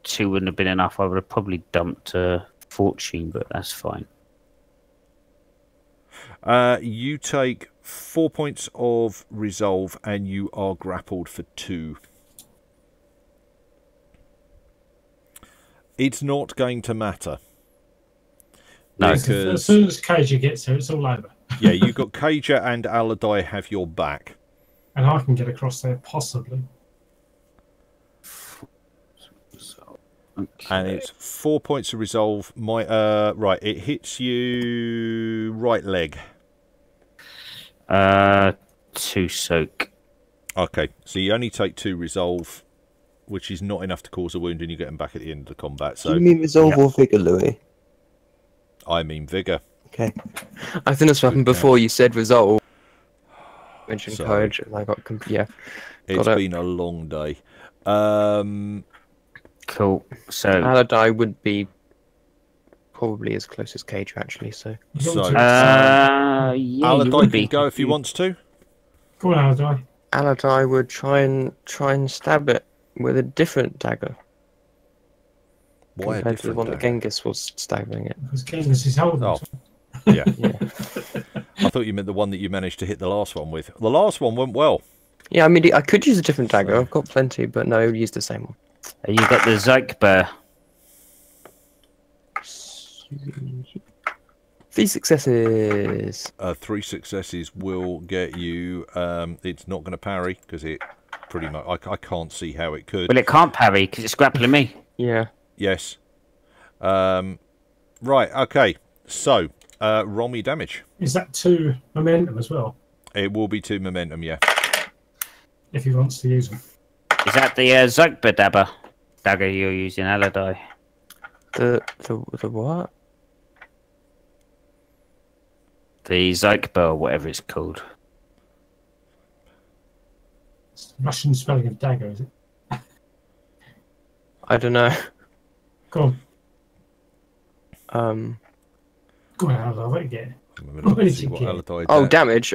2 wouldn't have been enough, I would have probably dumped fortune, but that's fine. You take 4 points of resolve, and you are grappled for 2. It's not going to matter. No, as soon as Kaja gets there, it's all over. Yeah, you've got Kaja and Aladai have your back. And I can get across there, possibly. Okay. And it's 4 points of resolve. Right, it hits you right leg. 2 soak. Okay, so you only take 2 resolve, which is not enough to cause a wound, and you get them back at the end of the combat. Do So you mean resolve or vigor, Louis? I mean vigor. Okay. I think that's what happened before you said resolve. Mentioned Sorry. courage, and I got yeah. It's Got it. been a long day. Cool. So, Aladai would be probably as close as Cage actually. So So, yeah, you Aladai would can be. go if he wants to. Go on, Aladai. Aladai would try and stab it with a different dagger Why a compared to the different one that dagger? Genghis was stabbing it. Because Genghis is holding Oh, it. yeah. Yeah. I thought you meant the one that you managed to hit the last one with. The last one went well. Yeah, I mean, I could use a different dagger. So- I've got plenty, but no, use the same one. You got the Zeikber. 3 successes. 3 successes will get you. It's not going to parry because it pretty much. I can't see how it could. Well, it can't parry because it's grappling me. Yeah. Yes. Right. Okay. So, roll me damage. Is that 2 momentum as well? It will be 2 momentum. Yeah. If he wants to use them. Is that the Zeikber dagger you're using, Aladai? The what? The Zeikber, or whatever it's called. It's the Russian spelling of dagger, is it? I don't know. Go Um. on, Aladai. What do you get? I'm What gonna did see you what get? Aladai Oh, did. damage.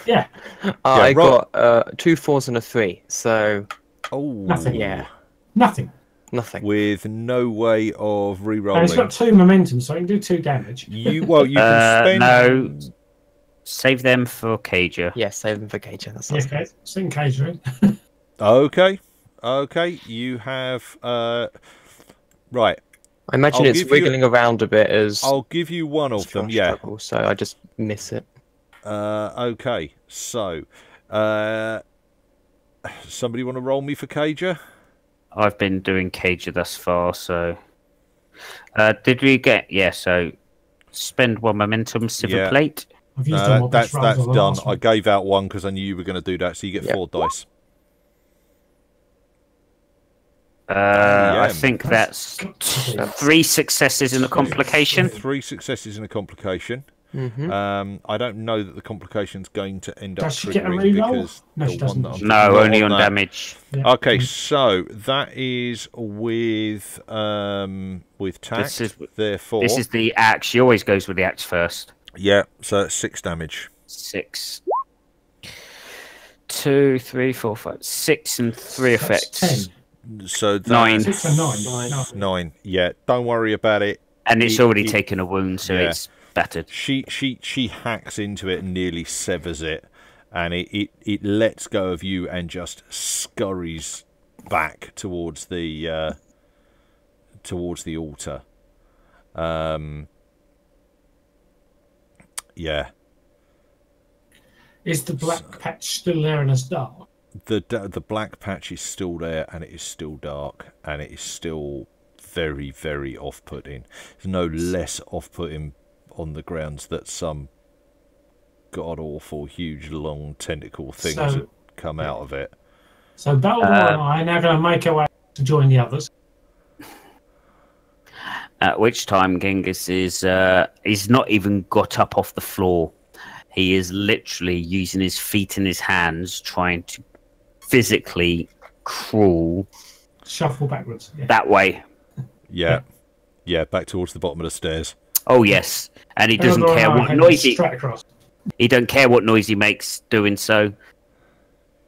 Yeah. I roll. got 2 4s and a 3, so Oh. Nothing. yeah, Nothing. nothing. With no way of And re-rolling. it's got 2 momentum, so I can do 2 damage. You can spend. No. Save them for Kaja. Yeah, save them for Cage. That Yeah, sounds okay. good. Sing catering. Okay. You have. Right. I imagine I'll it's give you- wiggling around a bit as I'll give you one of them. Yeah. struggle, so I just miss it. Okay. So, somebody want to roll me for Kaja? I've been doing Cager thus far, so... did we get... Yeah, so... Spend 1 momentum, Silver Yeah. Plate. I've used all No, my best rolls that's on the done. last I one. gave out 1 because I knew you were going to do that, so you get Yep. 4 dice. I Yeah. think that's Got to be. 3 successes in a complication. 3 successes in a complication. Mm-hmm. I don't know that the complication's going to end up Does she get a triggering reroll? because No, the she one doesn't. that I'm No, not only on that. damage. Yeah. Okay, so that is with tact. Therefore, This is the axe. She always goes with the axe first. yeah. So that's 6 damage. 6. 2, 3, 4, 5, 6 and 3 That's effects. 10. So that's 9. 6 and 9. No. 9. Yeah, don't worry about it. And it's It- already it- taken a wound, so yeah. it's battered. She hacks into it and nearly severs it, and it lets go of you and just scurries back towards the altar. Yeah. Is the black patch still there and as dark? The black patch is still there, and it is still dark, and it is still very, very off-putting. It's no less off-putting on the grounds that some god-awful, huge, long tentacle things So- had come out of it. So Baldur and I are now going to make our way to join the others. At which time Genghis is he's not even got up off the floor. He is literally using his feet and his hands, trying to physically crawl Shuffle backwards. Yeah. that way. Yeah, back towards the bottom of the stairs. Oh yes, and he doesn't Baldur care and I what head noise he. straight across. He don't care what noise he makes doing so.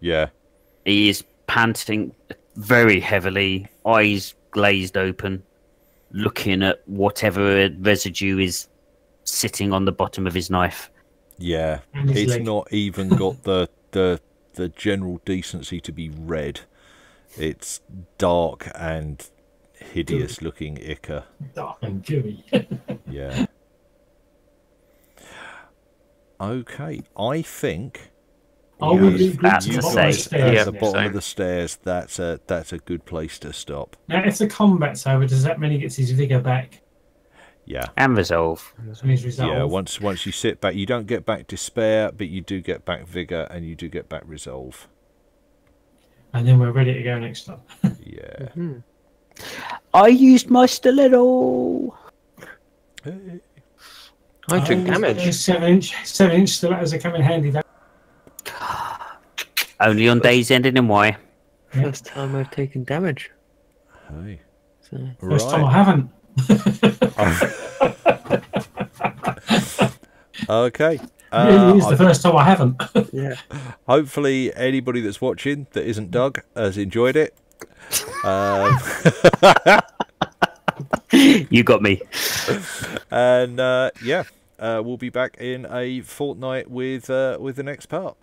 Yeah, He is panting very heavily, eyes glazed open, looking at whatever residue is sitting on the bottom of his knife. yeah. And his It's leg. not even got the general decency to be red. It's dark and hideous-looking ichor. Dark and gooey. Yeah. Okay, I think I would you- be good That's to to the bottom of the say, stairs. at yeah, the next. bottom so- of the stairs. That's a good place to stop. Now, if the combat's over, does that mean he gets his vigour back Yeah. And resolve. and his resolve? Yeah, once you sit back, you don't get back despair, but you do get back vigor and you do get back resolve. And then we're ready to go next time. Yeah. Hmm. I used my stiletto. I took damage. Those 7-inch stilettos are coming handy. Though. Only on days ending in Y. First time I've taken damage. Hey. So. First time I haven't. Okay. Really is the first time I haven't. Yeah. Hopefully, anybody that's watching that isn't Doug has enjoyed it. You got me. And yeah, we'll be back in a fortnight with the next part.